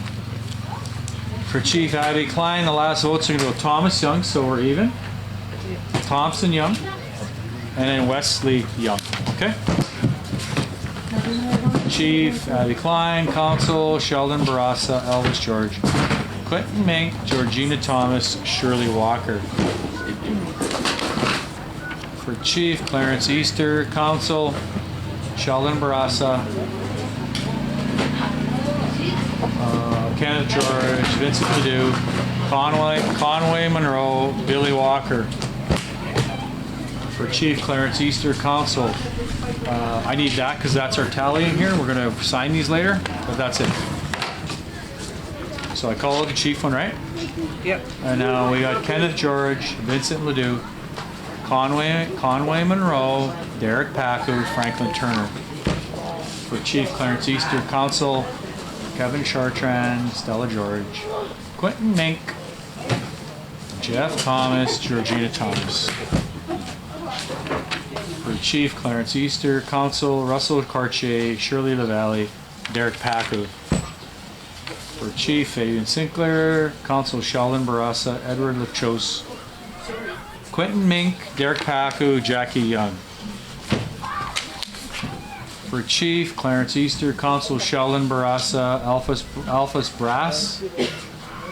For Chief Abby Klein, the last votes are going to go Thomas Young, so we're even. Thompson Young, and then Wesley Young. Okay. Chief Abby Klein, Council Sheldon Barassa, Elvis George, Quentin Mink, Georgina Thomas, Shirley Walker. For Chief Clarence Easter, Council Sheldon Barassa, Kenneth George, Vincent Ledoux, Conway Monroe, Billy Walker. For Chief Clarence Easter, Council. I need that because that's our tally in here. We're going to sign these later, but that's it. So I call it the chief one, right? Yep. And now we got Kenneth George, Vincent Ledoux, Conway Monroe, Derek Pacu, Franklin Turner. For Chief Clarence Easter, Council, Kevin Chartrand, Stella George, Quentin Mink, Jeff Thomas, Georgina Thomas. For Chief Clarence Easter, Council, Russell Cartier, Shirley LaValle, Derek Pacu. For Chief Fabian Sinclair, Council Sheldon Barassa, Edward Lachos, Quentin Mink, Derek Pacu, Jackie Young. For Chief Clarence Easter, Council Sheldon Barassa, Alphas Brass,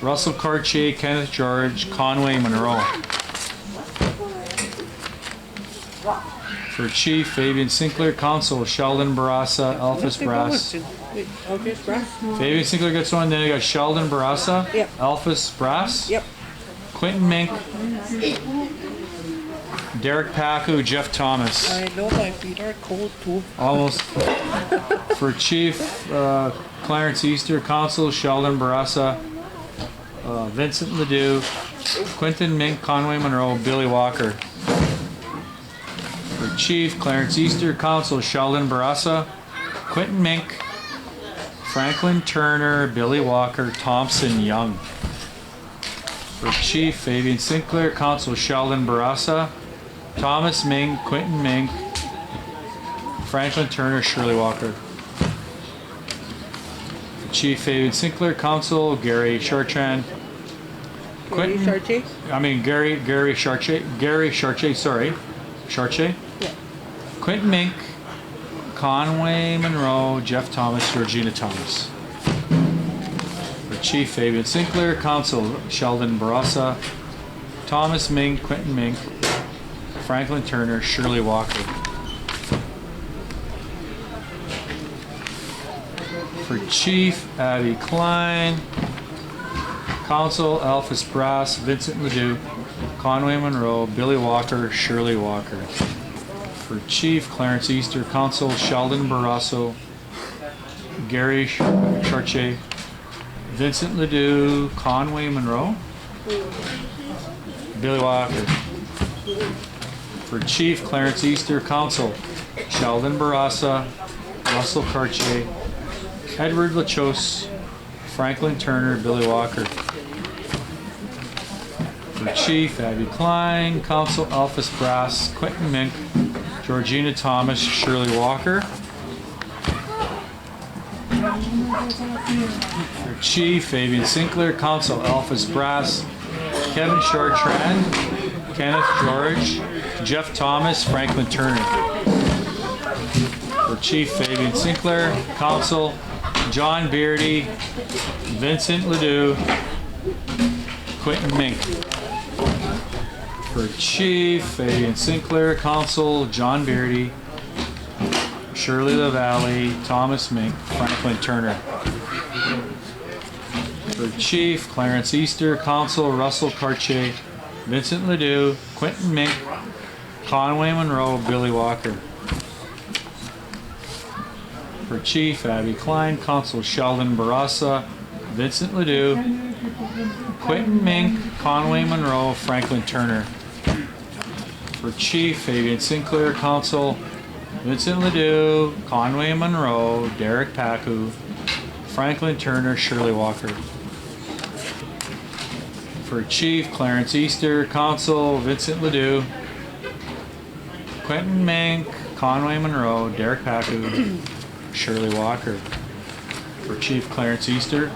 Russell Cartier, Kenneth George, Conway Monroe. For Chief Fabian Sinclair, Council Sheldon Barassa, Alphas Brass. Wait, Elvis Brass? Fabian Sinclair gets one, then you got Sheldon Barassa, Yep. Alphas Brass, Yep. Quentin Mink, Derek Pacu, Jeff Thomas. I know my feet are cold too. Almost. For Chief Clarence Easter, Council Sheldon Barassa, Vincent Ledoux, Quentin Mink, Conway Monroe, Billy Walker. For Chief Clarence Easter, Council Sheldon Barassa, Quentin Mink, Franklin Turner, Billy Walker, Thompson Young. For Chief Fabian Sinclair, Council Sheldon Barassa, Thomas Mink, Quentin Mink, Franklin Turner, Shirley Walker. For Chief Fabian Sinclair, Council Gary Chartrand, Gary Chartier? Gary Chartier, sorry. Chartier? Yeah. Quentin Mink, Conway Monroe, Jeff Thomas, Georgina Thomas. For Chief Fabian Sinclair, Council Sheldon Barassa, Thomas Mink, Quentin Mink, Franklin Turner, Shirley Walker. For Chief Abby Klein, Council Alphas Brass, Vincent Ledoux, Conway Monroe, Billy Walker, Shirley Walker. For Chief Clarence Easter, Council Sheldon Barrasso, Gary Chartier, Vincent Ledoux, Conway Monroe, Billy Walker. For Chief Clarence Easter, Council Sheldon Barassa, Russell Cartier, Edward Lachos, Franklin Turner, Billy Walker. For Chief Abby Klein, Council Alphas Brass, Quentin Mink, Georgina Thomas, Shirley Walker. For Chief Fabian Sinclair, Council Alphas Brass, Kevin Chartrand, Kenneth George, Jeff Thomas, Franklin Turner. For Chief Fabian Sinclair, Council John Beardy, Vincent Ledoux, Quentin Mink. For Chief Fabian Sinclair, Council John Beardy, Shirley LaValle, Thomas Mink, Franklin Turner. For Chief Clarence Easter, Council Russell Cartier, Vincent Ledoux, Quentin Mink, Conway Monroe, Billy Walker. For Chief Abby Klein, Council Sheldon Barassa, Vincent Ledoux, Quentin Mink, Conway Monroe, Franklin Turner. For Chief Fabian Sinclair, Council Vincent Ledoux, Conway Monroe, Derek Pacu, Franklin Turner, Shirley Walker. For Chief, Clarence Easter. Council, Vincent Ledoux. Quentin Mink, Conway Monroe, Derek Pacu, Shirley Walker. For Chief, Clarence Easter.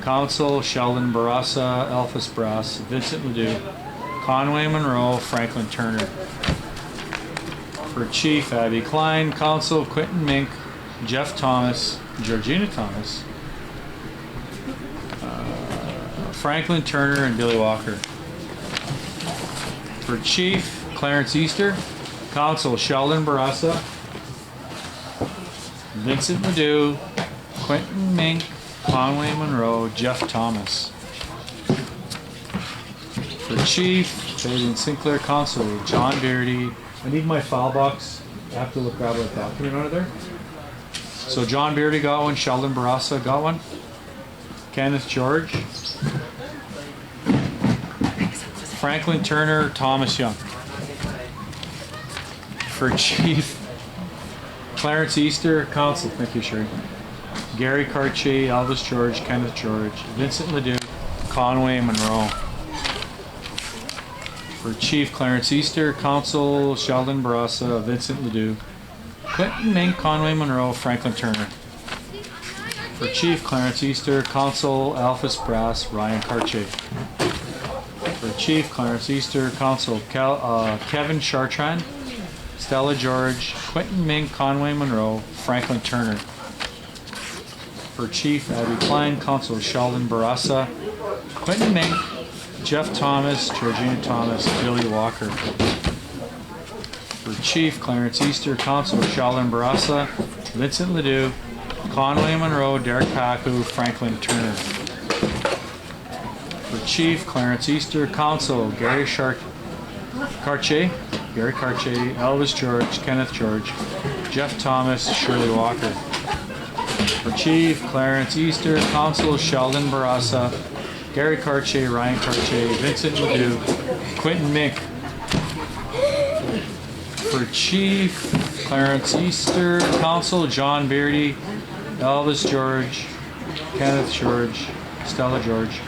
Council, Sheldon Barassa, Elphus Brass, Vincent Ledoux, Conway Monroe, Franklin Turner. For Chief, Abby Klein. Council, Quentin Mink, Jeff Thomas, Georgina Thomas, Franklin Turner, and Billy Walker. For Chief, Clarence Easter. Council, Sheldon Barassa, Vincent Ledoux, Quentin Mink, Conway Monroe, Jeff Thomas. For Chief, Fabian Sinclair. Council, John Beardy. I need my file box. I have to look grab a document out of there. So John Beardy got one, Sheldon Barassa got one, Kenneth George, Franklin Turner, Thomas Young. For Chief, Clarence Easter. Council, thank you, Sherry. Gary Cartier, Elvis George, Kenneth George, Vincent Ledoux, Conway Monroe. For Chief, Clarence Easter. Council, Sheldon Barassa, Vincent Ledoux, Quentin Mink, Conway Monroe, Franklin Turner. For Chief, Clarence Easter. Council, Alphys Brass, Ryan Cartier. For Chief, Clarence Easter. Council, Kevin Chartrand, Stella George, Quentin Mink, Conway Monroe, Franklin Turner. For Chief, Abby Klein. Council, Sheldon Barassa, Quentin Mink, Jeff Thomas, Georgina Thomas, Billy Walker. For Chief, Clarence Easter. Council, Sheldon Barassa, Vincent Ledoux, Conway Monroe, Derek Pacu, Franklin Turner. For Chief, Clarence Easter. Council, Gary Cartier, Elvis George, Kenneth George, Jeff Thomas, Shirley Walker. For Chief, Clarence Easter. Council, Sheldon Barassa, Gary Cartier, Ryan Cartier, Vincent Ledoux, Quentin Mink. For Chief, Clarence Easter. Council, John Beardy, Elvis George, Kenneth George, Stella George,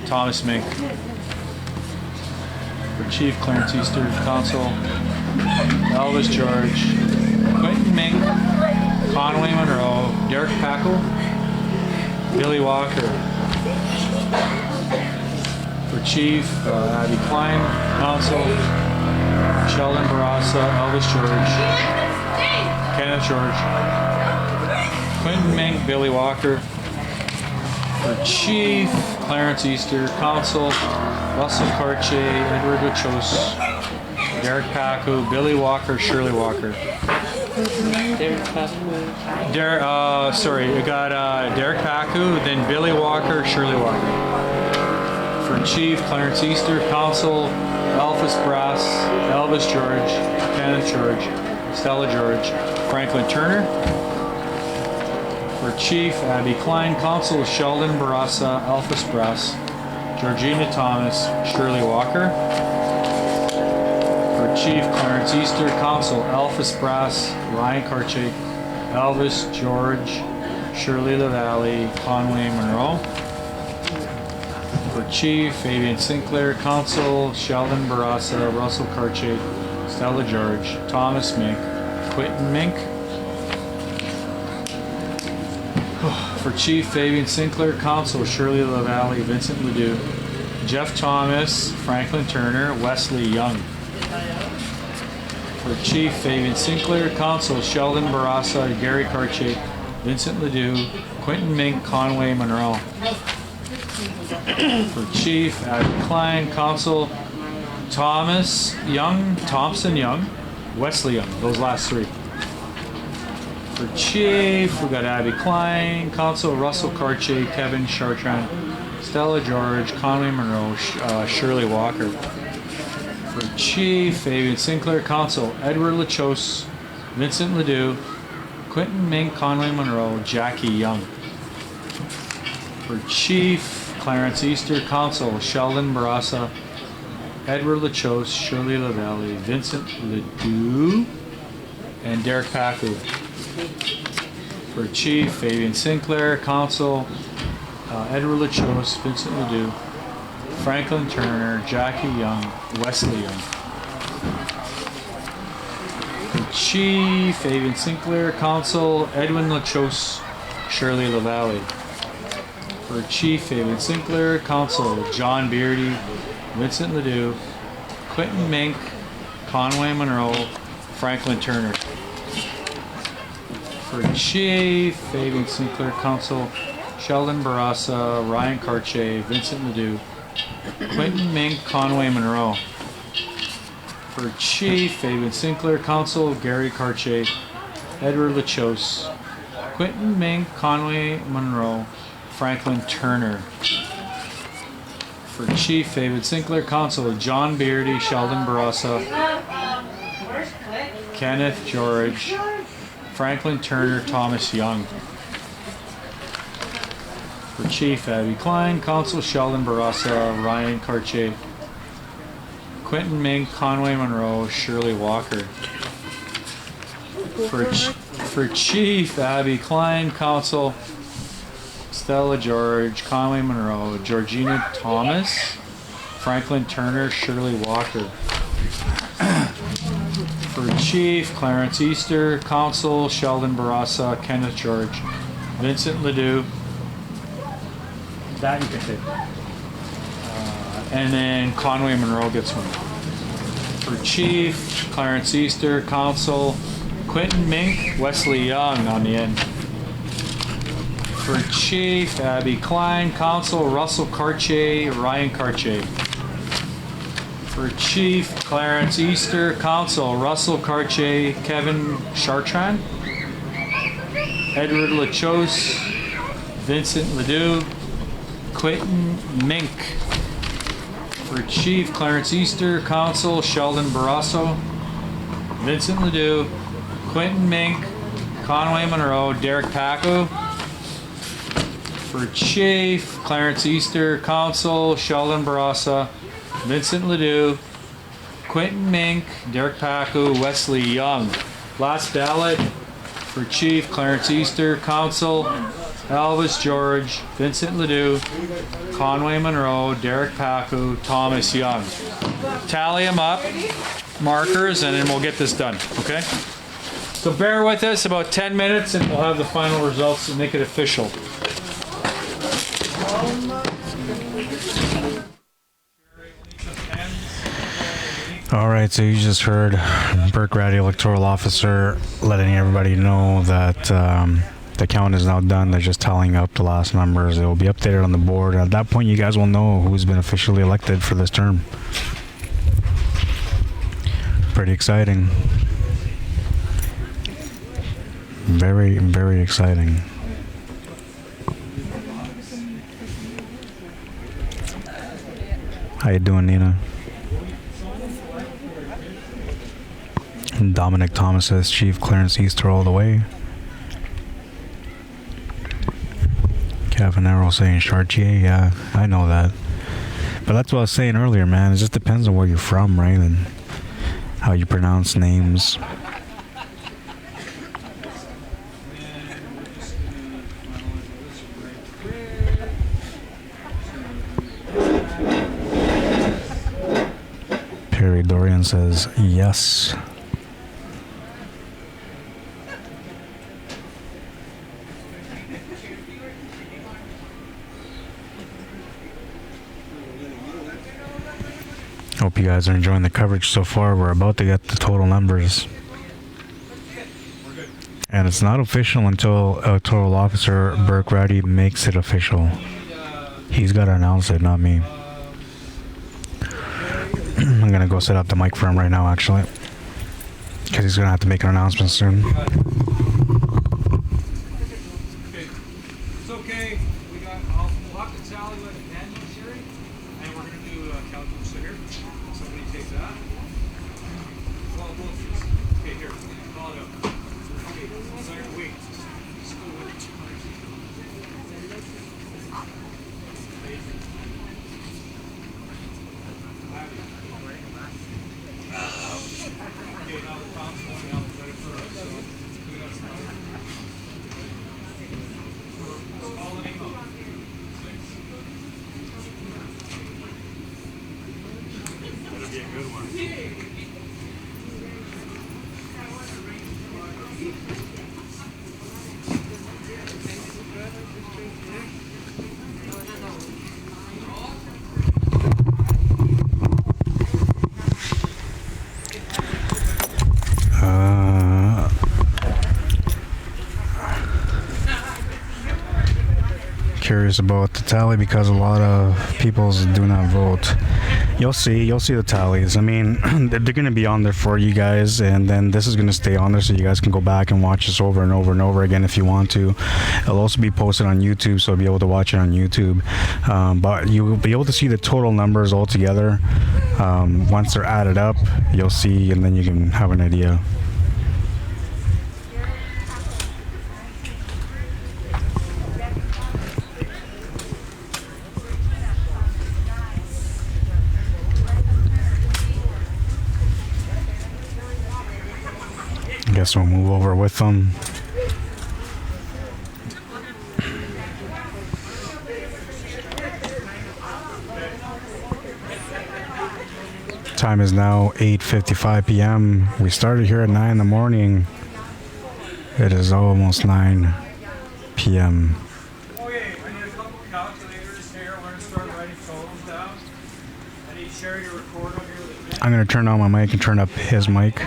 Thomas Mink. For Chief, Clarence Easter. Council, Elvis George, Quentin Mink, Conway Monroe, Derek Pacu, Billy Walker. For Chief, Abby Klein. Council, Sheldon Barassa, Elvis George, Kenneth George, Quentin Mink, Billy Walker. For Chief, Clarence Easter. Council, Russell Cartier, Edward Lachos, Derek Pacu, Billy Walker, Shirley Walker. Derek Pacu. We got Derek Pacu, then Billy Walker, Shirley Walker. For Chief, Clarence Easter. Council, Alphys Brass, Elvis George, Kenneth George, Stella George, Franklin Turner. For Chief, Abby Klein. Council, Sheldon Barassa, Alphys Brass, Georgina Thomas, Shirley Walker. For Chief, Clarence Easter. Council, Alphys Brass, Ryan Cartier, Elvis George, Shirley LaValle, Conway Monroe. For Chief, Fabian Sinclair. Council, Sheldon Barassa, Russell Cartier, Stella George, Thomas Mink, Quentin Mink. For Chief, Fabian Sinclair. Council, Shirley LaValle, Vincent Ledoux, Jeff Thomas, Franklin Turner, Wesley Young. For Chief, Fabian Sinclair. Council, Sheldon Barassa, Gary Cartier, Vincent Ledoux, Quentin Mink, Conway Monroe. For Chief, Abby Klein. Council, Thompson Young, Wesley Young, those last three. For Chief, we got Abby Klein. Council, Russell Cartier, Kevin Chartrand, Stella George, Conway Monroe, Shirley Walker. For Chief, Fabian Sinclair. Council, Edward Lachos, Vincent Ledoux, Quentin Mink, Conway Monroe, Jackie Young. For Chief, Clarence Easter. Council, Sheldon Barassa, Edward Lachos, Shirley LaValle, Vincent Ledoux, and Derek Pacu. For Chief, Fabian Sinclair. Council, Edward Lachos, Vincent Ledoux, Franklin Turner, Jackie Young, Wesley Young. For Chief, Fabian Sinclair. Council, Edwin Lachos, Shirley LaValle. For Chief, Fabian Sinclair. Council, John Beardy, Vincent Ledoux, Quentin Mink, Conway Monroe, Franklin Turner. For Chief, Fabian Sinclair. Council, Sheldon Barassa, Ryan Cartier, Vincent Ledoux, Quentin Mink, Conway Monroe. For Chief, Fabian Sinclair. Council, Gary Cartier, Edward Lachos, Quentin Mink, Conway Monroe, Franklin Turner. For Chief, Fabian Sinclair. Council, John Beardy, Sheldon Barassa, Kenneth George, Franklin Turner, Thomas Young. For Chief, Abby Klein. Council, Sheldon Barassa, Ryan Cartier, Quentin Mink, Conway Monroe, Shirley Walker. For Chief, Abby Klein. Council, Stella George, Conway Monroe, Georgina Thomas, Franklin Turner, Shirley Walker. For Chief, Clarence Easter. Council, Sheldon Barassa, Kenneth George, Vincent Ledoux. That you can take. And then Conway Monroe gets one. For Chief, Clarence Easter. Council, Quentin Mink, Wesley Young on the end. For Chief, Abby Klein. Council, Russell Cartier, Ryan Cartier. For Chief, Clarence Easter. Council, Russell Cartier, Kevin Chartrand, Edward Lachos, Vincent Ledoux, Quentin Mink. For Chief, Clarence Easter. Council, Sheldon Barrasso, Vincent Ledoux, Quentin Mink, Conway Monroe, Derek Paco. For Chief, Clarence Easter. Council, Sheldon Barassa, Vincent Ledoux, Quentin Mink, Derek Paco, Wesley Young. Last ballot. For Chief, Clarence Easter. Council, Elvis George, Vincent Ledoux, Conway Monroe, Derek Paco, Thomas Young. Tally them up, markers, and then we'll get this done, okay? So bear with us about 10 minutes and we'll have the final results and make it official. All right, so you just heard Burke Ratty, electoral officer, letting everybody know that the count is now done. They're just tallying up the last numbers. It will be updated on the board. At that point, you guys will know who's been officially elected for this term. Pretty exciting. Very, very exciting. How you doing, Nina? Dominic Thomas says Chief, Clarence Easter all the way. Cavanero saying Chartier, yeah, I know that. But that's what I was saying earlier, man. It just depends on where you're from, right? And how you pronounce names. Perry Dorian says yes. Hope you guys are enjoying the coverage so far. We're about to get the total numbers. And it's not official until electoral officer Burke Ratty makes it official. He's got to announce it, not me. I'm going to go set up the mic for him right now, actually. Because he's going to have to make an announcement soon. It's okay. We'll have to tally with the manual, Sherry, and we're going to do a calculus here. Somebody take that. Well, okay, here. Call it up. Okay, sorry, wait. Just go with it. Okay, now the pound's going out better for us. So curious about the tally because a lot of people do not vote. You'll see the tallies. I mean, they're going to be on there for you guys, and then this is going to stay on there so you guys can go back and watch this over and over and over again if you want to. It'll also be posted on YouTube, so you'll be able to watch it on YouTube. But you will be able to see the total numbers all together. Once they're added up, you'll see, and then you can have an idea. I guess we'll move over with them. Time is now 8:55 p.m. We started here at 9 in the morning. It is almost 9 p.m. Okay, I need a couple calculators here. We're going to start writing totals down. I need Sherry to record on here. I'm going to turn on my mic and turn up his mic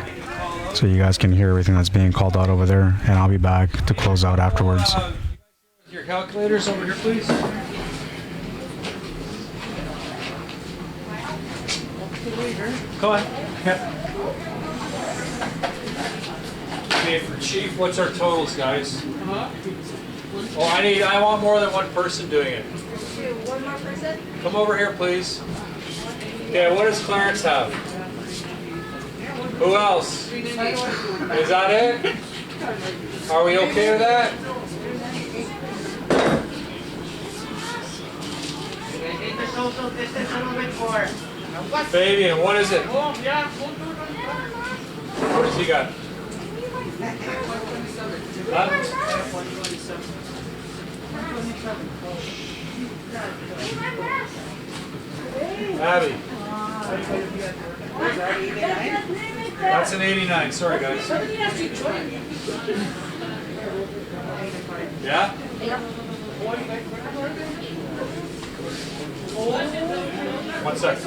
so you guys can hear everything that's being called out over there, and I'll be back to close out afterwards. Your calculators over here, please. Come on. Yep. Okay, for Chief, what's our totals, guys? Oh, I want more than one person doing it. One more person? Come over here, please. Okay, what does Clarence have? Who else? Is that it? Are we okay with that? Fabian, what is it? What does he got? Huh? Abby. That's an 89. Sorry, guys. Yeah? One sec.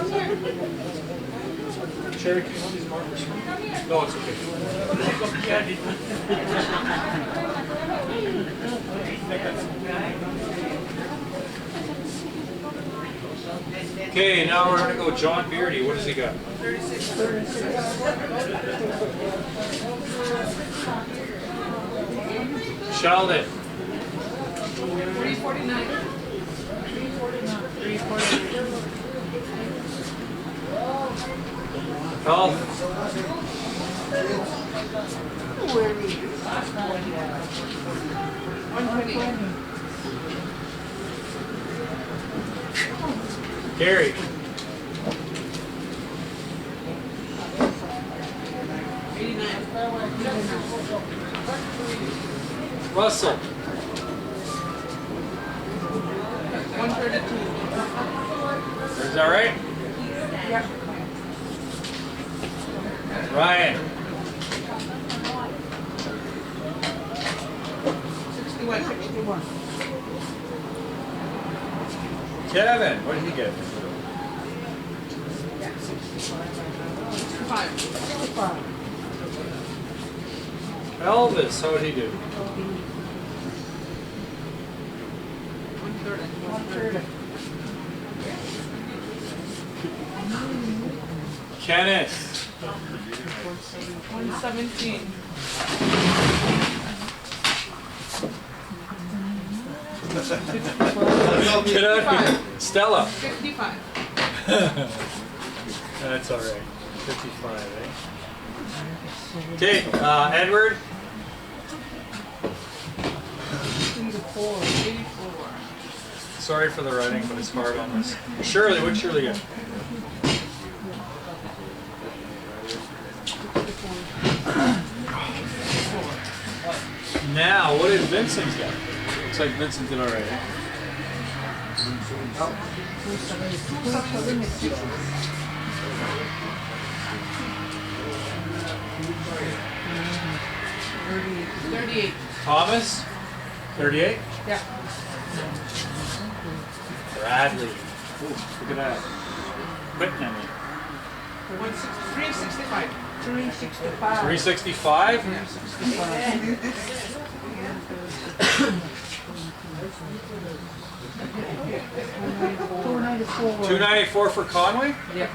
Sherry, can you hold these markers for me? No, it's okay. Okay, now we're going to go John Beardy. What does he got? 36. Sheldon. 349. 349. Health. 120. Gary. 89. Russell. 132. Is that right? Yep. Ryan. 61. 61. Kevin, what did he get? 65. 65. Elvis, how did he do? 130. 130. Kenneth. 117. Get out here. Stella. 55. That's all right. 55, eh? Okay, Edward. 84. 84. Sorry for the writing, but it's hard on us. Shirley, what'd Shirley get? Now, what did Vincent get? Looks like Vincent did all right, eh? 38. Thomas? 38? Yeah. Bradley. Ooh, look at that. Whitney. 365. 365. 365? Yeah, 65. $294. 294 for Conway? Yep.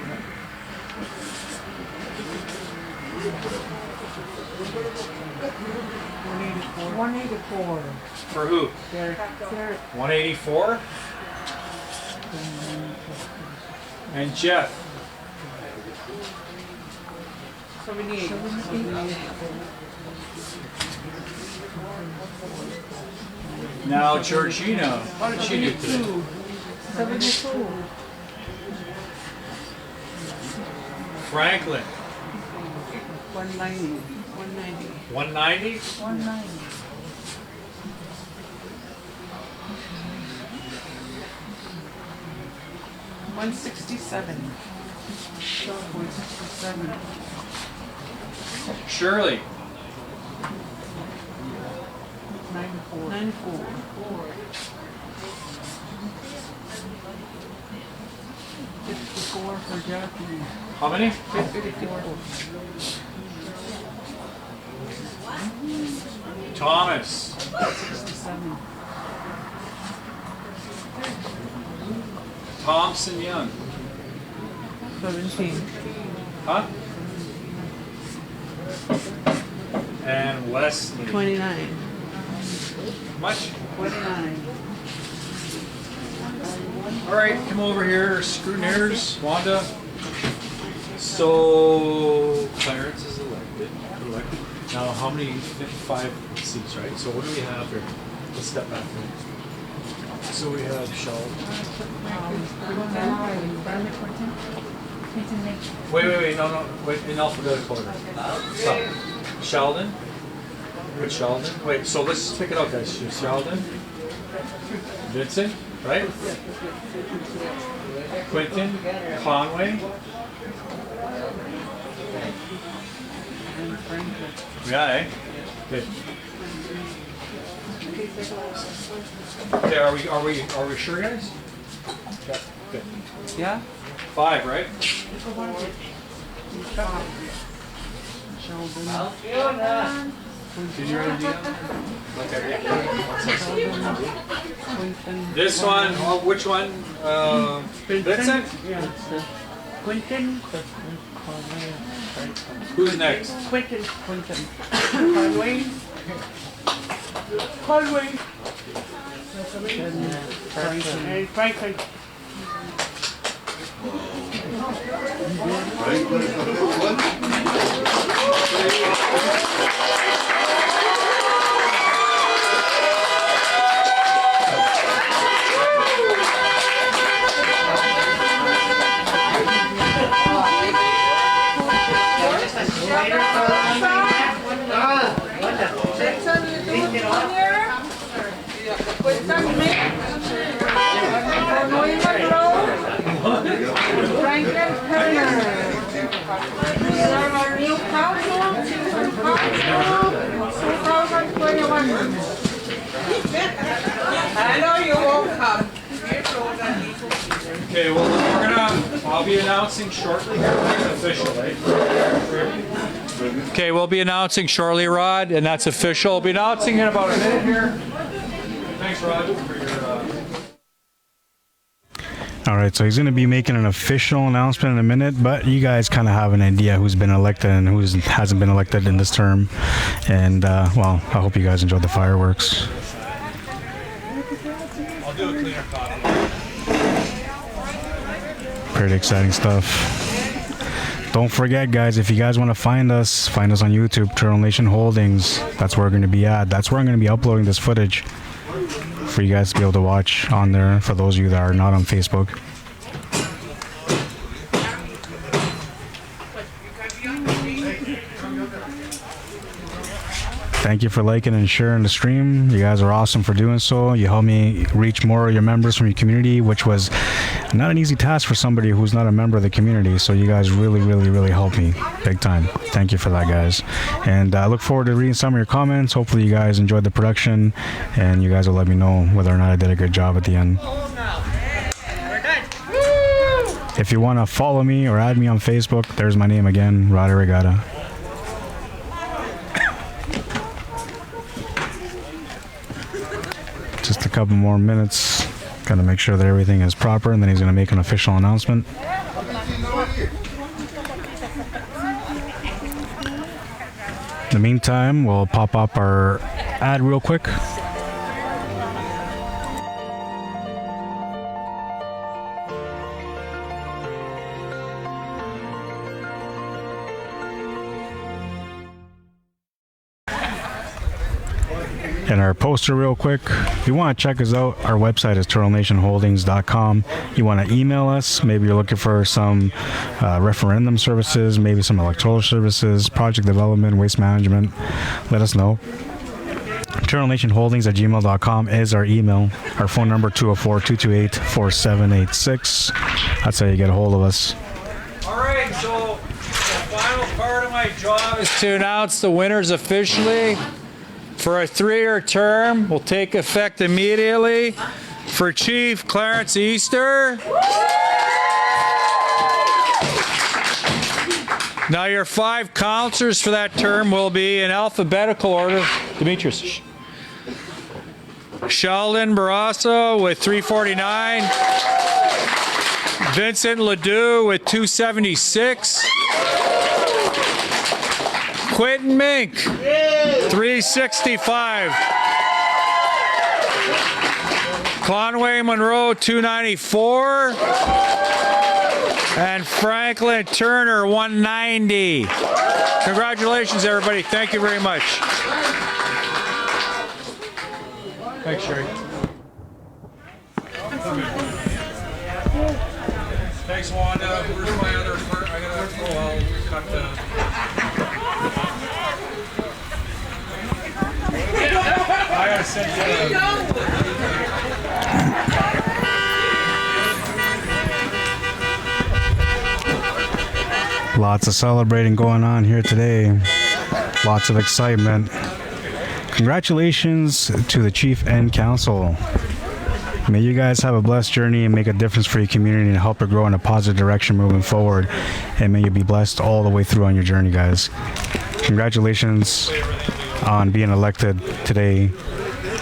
$184. For who? Derek. 184. And Jeff. 78. Now Georgina, how did she do today? 72. Franklin, 190. 190. 190. $167. 167. Shirley, 94. 94. 54 for Jackie. how many? 54. Thomas, 67. Thompson Young, 17. huh? And Wesley. 29. How much? 29. All right, come over here, scrutineers, Wanda. So Clarence is elected. Now, how many? 55 seats, right? So what do we have here? Let's step back here. So we have Sheldon. Wait, no, wait, in alphabetical order. Stop. Sheldon. With Sheldon. Wait, so let's pick it up, guys. Sheldon. Vincent, right? Quentin. Conway. Yeah, eh? Good. Okay, are we sure, guys? Yeah. Good. Yeah? 5, right? Did you already do that? Okay. This one, which one? Vincent? Yeah. Quentin. Who's next? Quentin. Conway. And Franklin. I know you won't come. Okay, well, I'll be announcing shortly here, it's official, right? Okay, we'll be announcing shortly, Rod, and that's official. We'll be announcing in about a minute here. Thanks, Rod, for your... All right, so he's going to be making an official announcement in a minute, but you guys kind of have an idea who's been elected and who hasn't been elected in this term. And, well, I hope you guys enjoyed the fireworks. I'll do a cleaner copy. Pretty exciting stuff. Don't forget, guys, if you guys want to find us on YouTube, Turtle Nation Holdings. That's where we're going to be at. That's where I'm going to be uploading this footage for you guys to be able to watch on there, for those of you that are not on Facebook. Thank you for liking and sharing the stream. You guys are awesome for doing so. You help me reach more of your members from your community, which was not an easy task for somebody who's not a member of the community. So you guys really, really, really helped me big time. Thank you for that, guys. And I look forward to reading some of your comments. Hopefully you guys enjoyed the production, and you guys will let me know whether or not I did a good job at the end. If you want to follow me or add me on Facebook, there's my name again, Rod Arriagada. Just a couple more minutes Gotta make sure that everything is proper, and then he's gonna make an official announcement. In the meantime, we'll pop up our ad real quick. And our poster real quick. If you want to check us out, our website is turtlenationholdings.com. You want to email us, maybe you're looking for some referendum services, maybe some electoral services, project development, waste management, let us know. turtlenationholdings@gmail.com is our email. Our phone number 204-228-4786. That's how you get a hold of us. All right, so the final part of my job is to announce the winners officially. For a 3-year term, will take effect immediately. For Chief Clarence Easter. Now your 5 counselors for that term will be in alphabetical order. Demetrius. Sheldon Barrasso with 349. Vincent Ledoux with 276. Quentin Mink, 365. Conway Monroe, 294. And Franklin Turner, 190. Congratulations, everybody. Thank you very much. Thanks, Sherry. Thanks, Wanda. Where's my other part? I gotta cut the... I gotta send you Lots of celebrating going on here today. Lots of excitement. Congratulations to the Chief and Council. May you guys have a blessed journey and make a difference for your community and help it grow in a positive direction moving forward. And may you be blessed all the way through on your journey, guys. Congratulations on being elected today.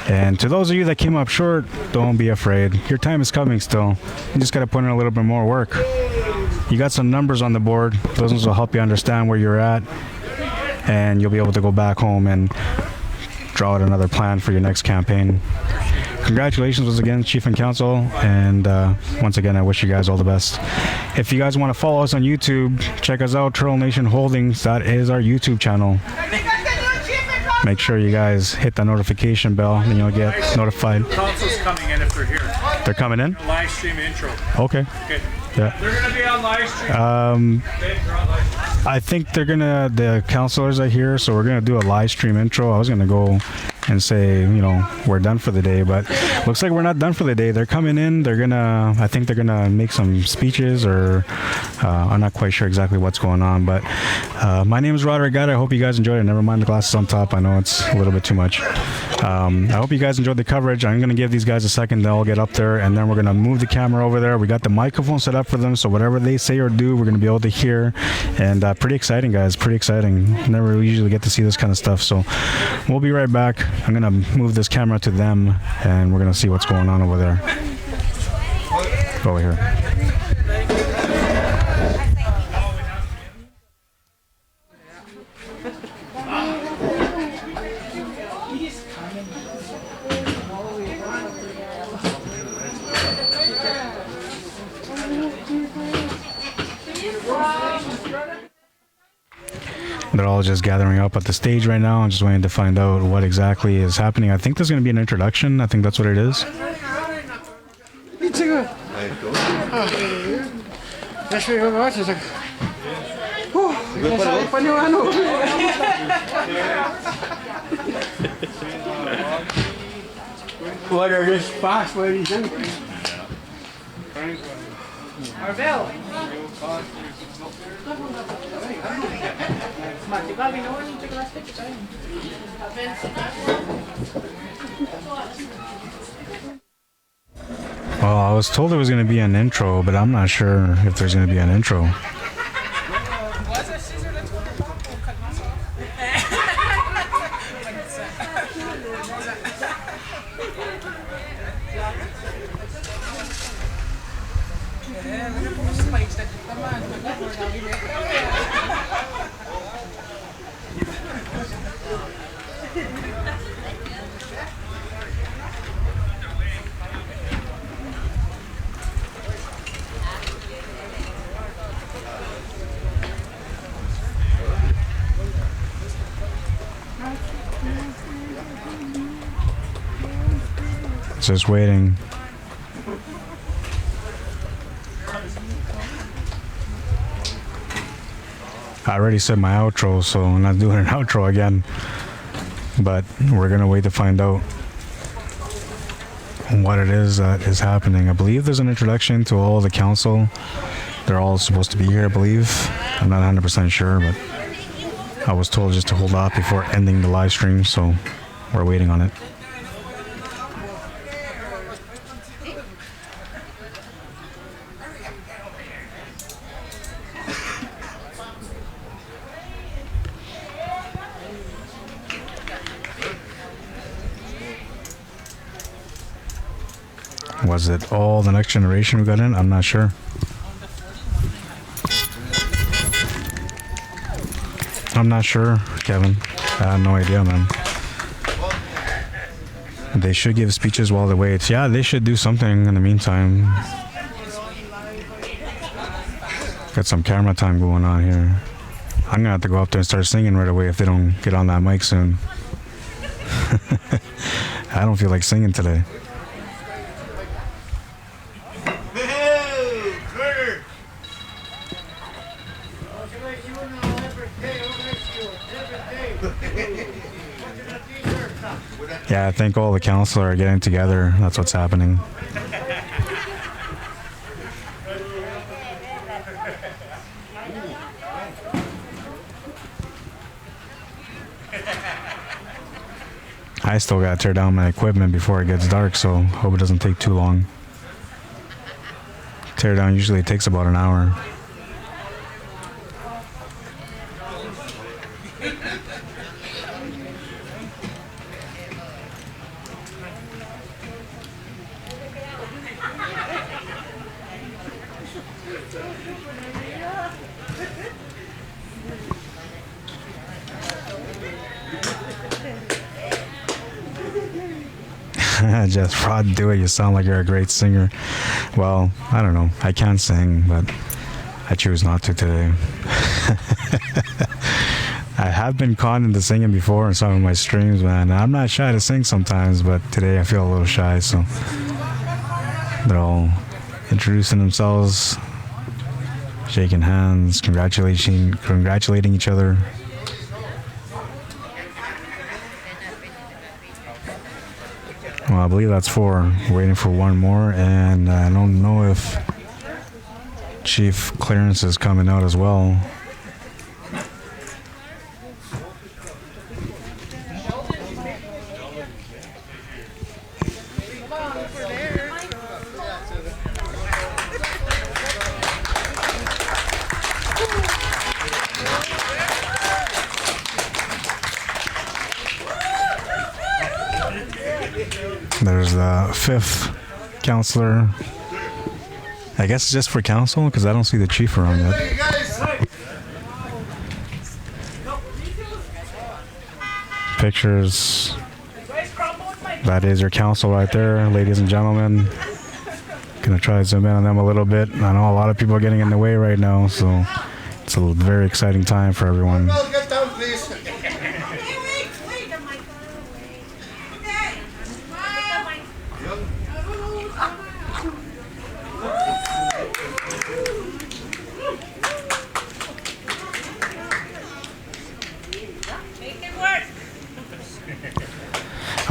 And to those of you that came up short, don't be afraid. Your time is coming still. You just got to put in a little bit more work. You got some numbers on the board. Those ones will help you understand where you're at. And you'll be able to go back home and draw out another plan for your next campaign. Congratulations once again, Chief and Council, and once again, I wish you guys all the best. If you guys want to follow us on YouTube, check us out, Turtle Nation Holdings. That is our YouTube channel. Make sure you guys hit the notification bell, and you'll get notified. Council's coming in if they're here. They're coming in? Live stream intro. Okay. Okay. Yeah. They're going to be on live stream. I think the councilors are here, so we're gonna do a live stream intro. I was gonna go and say, we're done for the day, but looks like we're not done for the day. They're coming in. I think they're gonna make some speeches, or I'm not quite sure exactly what's going on. But my name is Rod Arriagada. I hope you guys enjoyed it. Never mind the glasses on top. I know it's a little bit too much. I hope you guys enjoyed the coverage. I'm gonna give these guys a second. They'll get up there, and then we're gonna move the camera over there. We got the microphone set up for them, so whatever they say or do, we're gonna be able to hear. And pretty exciting, guys. Pretty exciting. Never usually get to see this kind of stuff. So we'll be right back. I'm gonna move this camera to them, and we're gonna see what's going on over there. Over here. They're all just gathering up at the stage right now. I'm just waiting to find out what exactly is happening. I think there's going to be an introduction. I think that's what it is. What are the spots where he's in? Marvel. Well, I was told there was going to be an intro, but I'm not sure if there's going to be an intro. Just waiting. I already said my outro, so I'm not doing an outro again. But we're gonna wait to find out what it is that is happening. I believe there's an introduction to all the council. They're all supposed to be here, I believe. I'm not 100% sure, but I was told just to hold off before ending the live stream, so we're waiting on it. Was it all the next generation who got in? I'm not sure. I'm not sure, Kevin. I have no idea, man. They should give speeches while they wait. Yeah, they should do something in the meantime. Got some camera time going on here. I'm gonna have to go up there and start singing right away if they don't get on that mic soon. I don't feel like singing today. Yeah, I think all the council are getting together. That's what's happening. I still gotta tear down my equipment before it gets dark, so hope it doesn't take too long. Tear down usually takes about an hour. Just Rod, do it. You sound like you're a great singer. Well, I don't know. I can sing, but I choose not to today. I have been conned into singing before in some of my streams, man. I'm not shy to sing sometimes, but today I feel a little shy, so they're all introducing themselves, shaking hands, congratulating each other. Well, I believe that's 4. Waiting for one more, and I don't know if Chief Clarence is coming out as well. There's the 5th counselor. I guess it's just for council because I don't see the chief around yet. Pictures. That is your council right there, ladies and gentlemen. Gonna try to zoom in on them a little bit. I know a lot of people are getting in the way right now, so it's a very exciting time for everyone. Get down, please.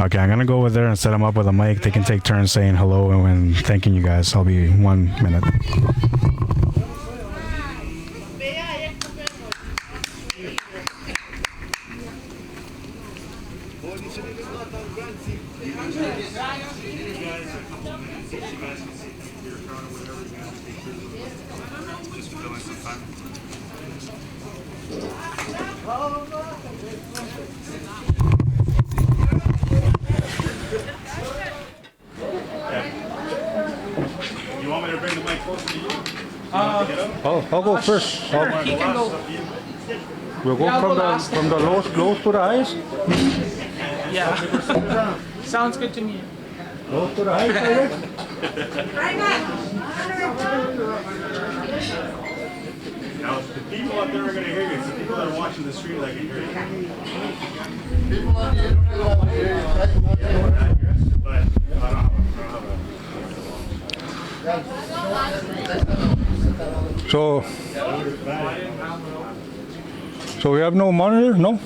Okay, I'm gonna go over there and set them up with a mic. They can take turns saying hello and thanking you guys. I'll be 1 minute. You want me to bring the mic closer to you? I'll go first. He can go. We'll go Yeah, I'll from go the last. from the lowest to the highest. Yeah. Sounds good to me. Lowest to the highest, I guess. Now, the people up there are going to hear you. It's the people that are watching the stream that can hear you. People on the internet, But I don't know. So we have no monitor? No? No,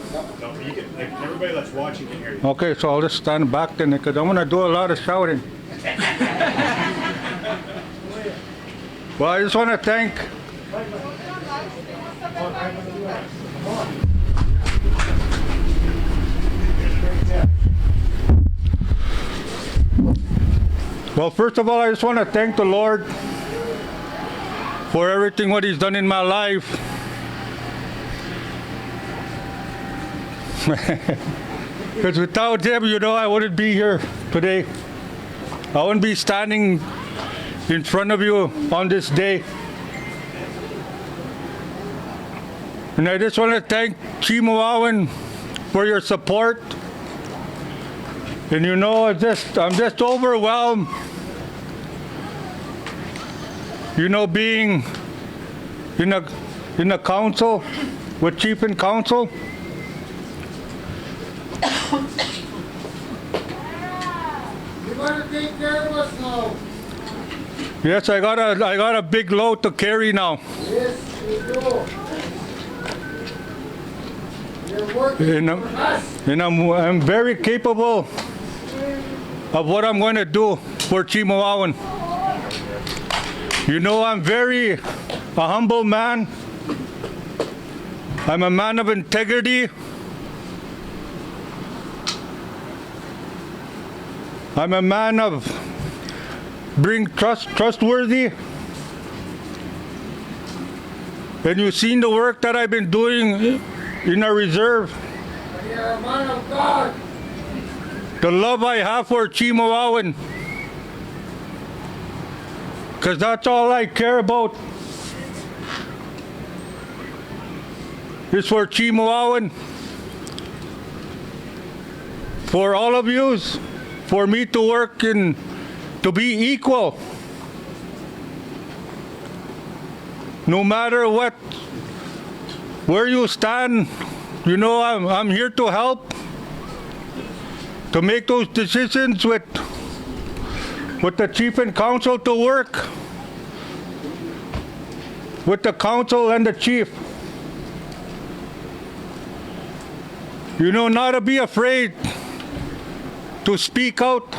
you can, like, everybody that's watching can hear you. Okay, so I'll just stand back then because I'm gonna do a lot of shouting. Well, I just want to thank. Well, first of all, I just want to thank the Lord for everything what He's done in my life. Because without Him, you know, I wouldn't be here today. I wouldn't be standing in front of you on this day. And I just want to thank Chemawawin for your support. And you know, I'm just overwhelmed. You know, being in a council with Chief and Council. You better take care of us now. Yes, I got a big load to carry now. Yes, you do. You're working for us. And I'm very capable of what I'm going to do for Chemawawin. You know, I'm a humble man. I'm a man of integrity. I'm a man of trustworthy. And you've seen the work that I've been doing in our reserve. You're a man of God. The love I have for Chemawawin. Because that's all I care about. Is for Chemawawin. For all of yous. For me to work and to be equal. No matter what, where you stand, you know I'm here to help. To make those decisions with the Chief and Council to work. With the Council and the Chief. You know, not to be afraid to speak out.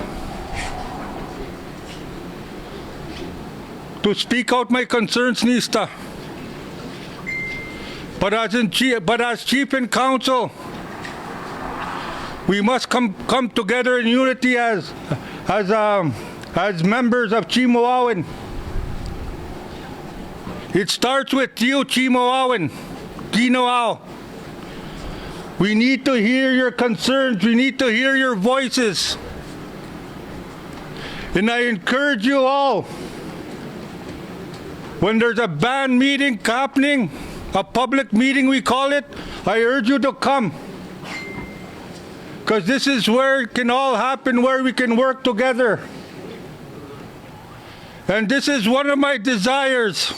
To speak out my concerns, Nista. But as Chief and Council, we must come together in unity as members of Chemawawin. It starts with you, Chemawawin. Ginoao. We need to hear your concerns. We need to hear your voices. And I encourage you all, when there's a band meeting happening, a public meeting we call it, I urge you to come. Because this is where it can all happen, where we can work together. And this is one of my desires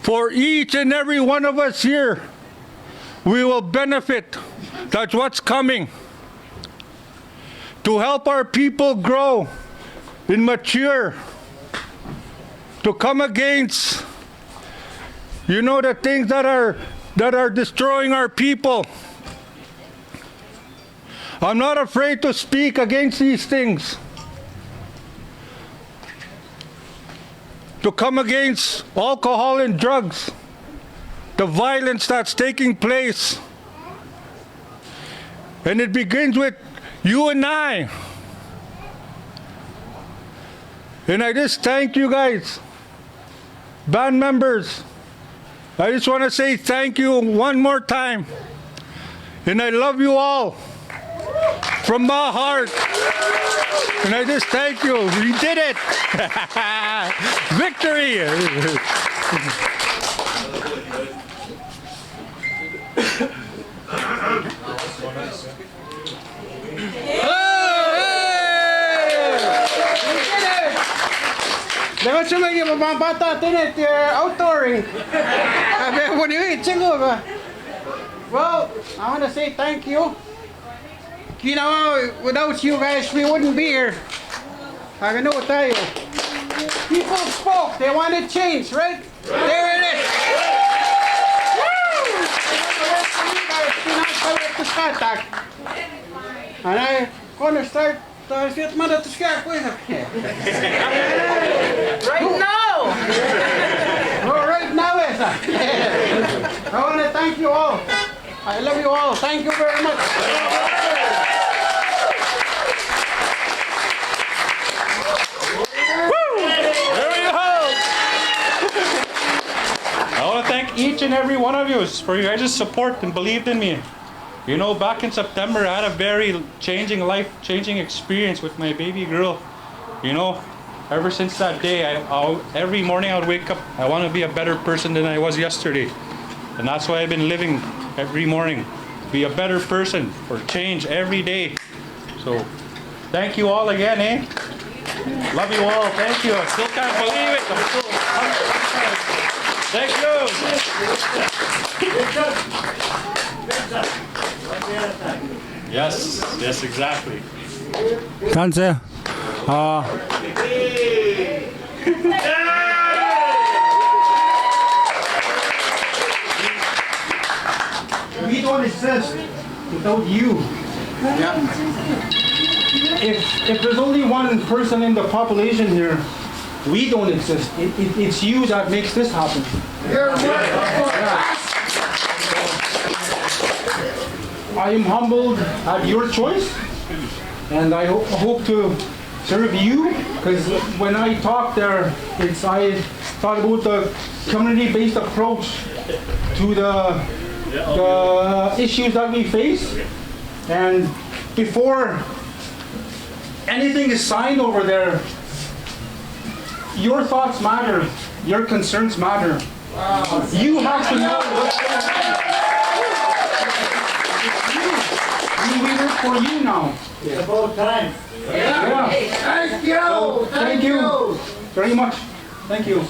for each and every one of us here. We will benefit. That's what's coming. To help our people grow and mature. To come against, you know, the things that are destroying our people. I'm not afraid to speak against these things. To come against alcohol and drugs. The violence that's taking place. And it begins with you and I. And I just thank you guys, band members. I just want to say thank you one more time. And I love you all from my heart. And I just thank you. We did it. Victory. Dapat sumagi mga bata tinet outtouring. What do you eat? Well, I want to say thank you. You know, without you guys, we wouldn't be here. I can know what I tell you. People spoke. They wanted change, right? There it is. And I'm going to start sit mother to scare with Right now! Oh, right now, Esa. I want to thank you all. I love you all. Thank you very much. I want to thank each and every one of you for your guys' support and believed in me. You know, back in September, I had a very life-changing experience with my baby girl. You know, ever since that day, every morning I would wake up, I want to be a better person than I was yesterday. And that's why I've been living every morning. Be a better person for change every day. So, thank you all again, eh? Love you all. Thank you. I still can't believe it. I'm still... Thank you. Yes, exactly. Danse. We don't exist without you. Yeah. If there's only one person in the population here, we don't exist. It's you that makes this happen. I am humbled at your choice, and I hope to serve you, because when I talked there, I thought about the community-based approach to the issues that we face, and before anything is signed over there, your thoughts matter, your concerns matter. You have to know what's going on. We work for you now. It's about time. Yeah. Thank you! So, thank you very much. Thank you.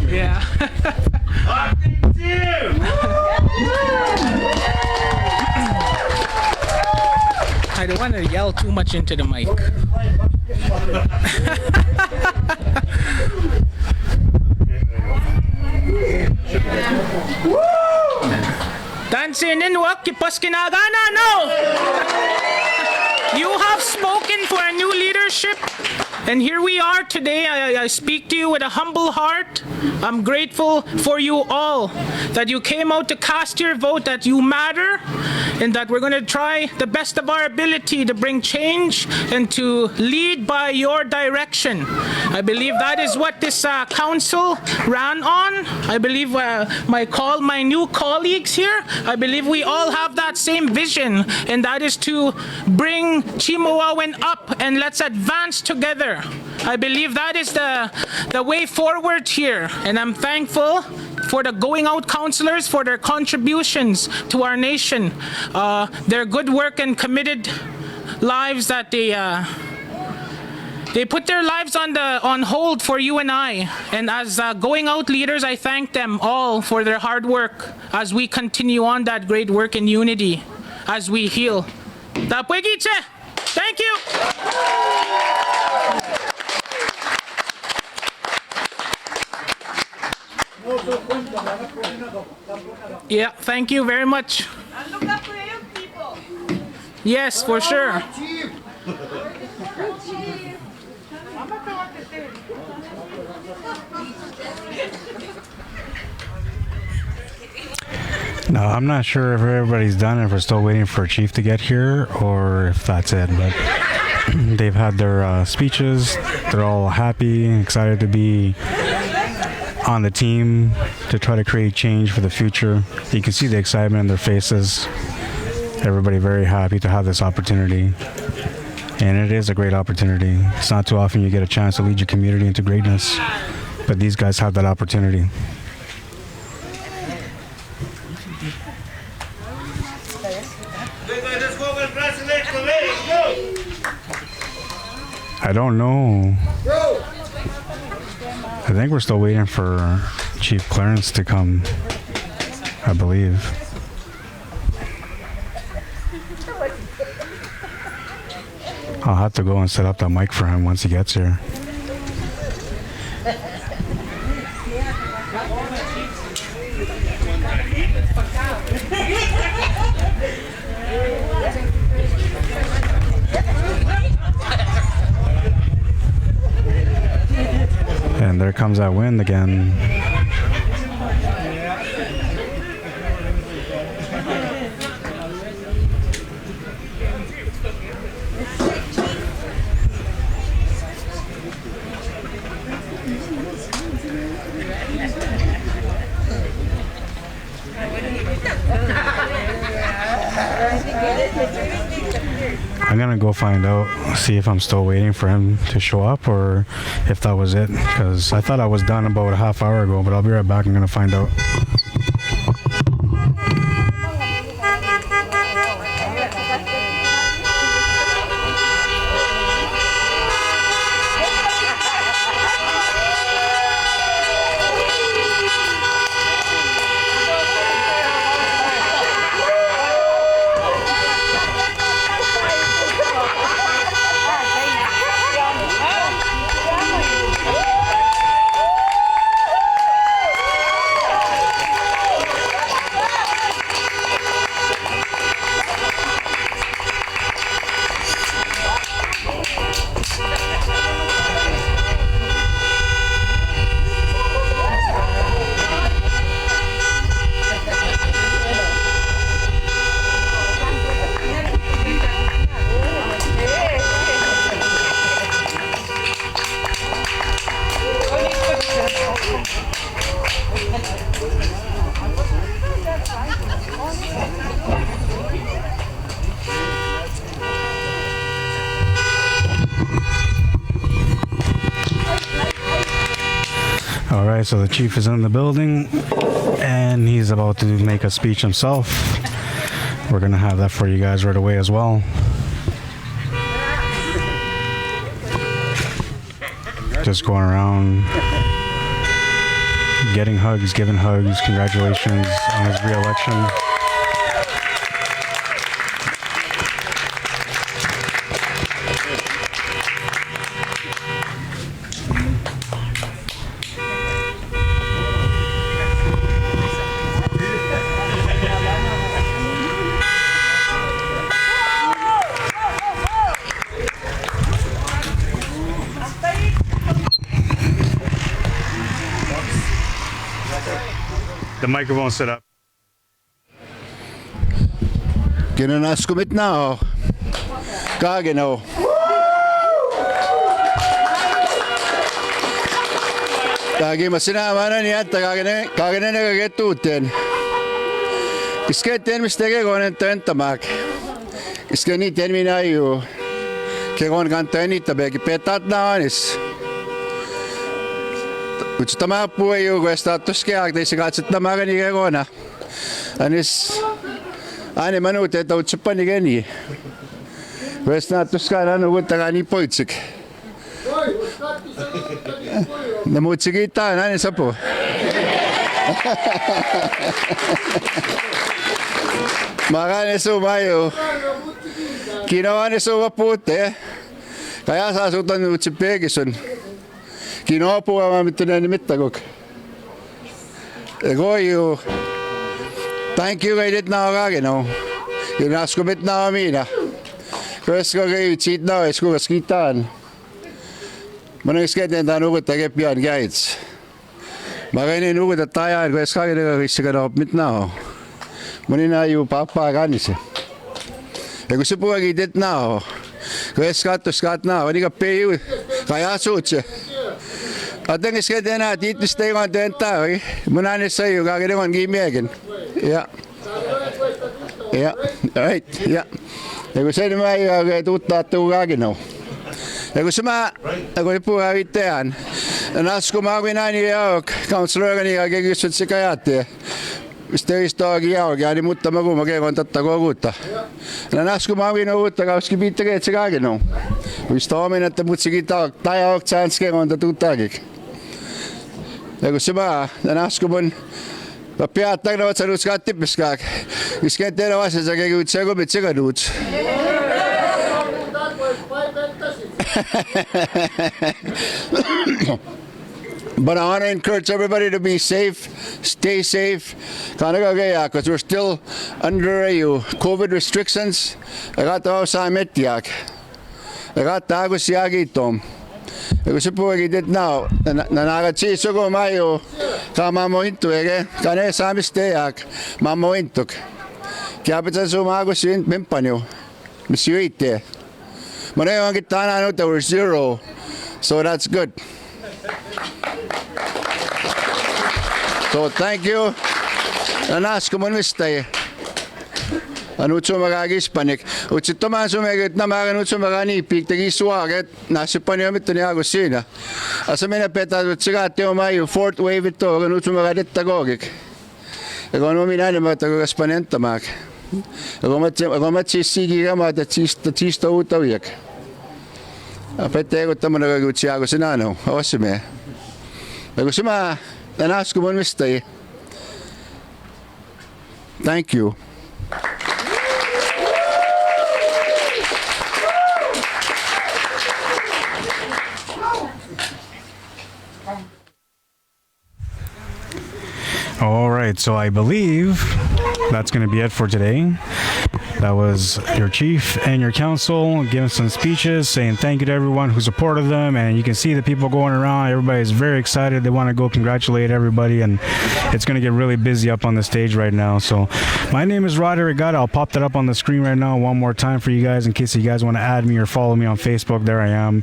Yeah. I don't want to yell too much into the mic. Dancing in wak kipas kinagana, no! You have spoken for a new leadership, and here we are today. I speak to you with a humble heart. I'm grateful for you all, that you came out to cast your vote, that you matter, and that we're going to try the best of our ability to bring change and to lead by your direction. I believe that is what this council ran on. I believe my new colleagues here, I believe we all have that same vision, and that is to bring Chemawawin up, and let's advance together. I believe that is the way forward here, and I'm thankful for the going out councillors for their contributions to our nation, their good work and committed lives that they put their lives on hold for you and I. And as going out leaders, I thank them all for their hard work as we continue on that great work in unity as we heal. Thank you. Yeah, thank you very much. And look up for you people. Yes, for sure. No, I'm not sure if everybody's done, if we're still waiting for a chief to get here, or if that's it, but they've had their speeches. They're all happy, excited to be on the team to try to create change for the future. You can see the excitement in their faces. Everybody very happy to have this opportunity. And it is a great opportunity. It's not too often you get a chance to lead your community into greatness, but these guys have that opportunity. I don't know. I think we're still waiting for Chief Clarence to come. I believe. I'll have to go and set up that mic for him once he gets here. And there comes that wind again. I'm gonna go find out, see if I'm still waiting for him to show up or if that was it, because I thought I was done about a half hour ago, but I'll be right back. I'm gonna find out. All right, so the chief is in the building and he's about to make a speech himself. We're gonna have that for you guys right away as well. Just going around getting hugs, giving hugs, congratulations on his re-election. The microphone set up. Kinanaskumit na, oh. Kagin, oh. Kagi masinama na niya, kagin na nagagetutin. Isketin mistake konen tentamak. Iskeni terminayu. Kekon kantani tabeki petat na anis. Kutsu tämä puhe juuri status keakteissa katset tämä kani kekona. Anis ane manute että utsu pani keni. Status kana no kuttakani poitsik. No mutsi kiittää ane sapu. Makane sumayu. Kinoane suma puute. Kaya saa suutan utsi pekisun. Kinoapua mä mitään mittakok. Goju. Thank you kaidet na kageno. Kinaskumit na mina. Koska kayo cheat na esko kaskitan. Manang sketen ta nugut tagepian guides. Magaini nugut tayan koska kageno kisikano mitna. Manina yu papa kanise. Ja kun se puhukin det na. Koska skat na, oni ka peju. Kaya suutse. Ateng sketen na titis tegon tenta. Munane sayo kageno gimiegen. Ja. Ja, right. Ja. Ja kun sen mä ei tuuttaa tuukagino. Ja kun mä kun puhua itseään. Nasku mä kuin näin ja kanslerogani ja kysyt se kajatte. Steistaakin jälkeen, mutta mä kun mä kekon tätä kokuutta. Ja nasku mä kuin uutta kauski pitää se kagino. Mistä omin että mutsikin tai oksaan kekon tätä tuuttaakin. Ja kun se mä nasku mun Papiatag na sa roots ka tipis ka. Iskente na wasa sa kagawid sa gubit sa roots. But I want to encourage everybody to be safe, stay safe. Because we're still under COVID restrictions. I got the house I met yak. I got the agos yagitom. I was supposed to now. Nanagachi so go mayo. Kamamo into ege. Kane sami stay yak. Mamo intok. Kapitan so magos in mempanyo. Monsieur ite. Manayo ang kitana no there were 0. So that's good. So thank you. Nanas komunistay. Anutso magagis panik. Utsito man sumeget na maganutso magani pik tagi suaget nasi panyamit ni agosina. Asamena peta utsiga teo mayo fourth wave ito ganutso magadet tagogik. Ekonomi na matagogas panenta mak. Agomat sigi gama ta tista utawiak. Apete ko tamo nagagutsi agosina no. Awasime. Agosima nanas komunistay. Thank you. All right, so I believe that's going to be it for today. That was your chief and your council giving some speeches, saying thank you to everyone who supported them. And you can see the people going around. Everybody's very excited. They want to go congratulate everybody. And it's going to get really busy up on the stage right now. So my name is Rod Arriagada. I'll pop that up on the screen right now one more time for you guys in case you guys want to add me or follow me on Facebook. There I am.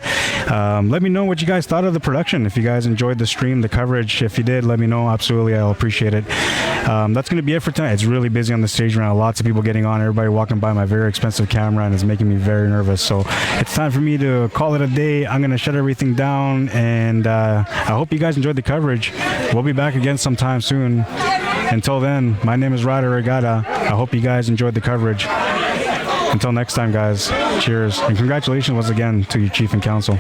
Let me know what you guys thought of the production. If you guys enjoyed the stream, the coverage. If you did, let me know. Absolutely, I'll appreciate it. That's going to be it for tonight. It's really busy on the stage right now. Lots of people getting on. Everybody walking by my very expensive camera, and it's making me very nervous. So it's time for me to call it a day. I'm going to shut everything down, and I hope you guys enjoyed the coverage. We'll be back again sometime soon. Until then, my name is Rod Arriagada. I hope you guys enjoyed the coverage. Until next time, guys, cheers. And congratulations once again to your chief and council.